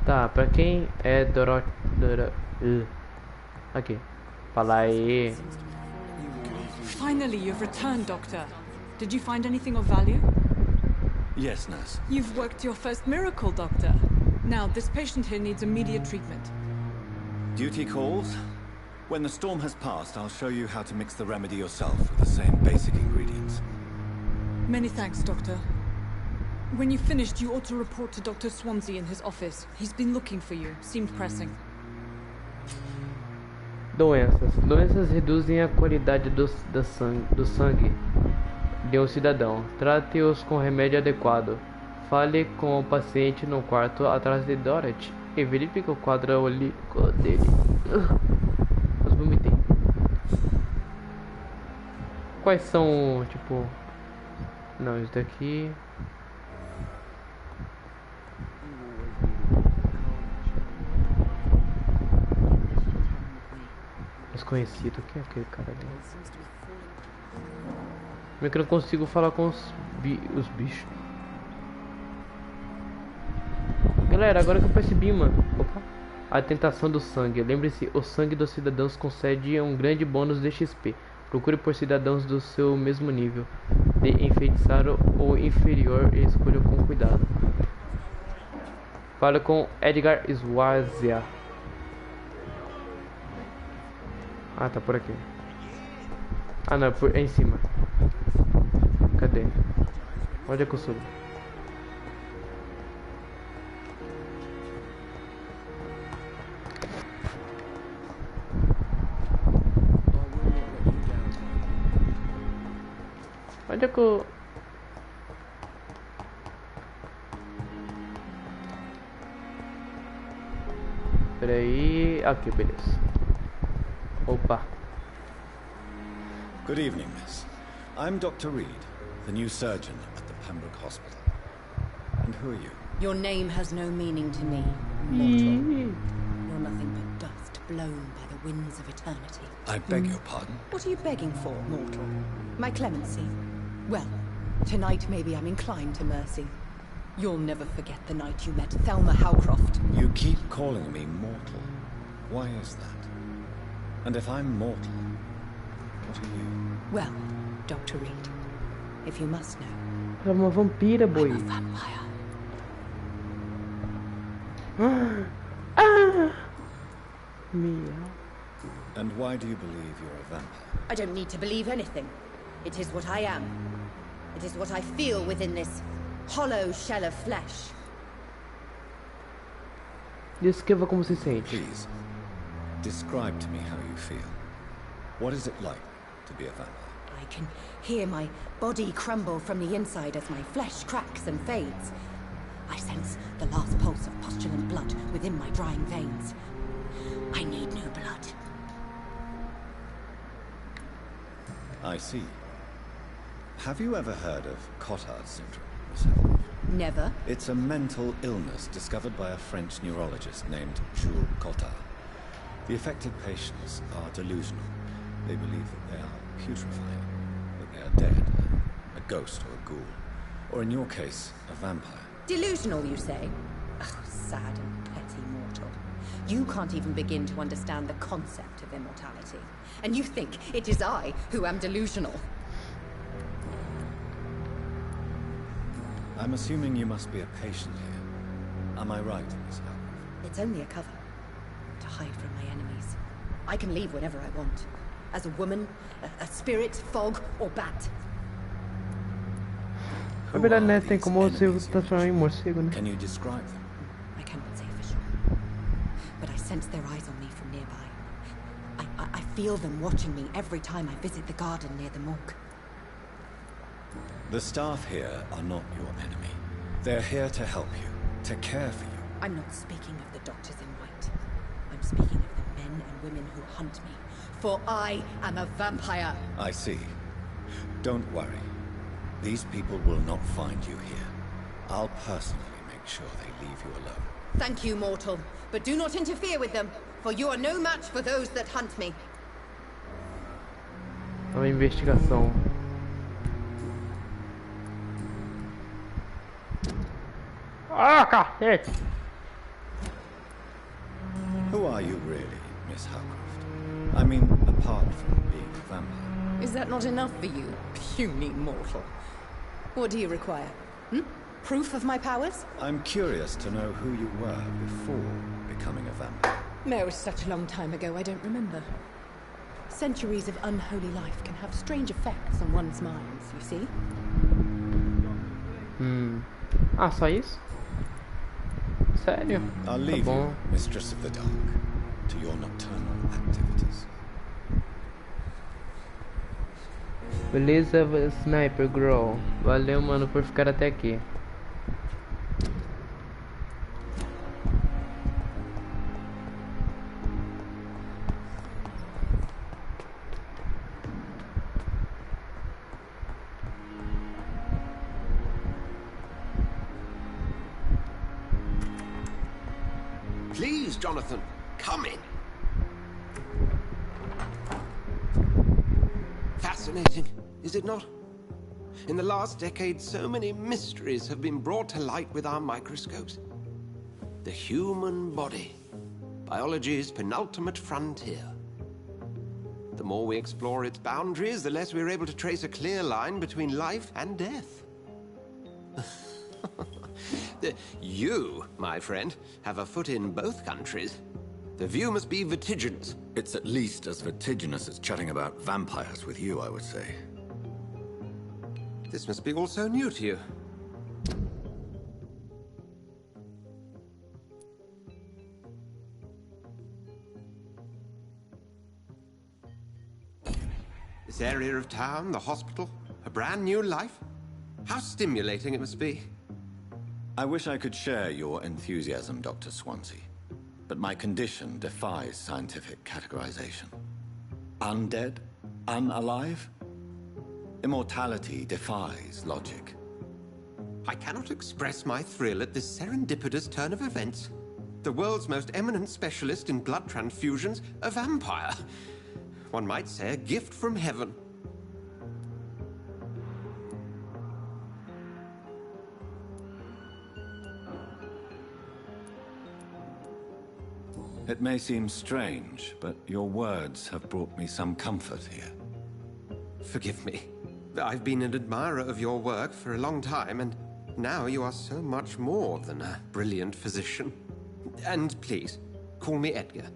[SPEAKER 1] Tá, pra quem é aqui. Fala aí.
[SPEAKER 10] Finally, you've returned, Doctor. Did you find anything of value?
[SPEAKER 2] Yes, nurse.
[SPEAKER 10] You've worked your first miracle, Doctor. Now, this patient here needs immediate treatment.
[SPEAKER 13] Duty calls. When the storm has passed, I'll show you how to mix the remedy yourself with the same basic ingredients.
[SPEAKER 10] Many thanks, Doctor. When you've finished, you ought to report to Dr. Swansea in his office. He's been looking for you. Seemed pressing.
[SPEAKER 1] Doenças reduzem a qualidade do sangue de um cidadão. Trate-os com remédio adequado. Fale com o paciente no quarto atrás de Dorothy e verifique o quadro olímpico dele. Mas vomitei. Quais são, tipo... Não, isso daqui... Desconhecido, quem é aquele cara ali? Como é que eu não consigo falar com os bichos? Galera, agora que eu percebi, mano. Opa. A tentação do sangue. Lembre-se, o sangue dos cidadãos concede um grande bônus de XP. Procure por cidadãos do seu mesmo nível de enfeitiçar ou inferior e escolha com cuidado. Fale com Edgar Swazia. Ah, tá por aqui. Ah, não, é em cima. Cadê? Onde é que eu subo? Onde é que eu... Peraí... Aqui, beleza. Opa.
[SPEAKER 13] Good evening, miss. I'm Dr. Reed, the new surgeon at the Pembroke Hospital. And who are you?
[SPEAKER 18] Your name has no meaning to me, mortal. You're nothing but dust blown by the winds of eternity.
[SPEAKER 13] I beg your pardon?
[SPEAKER 18] What are you begging for, mortal? My clemency? Well, tonight maybe I'm inclined to mercy. You'll never forget the night you met Thelma Howcroft.
[SPEAKER 13] You keep calling me mortal. Why is that? And if I'm mortal, what are you?
[SPEAKER 18] Well, Dr. Reed, if you must know,
[SPEAKER 1] É uma vampira, boy.
[SPEAKER 18] I'm a vampire.
[SPEAKER 1] Mia.
[SPEAKER 13] And why do you believe you're a vampire?
[SPEAKER 18] I don't need to believe anything. It is what I am. It is what I feel within this hollow shell of flesh.
[SPEAKER 1] Descreva como se sente.
[SPEAKER 13] Please, describe to me how you feel. What is it like to be a vampire?
[SPEAKER 18] I can hear my body crumble from the inside as my flesh cracks and fades. I sense the last pulse of postulant blood within my drying veins. I need new blood.
[SPEAKER 13] I see. Have you ever heard of Cotard syndrome, Miss Howcroft?
[SPEAKER 18] Never.
[SPEAKER 13] It's a mental illness discovered by a French neurologist named Jules Cotard. The affected patients are delusional. They believe that they are putrefying, that they are dead, a ghost or a ghoul, or in your case, a vampire.
[SPEAKER 18] Delusional, you say? Oh, sad and petty mortal. You can't even begin to understand the concept of immortality. And you think it is I who am delusional.
[SPEAKER 13] I'm assuming you must be a patient here. Am I right, Miss Howcroft?
[SPEAKER 18] It's only a cover. To hide from my enemies. I can leave whenever I want. As a woman, a spirit, fog, or bat.
[SPEAKER 1] Na verdade, né? Tem como você transformar em morcego, né?
[SPEAKER 13] Can you describe them?
[SPEAKER 18] I cannot say for sure. But I sense their eyes on me from nearby. I feel them watching me every time I visit the garden near the morgue.
[SPEAKER 13] The staff here are not your enemy. They're here to help you, to care for you.
[SPEAKER 18] I'm not speaking of the doctors in white. I'm speaking of the men and women who hunt me. For I am a vampire.
[SPEAKER 13] I see. Don't worry. These people will not find you here. I'll personally make sure they leave you alone.
[SPEAKER 18] Thank you, mortal. But do not interfere with them, for you are no match for those that hunt me.
[SPEAKER 1] É uma investigação. Ah, cacete!
[SPEAKER 13] Who are you really, Miss Howcroft? I mean, apart from being a vampire.
[SPEAKER 18] Is that not enough for you, puny mortal? What do you require? Proof of my powers?
[SPEAKER 13] I'm curious to know who you were before becoming a vampire.
[SPEAKER 18] No, it was such a long time ago, I don't remember. Centuries of unholy life can have strange effects on one's minds, you see?
[SPEAKER 1] Ah, só isso? Sério?
[SPEAKER 13] I'll
[SPEAKER 1] Tá
[SPEAKER 13] leave
[SPEAKER 1] bom.
[SPEAKER 13] you, Mistress of the Dark, to your nocturnal activities.
[SPEAKER 1] Beleza, Sniper Girl. Valeu, mano, por ficar até aqui.
[SPEAKER 5] Jonathan. Come in. Fascinating, is it not? In the last decade, so many mysteries have been brought to light with our microscopes. The human body, biology's penultimate frontier. The more we explore its boundaries, the less we're able to trace a clear line between life and death. You, my friend, have a foot in both countries. The view must be vertiginous.
[SPEAKER 2] It's at least as vertiginous as chatting about vampires with you, I would say.
[SPEAKER 5] This must be all so new to you. This area of town, the hospital, a brand new life. How stimulating it must be.
[SPEAKER 2] I wish I could share your enthusiasm, Dr. Swansea. But my condition defies scientific categorization. Undead? Unalive? Immortality defies logic.
[SPEAKER 5] I cannot express my thrill at this serendipitous turn of events. The world's most eminent specialist in blood transfusions, a vampire. One might say a gift from heaven.
[SPEAKER 2] It may seem strange, but your words have brought me some comfort here.
[SPEAKER 5] Forgive me. I've been an admirer of your work for a long time, and now you are so much more than a brilliant physician. And please, call me Edgar.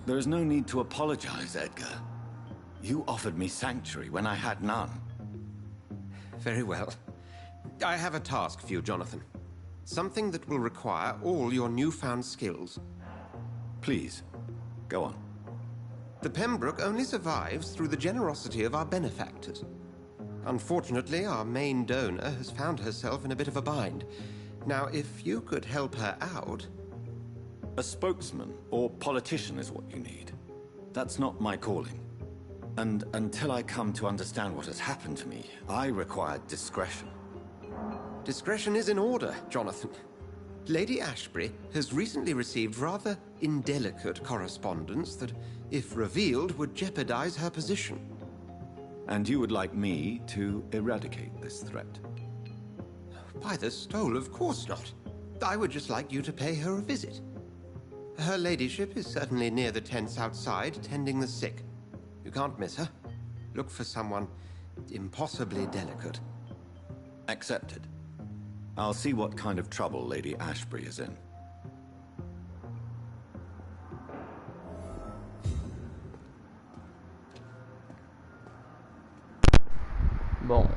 [SPEAKER 2] There is no need to apologize, Edgar. You offered me sanctuary when I had none.
[SPEAKER 5] Very well. I have a task for you, Jonathan. Something that will require all your newfound skills.
[SPEAKER 2] Please, go on.
[SPEAKER 5] The Pembroke only survives through the generosity of our benefactors. Unfortunately, our main donor has found herself in a bit of a bind. Now, if you could help her out...
[SPEAKER 2] A spokesman or politician is what you need. That's not my calling. And until I come to understand what has happened to me, I require discretion.
[SPEAKER 5] Discretion is in order, Jonathan. Lady Ashbury has recently received rather indelicate correspondence that, if revealed, would jeopardize her position.
[SPEAKER 2] And you would like me to eradicate this threat?
[SPEAKER 5] By the stole, of course not. I would just like you to pay her a visit. Her ladyship is certainly near the tents outside, tending the sick. You can't miss her. Look for someone impossibly delicate.
[SPEAKER 2] Accepted. I'll see what kind of trouble Lady Ashbury is in.
[SPEAKER 1] Bom.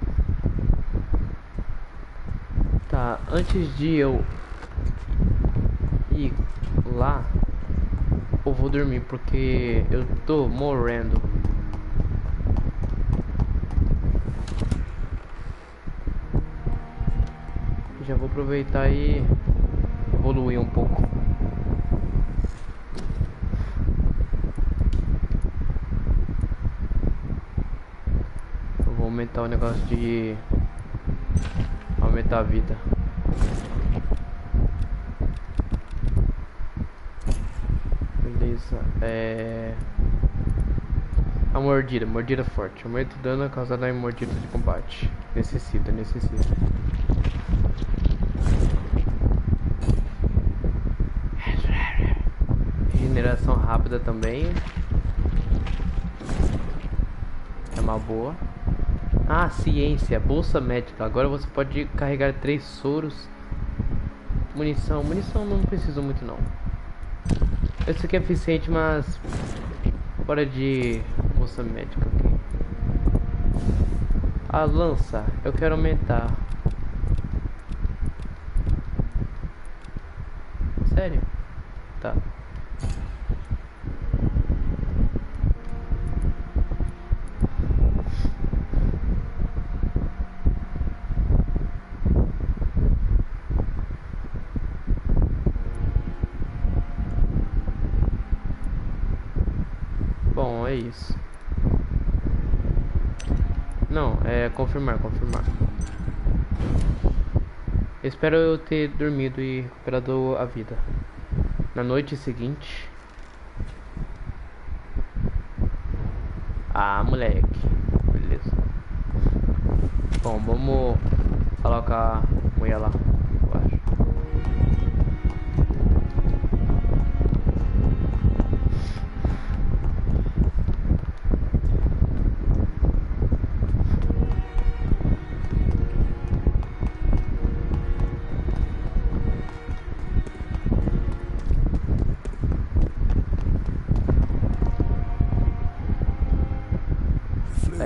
[SPEAKER 1] Tá, antes de eu ir lá, eu vou dormir porque eu tô morrendo. Já vou aproveitar e evoluir um pouco. Eu vou aumentar o negócio de aumentar a vida. Beleza. A mordida forte. Aumenta o dano causado em mordida de combate. Necessita. Regeneração rápida também. É uma boa. Ah, ciência, bolsa médica. Agora você pode carregar 3 soros. Munição não preciso muito não. Esse aqui é eficiente, mas fora de bolsa médica, ok. A lança, eu quero aumentar. Sério? Tá. Bom, é isso. Não, é confirmar. Espero eu ter dormido e recuperado a vida. Na noite seguinte... Ah, moleque. Beleza. Bom, vamos falar com a mulher lá. Eu acho.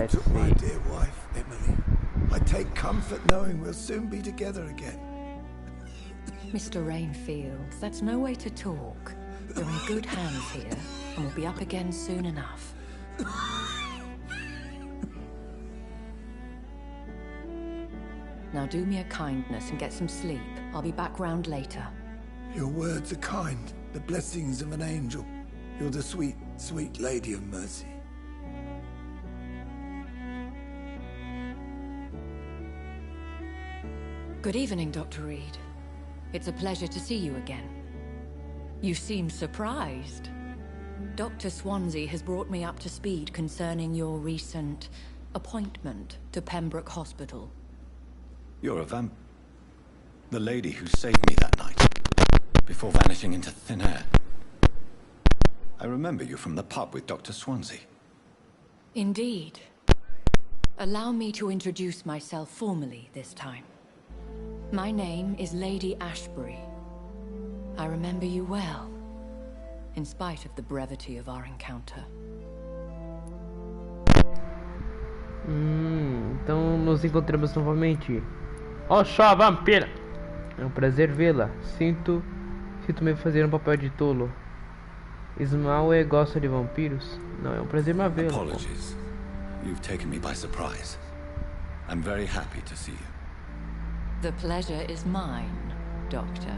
[SPEAKER 11] To my dear wife, Emily. I take comfort knowing we'll soon be together again.
[SPEAKER 9] Mr. Rainfield, that's no way to talk. You're in good hands here, and we'll be up again soon enough. Now do me a kindness and get some sleep. I'll be back round later.
[SPEAKER 11] Your words are kind, the blessings of an angel. You're the sweet, sweet Lady of Mercy.
[SPEAKER 9] Good evening, Dr. Reed. It's a pleasure to see you again. You seem surprised. Dr. Swansea has brought me up to speed concerning your recent appointment to Pembroke Hospital.
[SPEAKER 2] You're a the lady who saved me that night, before vanishing into thin air. I remember you from the pub with Dr. Swansea.
[SPEAKER 9] Indeed. Allow me to introduce myself formally this time. My name is Lady Ashbury. I remember you well, in spite of the brevity of our encounter.
[SPEAKER 1] Então nos encontramos novamente. Oxó, vampira! É um prazer vê-la. Sinto-me fazer um papel de tolo. Ismael gosta de vampiros? Não, é um prazer vê-la.
[SPEAKER 2] Apologies. You've taken me by surprise. I'm very happy to see you.
[SPEAKER 9] The pleasure is mine, Doctor.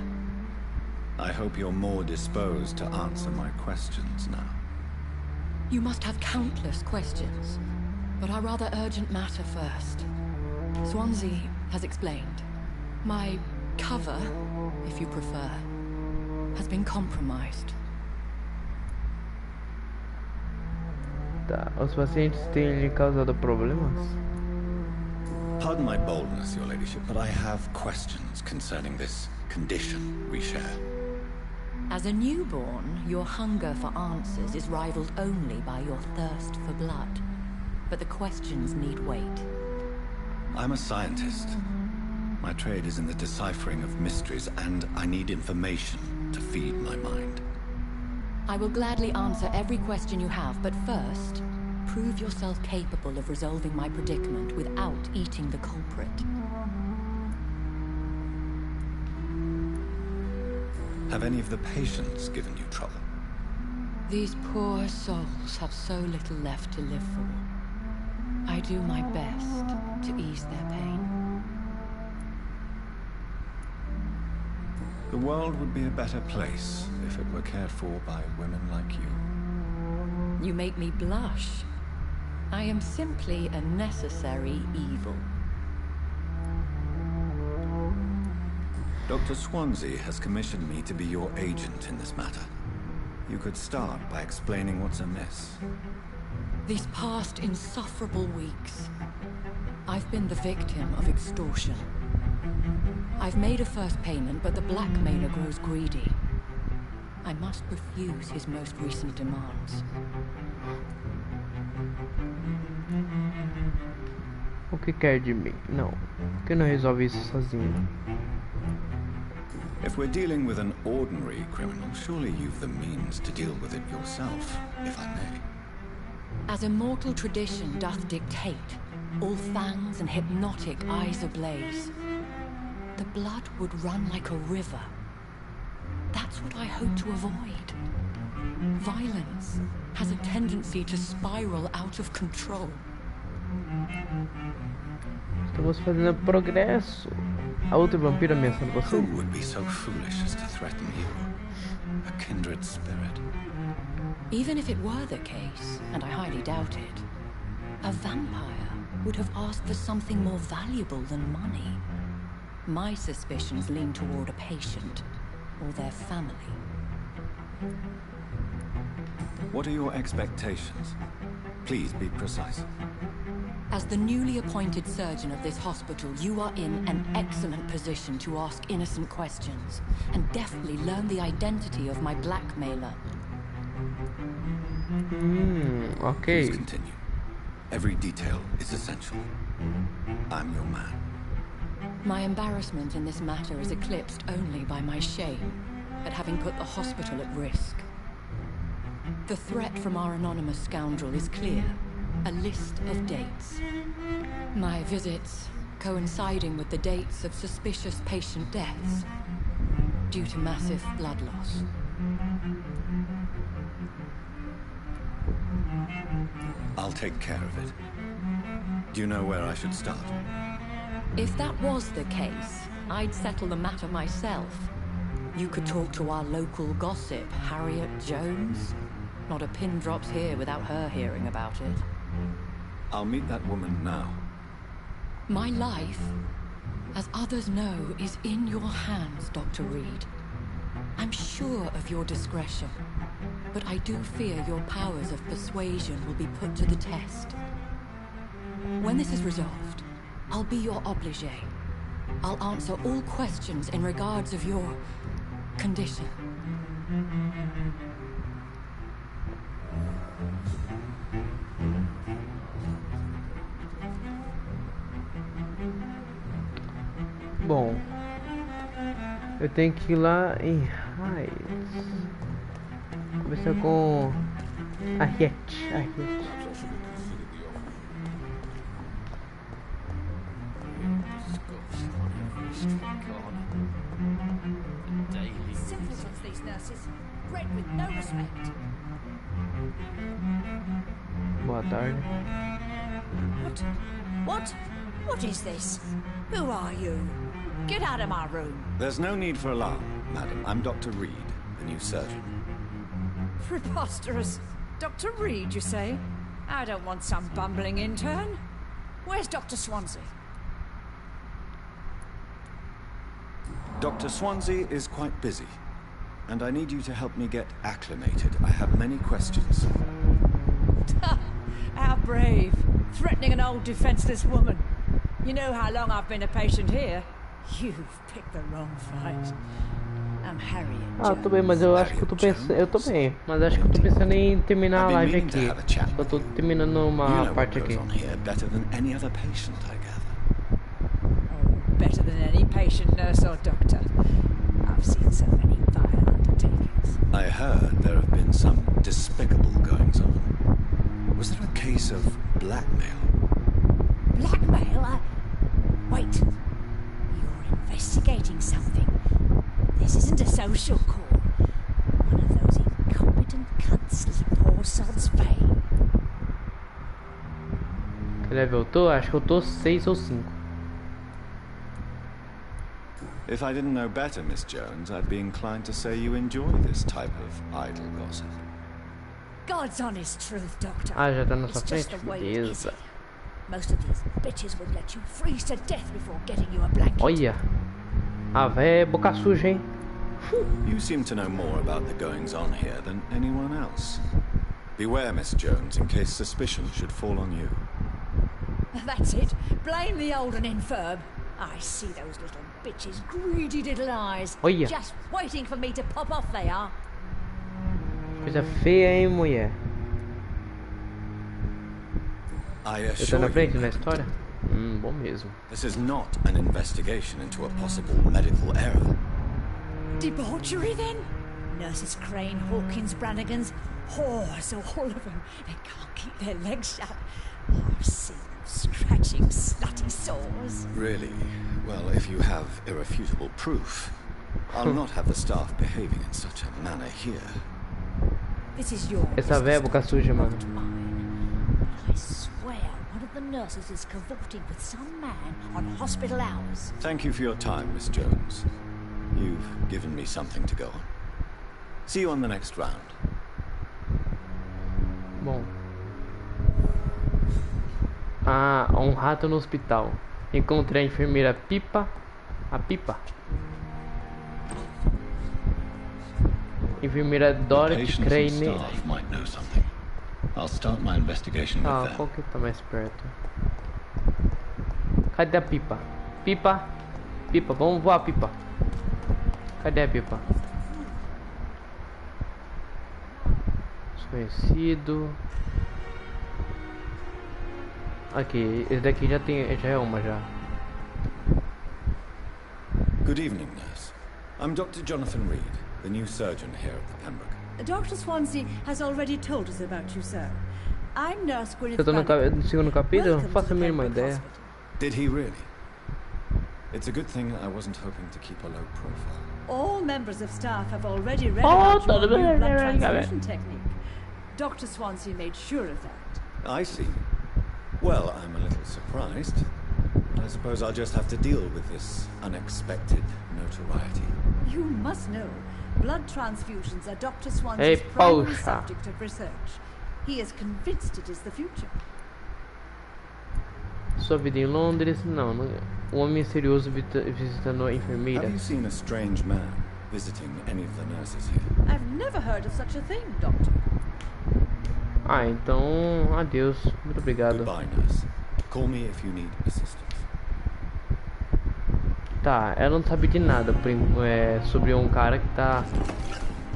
[SPEAKER 2] I hope you're more disposed to answer my questions now.
[SPEAKER 9] You must have countless questions, but our rather urgent matter first. Swansea has explained. My cover, if you prefer, has been compromised.
[SPEAKER 1] Tá, os pacientes têm lhe causado problemas?
[SPEAKER 2] Pardon my boldness, Your Ladyship, but I have questions concerning this condition we share.
[SPEAKER 9] As a newborn, your hunger for answers is rivaled only by your thirst for blood. But the questions need wait.
[SPEAKER 2] I'm a scientist. My trade is in the deciphering of mysteries, and I need information to feed my mind.
[SPEAKER 9] I will gladly answer every question you have, but first, prove yourself capable of resolving my predicament without eating the culprit.
[SPEAKER 2] Have any of the patients given you trouble?
[SPEAKER 9] These poor souls have so little left to live for. I do my best to ease their pain.
[SPEAKER 2] The world would be a better place if it were cared for by women like you.
[SPEAKER 9] You make me blush. I am simply a necessary evil.
[SPEAKER 2] Dr. Swansea has commissioned me to be your agent in this matter. You could start by explaining what's amiss.
[SPEAKER 9] These past insufferable weeks, I've been the victim of extortion. I've made a first payment, but the blackmailer grows greedy. I must refuse his most recent demands.
[SPEAKER 1] O que quer de mim? Não. Por que não resolve isso sozinho?
[SPEAKER 2] If we're dealing with an ordinary criminal, surely you've the means to deal with it yourself, if I may.
[SPEAKER 9] As immortal tradition doth dictate, all fangs and hypnotic eyes ablaze, the blood would run like a river. That's what I hope to avoid. Violence has a tendency to spiral out of control.
[SPEAKER 1] Estamos fazendo progresso. A outra vampira ameaçando você?
[SPEAKER 2] Who would be so foolish as to threaten you? A kindred spirit.
[SPEAKER 9] Even if it were the case, and I highly doubt it, a vampire would have asked for something more valuable than money. My suspicions lean toward a patient or their family.
[SPEAKER 2] What are your expectations? Please be precise.
[SPEAKER 9] As the newly appointed surgeon of this hospital, you are in an excellent position to ask innocent questions and deftly learn the identity of my blackmailer.
[SPEAKER 1] Okay.
[SPEAKER 2] Please continue. Every detail is essential. I'm your man.
[SPEAKER 9] My embarrassment in this matter is eclipsed only by my shame at having put the hospital at risk. The threat from our anonymous scoundrel is clear. A list of dates. My visits coinciding with the dates of suspicious patient deaths due to massive blood loss.
[SPEAKER 2] I'll take care of it. Do you know where I should start?
[SPEAKER 9] If that was the case, I'd settle the matter myself. You could talk to our local gossip, Harriet Jones. Not a pin drops here without her hearing about it.
[SPEAKER 2] I'll meet that woman now.
[SPEAKER 9] My life, as others know, is in your hands, Dr. Reed. I'm sure of your discretion, but I do fear your powers of persuasion will be put to the test. When this is resolved, I'll be your obligé. I'll answer all questions in regards of your condition.
[SPEAKER 1] Bom, eu tenho que ir lá em Heights. Conversar com Harriet.
[SPEAKER 19] Simpletons, these nurses. Bred with no respect.
[SPEAKER 1] Boa tarde.
[SPEAKER 19] What is this? Who are you? Get out of my room.
[SPEAKER 2] There's no need for alarm, madam. I'm Dr. Reed, the new surgeon.
[SPEAKER 19] Preposterous. Dr. Reed, you say? I don't want some bumbling intern. Where's Dr. Swansea?
[SPEAKER 2] Dr. Swansea is quite busy, and I need you to help me get acclimated. I have many questions.
[SPEAKER 19] How brave. Threatening an old defenseless woman. You know how long I've been a patient here? You've picked the wrong fight. I'm Harriet
[SPEAKER 1] Ah, tô bem, mas eu acho que eu tô pensando... Eu tô bem, mas acho que eu tô pensando em terminar a live aqui. Eu tô terminando uma parte aqui.
[SPEAKER 2] Better than any other patient, I gather.
[SPEAKER 19] Oh, better than any patient, nurse or doctor. I've seen so many vile undertakings.
[SPEAKER 2] I heard there have been some despicable goings-on. Was there a case of blackmail?
[SPEAKER 19] Blackmail? Wait. You're investigating something. This isn't a social call. One of those incompetent cunts is poor sod's fame.
[SPEAKER 1] Que level eu tô? Acho que eu tô 6 ou 5.
[SPEAKER 2] If I didn't know better, Miss Jones, I'd be inclined to say you enjoy this type of idle gossip.
[SPEAKER 19] God's honest truth, Doctor.
[SPEAKER 1] Ah, já tá na sua
[SPEAKER 19] It's just
[SPEAKER 1] frente?
[SPEAKER 19] the way it is.
[SPEAKER 1] Beleza.
[SPEAKER 19] Most of these bitches would let you freeze to death before getting you a blanket.
[SPEAKER 1] Olha. A véia é boca suja, hein?
[SPEAKER 2] You seem to know more about the goings-on here than anyone else. Beware, Miss Jones, in case suspicion should fall on you.
[SPEAKER 19] That's it. Blame the old and infirm. I see those little bitches' greedy little eyes.
[SPEAKER 1] Olha.
[SPEAKER 19] Just waiting for me to pop off, they are.
[SPEAKER 1] Coisa feia, hein, mulher? Eu tô na frente na história? Bom mesmo.
[SPEAKER 2] This is not an investigation into a possible medical error.
[SPEAKER 19] Debauchery, then? Nurses Crane, Hawkins, Brannigans, whores, all of them. They can't keep their legs shut. I've seen them scratching slutty sores.
[SPEAKER 2] Really? Well, if you have irrefutable proof, I'll not have the staff behaving in such a manner here.
[SPEAKER 19] This is your
[SPEAKER 1] Essa véia é boca suja, mano.
[SPEAKER 19] I swear one of the nurses is cavorting with some man on hospital hours.
[SPEAKER 2] Thank you for your time, Miss Jones. You've given me something to go on. See you on the next round.
[SPEAKER 1] Bom. um rato no hospital. Encontrei a enfermeira Pipa. A Pipa. Enfermeira Dorothy Crane. Qual que tá mais perto? Cadê a Pipa? Pipa. Pipa, vamos voar, Pipa. Cadê a Pipa? Desconhecido. Aqui, esse daqui já é uma já.
[SPEAKER 13] Good evening, nurse. I'm Dr. Jonathan Reed, the new surgeon here at the Pembroke.
[SPEAKER 19] Dr. Swansea has already told us about you, sir. I'm Nurse Gwyneth.
[SPEAKER 1] Eu tô no segundo capítulo, não faço a mínima ideia.
[SPEAKER 13] Did he really? It's a good thing I wasn't hoping to keep a low profile.
[SPEAKER 19] All members of staff have already read about your new blood transfusion technique. Dr. Swansea made sure of that.
[SPEAKER 13] I see. Well, I'm a little surprised. I suppose I'll just have to deal with this unexpected notoriety.
[SPEAKER 19] You must know, blood transfusions are Dr. Swansea's primary subject of research. He is convinced it is the future.
[SPEAKER 1] Sua vida em Londres? Não. Homem misterioso visitando enfermeiras.
[SPEAKER 13] Have you seen a strange man visiting any of the nurses here?
[SPEAKER 19] I've never heard of such a thing, Doctor.
[SPEAKER 1] Então, adeus. Muito obrigado.
[SPEAKER 13] Goodbye, nurse. Call me if you need assistance.
[SPEAKER 1] Tá, ela não sabe de nada sobre um cara que tá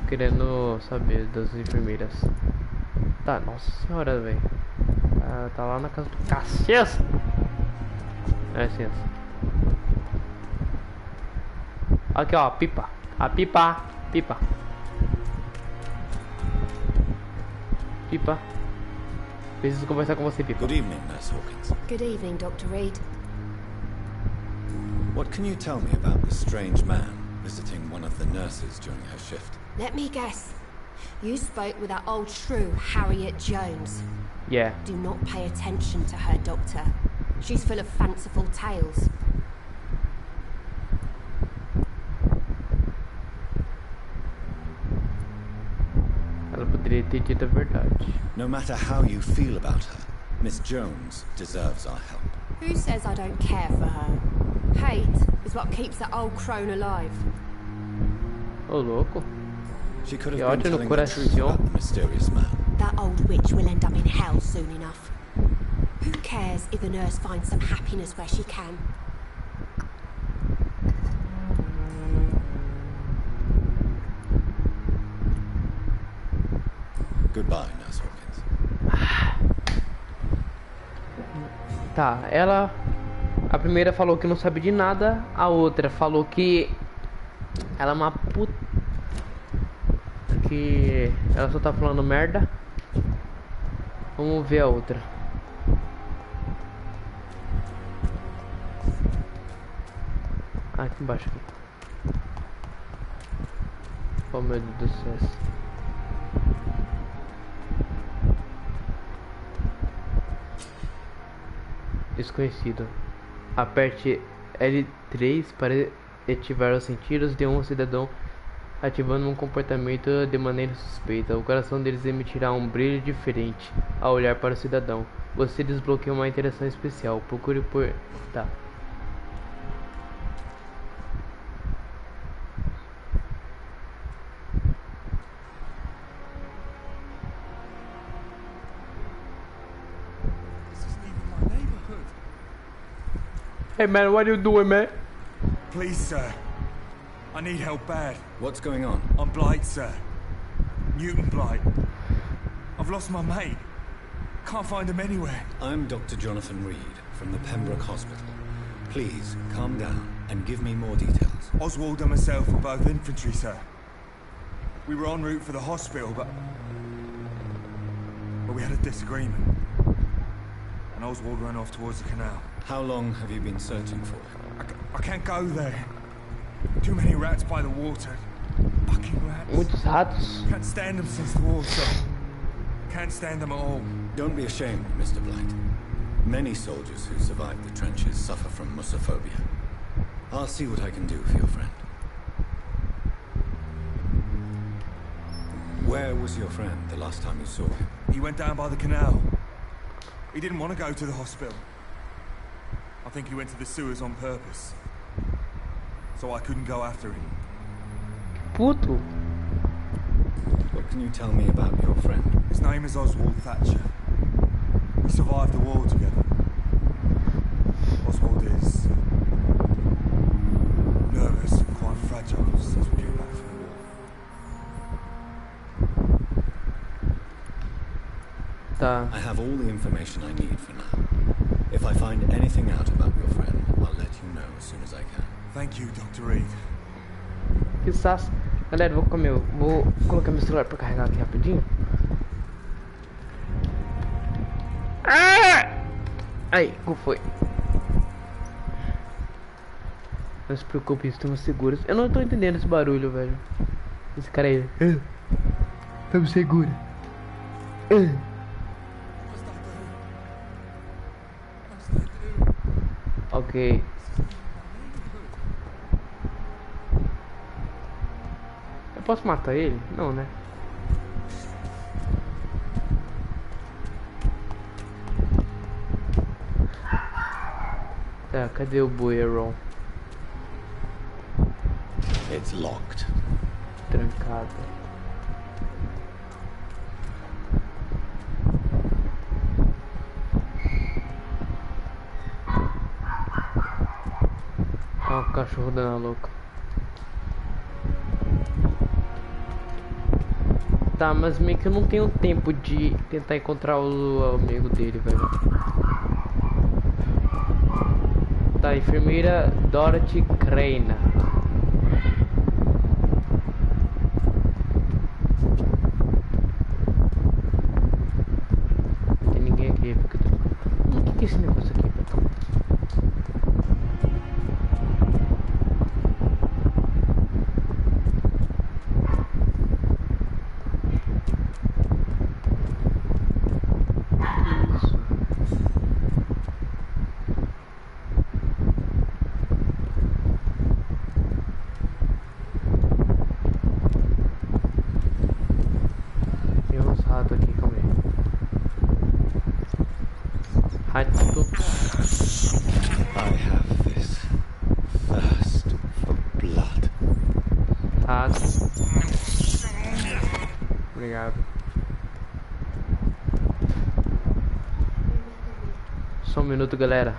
[SPEAKER 1] querendo saber das enfermeiras. Tá, nossa senhora, velho. Tá lá na casa do Cassius. É licença. Aqui, ó, a Pipa. A Pipa. Pipa. Pipa. Preciso conversar com você, Pipa.
[SPEAKER 13] Good evening, Nurse Hawkins.
[SPEAKER 16] Good evening, Dr. Reed.
[SPEAKER 13] What can you tell me about the strange man visiting one of the nurses during her shift?
[SPEAKER 16] Let me guess. You spoke with that old shrew, Harriet Jones.
[SPEAKER 1] Yeah.
[SPEAKER 16] Do not pay attention to her, Doctor. She's full of fanciful tales.
[SPEAKER 1] Ela poderia ter dito a verdade.
[SPEAKER 13] No matter how you feel about her, Miss Jones deserves our help.
[SPEAKER 16] Who says I don't care for her? Hate is what keeps that old crone alive.
[SPEAKER 1] Ô, louco.
[SPEAKER 13] She could have been telling the truth about the mysterious man.
[SPEAKER 16] That old witch will end up in hell soon enough. Who cares if the nurse finds some happiness where she can?
[SPEAKER 13] Goodbye, Nurse Hawkins.
[SPEAKER 1] Tá, a primeira falou que não sabe de nada, a outra falou que ela é uma puta, que ela só tá falando merda. Vamos ver a outra. Aqui embaixo aqui. Oh meu Deus do céu. Desconhecido. Aperte L3 para ativar os sentidos de um cidadão, ativando um comportamento de maneira suspeita. O coração deles emitirá um brilho diferente ao olhar para o cidadão. Você desbloqueia uma interação especial. Procure por... Tá. Hey man, what are you doing, man?
[SPEAKER 7] Please, sir. I need help bad.
[SPEAKER 13] What's going on?
[SPEAKER 7] I'm Blight, sir. Newton Blight. I've lost my mate. Can't find him anywhere.
[SPEAKER 13] I'm Dr. Jonathan Reed from the Pembroke Hospital. Please, calm down and give me more details.
[SPEAKER 7] Oswald and myself were both infantry, sir. We were en route for the hospital, but we had a disagreement. And Oswald ran off towards the canal.
[SPEAKER 13] How long have you been searching for him?
[SPEAKER 7] I can't go there. Too many rats by the water. Fucking rats.
[SPEAKER 1] Muitos ratos.
[SPEAKER 7] Can't stand them since the war, sir. Can't stand them at all.
[SPEAKER 13] Don't be ashamed, Mr. Blight. Many soldiers who survived the trenches suffer from musophobia. I'll see what I can do for your friend. Where was your friend the last time you saw him?
[SPEAKER 7] He went down by the canal. He didn't want to go to the hospital. I think he went to the sewers on purpose. So I couldn't go after him.
[SPEAKER 1] Puto.
[SPEAKER 13] What can you tell me about your friend?
[SPEAKER 7] His name is Oswald Thatcher. We survived the war together. Oswald is nervous and quite fragile since we came back from the war.
[SPEAKER 13] I have all the information I need for now. If I find anything out about your friend, I'll let you know as soon as I can.
[SPEAKER 7] Thank you, Dr. Reed.
[SPEAKER 1] Que saço. Galera, vou colocar meu celular pra carregar aqui rapidinho. Ah! Aí, como foi? Não se preocupe, estamos seguros. Eu não tô entendendo esse barulho, velho. Esse cara aí. Estamos seguros. Ok. Eu posso matar ele? Não, né? Tá, cadê o Bueron?
[SPEAKER 2] It's locked.
[SPEAKER 1] Trancado. Ó, o cachorro dando a louca. Tá, mas meio que eu não tenho tempo de tentar encontrar o amigo dele, velho. Tá, enfermeira Dorothy Crane. Não tem ninguém aqui, fica tranquilo. O que é esse negócio aqui, velho?
[SPEAKER 2] I have this thirst for blood.
[SPEAKER 1] Obrigado. Só um minuto, galera.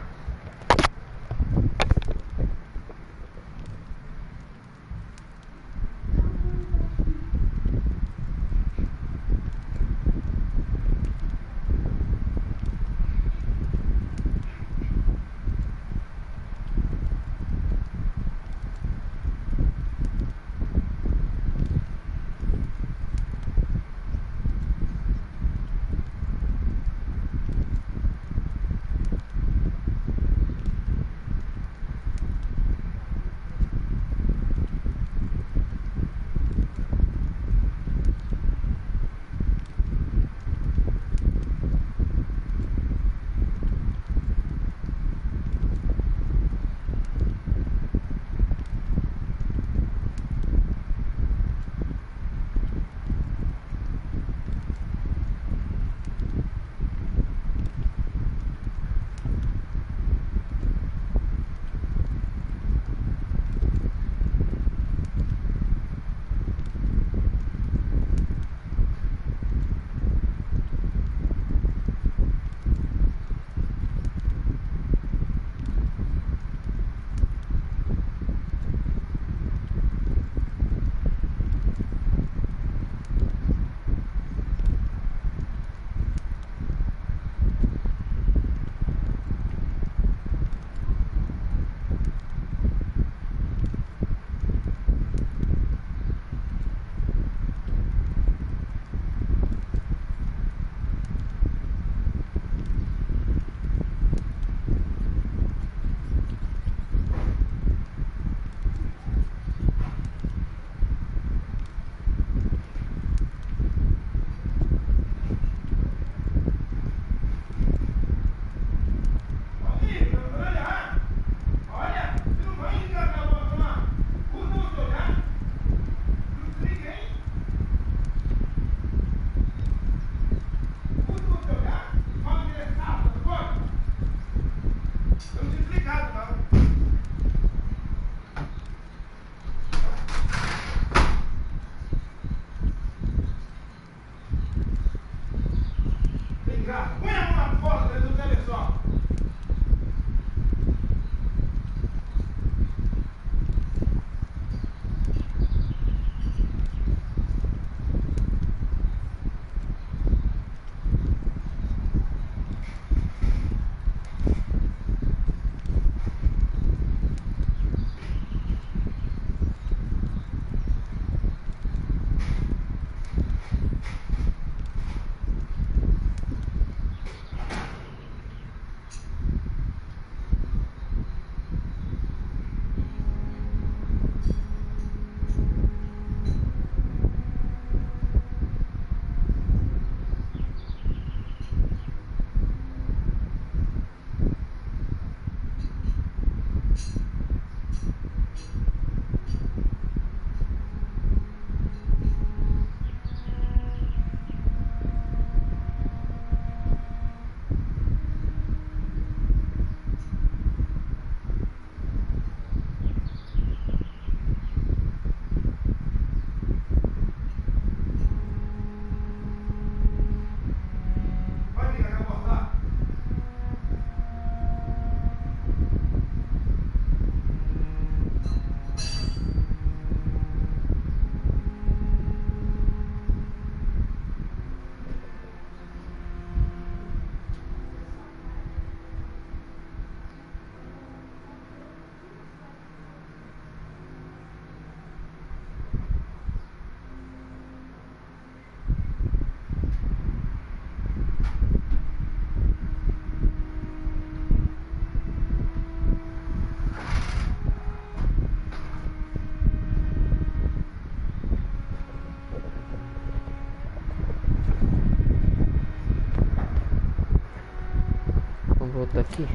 [SPEAKER 1] aqui.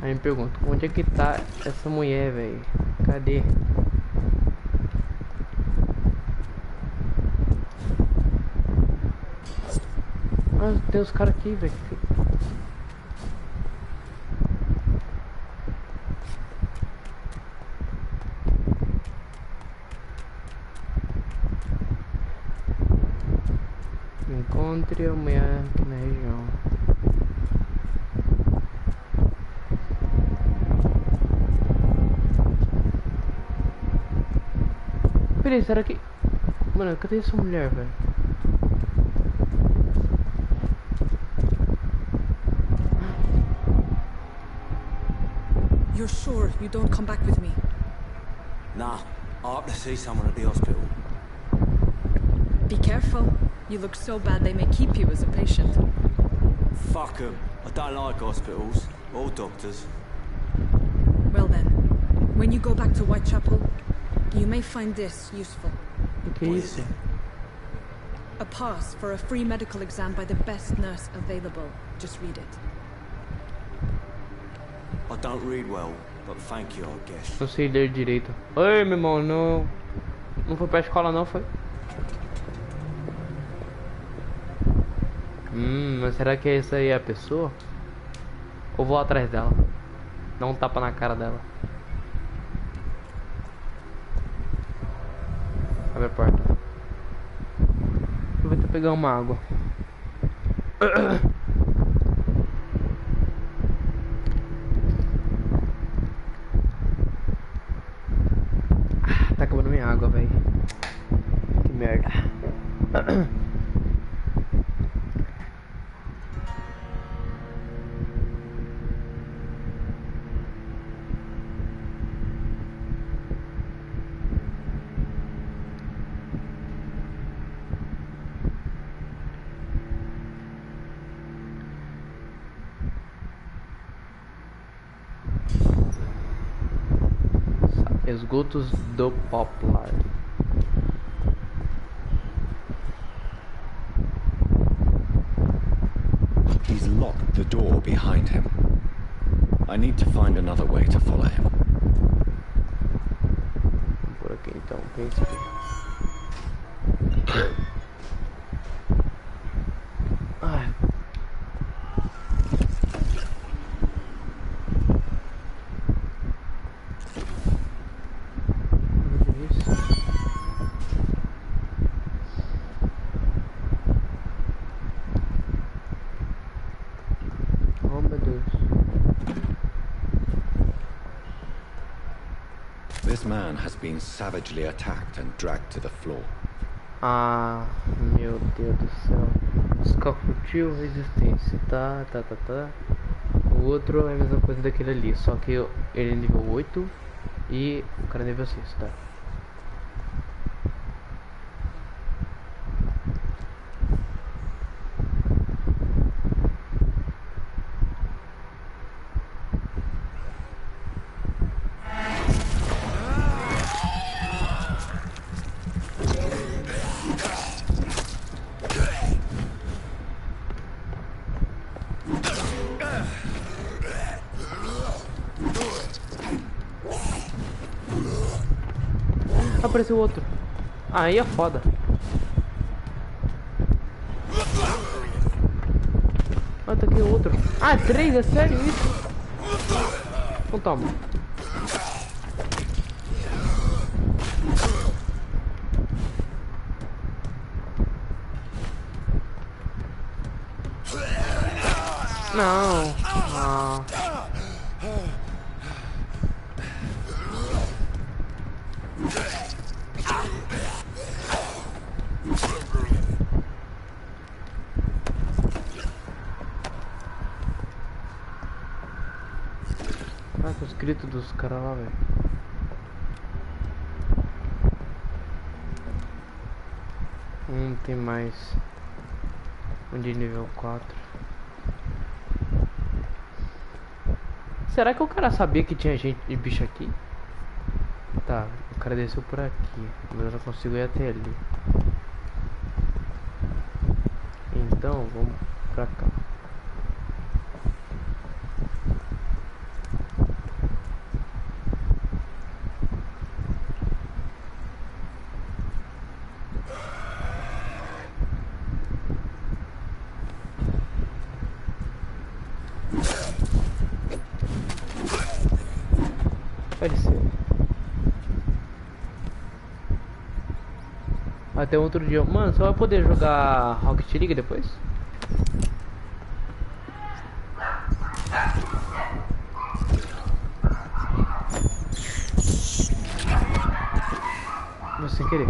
[SPEAKER 1] Aí me pergunto, onde é que tá essa mulher, velho? Cadê? Ah, tem os caras aqui, velho. Encontre a mulher aqui na região. Peraí, será que... Mano, cadê essa mulher, velho?
[SPEAKER 10] You're sure you don't come back with me?
[SPEAKER 6] Nah, I have to see someone at the hospital.
[SPEAKER 10] Be careful. You look so bad they may keep you as a patient.
[SPEAKER 6] Fuck 'em. I don't like hospitals or doctors.
[SPEAKER 10] Well then, when you go back to Whitechapel, you may find this useful.
[SPEAKER 1] Que isso?
[SPEAKER 10] A pass for a free medical exam by the best nurse available. Just read it.
[SPEAKER 6] I don't read well, but thank you, I guess.
[SPEAKER 1] Não sei ler direito. Oi, meu irmão, não foi pra escola não, foi? Mas será que essa aí é a pessoa? Ou vou atrás dela? Dá um tapa na cara dela. Abre a porta. Eu vou ter que pegar uma água. Tá acabando minha água, velho. Que merda. Esgotos do Poplar.
[SPEAKER 2] He's locked the door behind him. I need to find another way to follow him.
[SPEAKER 1] Por aqui então, príncipe. Ai.
[SPEAKER 2] This man has been savagely attacked and dragged to the floor.
[SPEAKER 1] Ah, meu Deus do céu. Escafutil resistência. Tá. O outro é a mesma coisa daquele ali, só que ele é nível 8 e o cara é nível 6, tá? Apareceu outro. Aí é foda. Ah, tá aqui outro. Ah, 3, é sério isso? Então toma. Não. Ah. Os gritos dos caras lá, velho. Tem mais. Um de nível 4. Será que o cara sabia que tinha gente de bicho aqui? Tá, o cara desceu por aqui, mas eu não consigo ir até ali. Então, vamos pra cá. Pode ser. Até outro dia. Mano, você vai poder jogar Rocket League depois? Não, sem querer.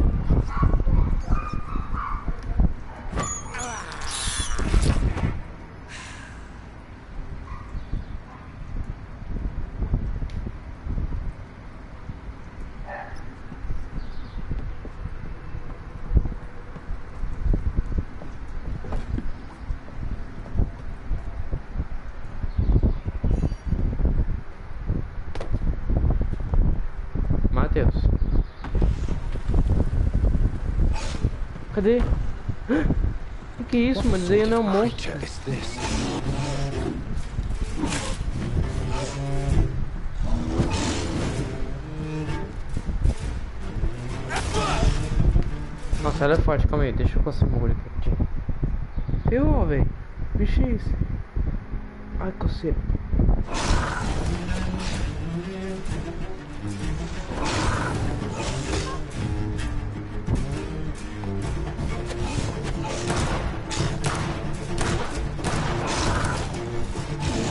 [SPEAKER 1] Matheus. Cadê? O que é isso, mano? Isso aí não é um monstro. Nossa, ela é forte, calma aí, deixa eu conseguir um bagulho aqui. Ferrou, velho. Bicho é esse? Ai, coceira.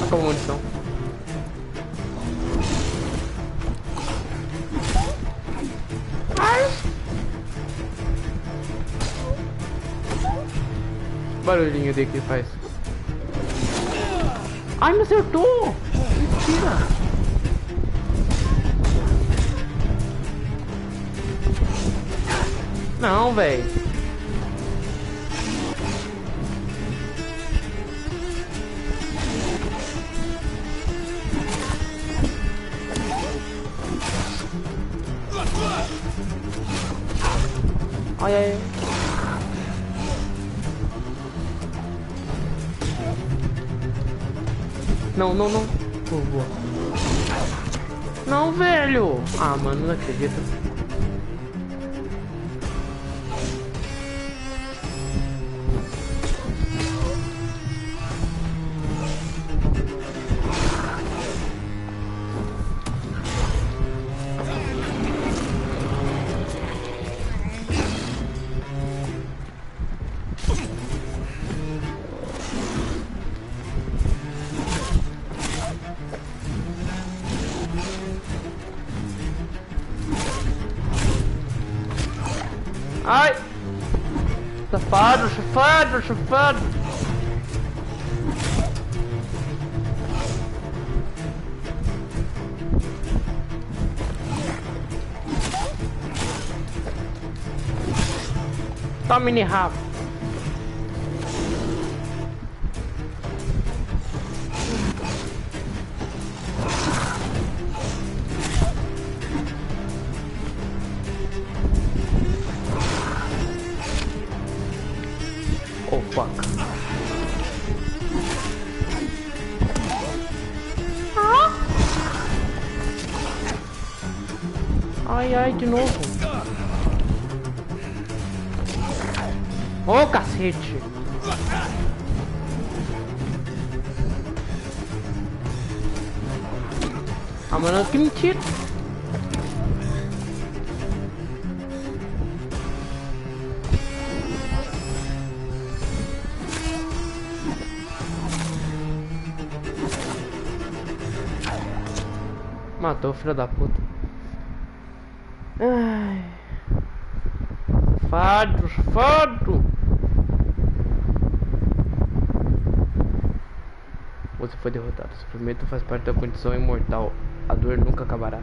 [SPEAKER 1] Acabou a munição. Ai. Barulhinho dele que faz. Ai, me acertou! Mentira! Não, velho. Ai, ai. Não, não, não. Por favor. Não, velho. Ah, mano, não acredito. Ai! Safado, safado, safado! Tá mini rabo. Oh fuck. Ai, ai, de novo. Oh, cacete. Ah, mano, que mentira. Matou, filho da puta. Ai. Fado, fado. Você foi derrotado. O sofrimento faz parte da condição imortal. A dor nunca acabará.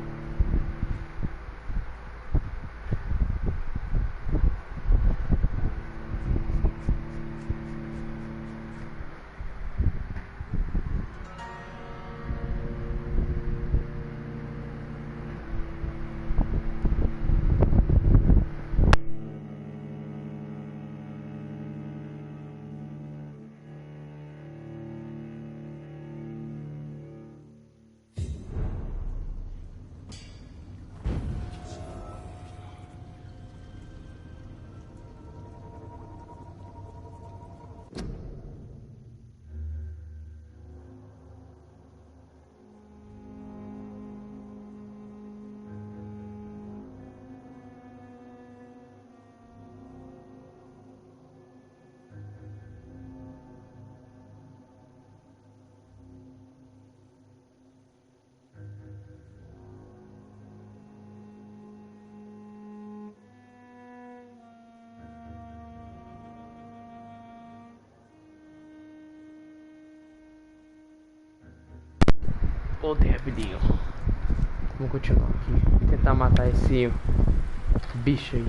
[SPEAKER 1] Voltei rapidinho. Vamos continuar aqui. Tentar matar esse bicho aí.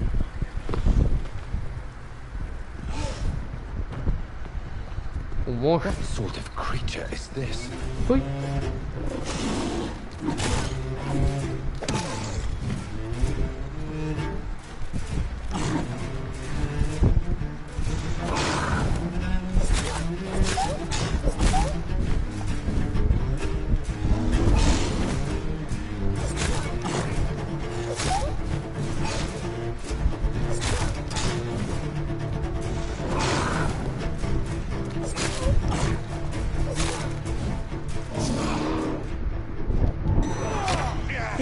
[SPEAKER 1] Um monstro.
[SPEAKER 2] What sort of creature is this?
[SPEAKER 1] Ui.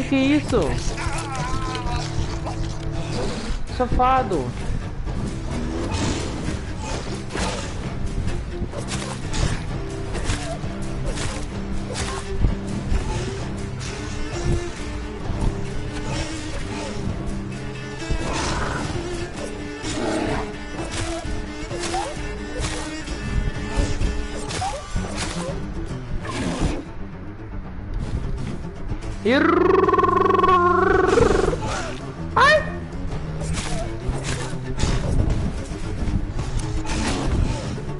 [SPEAKER 1] Que é isso? Safado. Ai!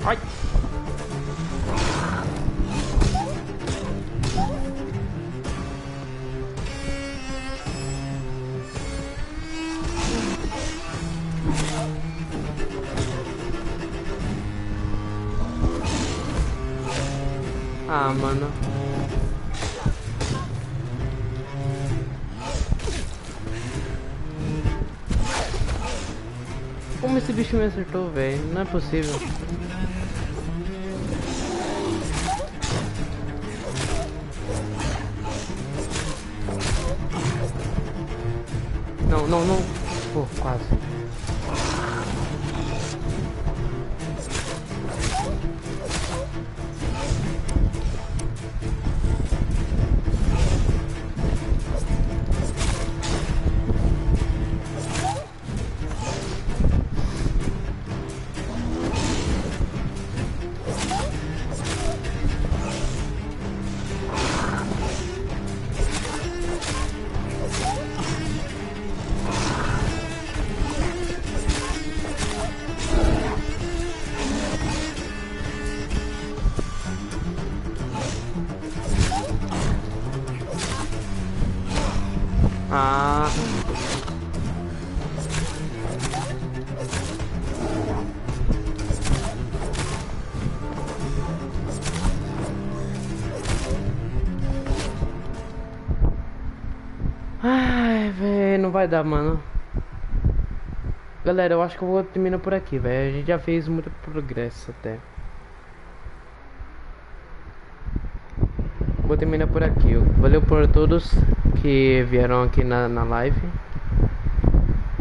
[SPEAKER 1] Ai! Ah, mano. Como esse bicho me acertou, velho? Não é possível. Não, não, não. Pô, quase. Ah. Ai, velho, não vai dar, mano. Galera, eu acho que eu vou terminar por aqui, velho. A gente já fez muito progresso até. Vou terminar por aqui. Valeu por todos que vieram aqui na live.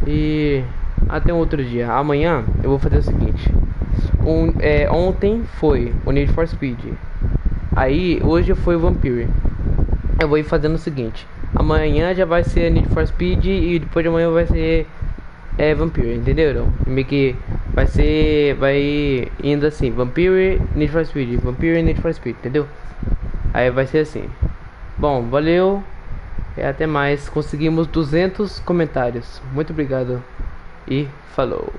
[SPEAKER 1] E até um outro dia. Amanhã eu vou fazer o seguinte. Ontem foi o Need for Speed. Aí hoje foi o Vampire. Eu vou ir fazendo o seguinte. Amanhã já vai ser Need for Speed e depois de amanhã vai ser Vampire, entenderam? Meio que vai indo assim, Vampire, Need for Speed, Vampire, Need for Speed, entendeu? Aí vai ser assim. Bom, valeu e até mais. Conseguimos 200 comentários. Muito obrigado e falou.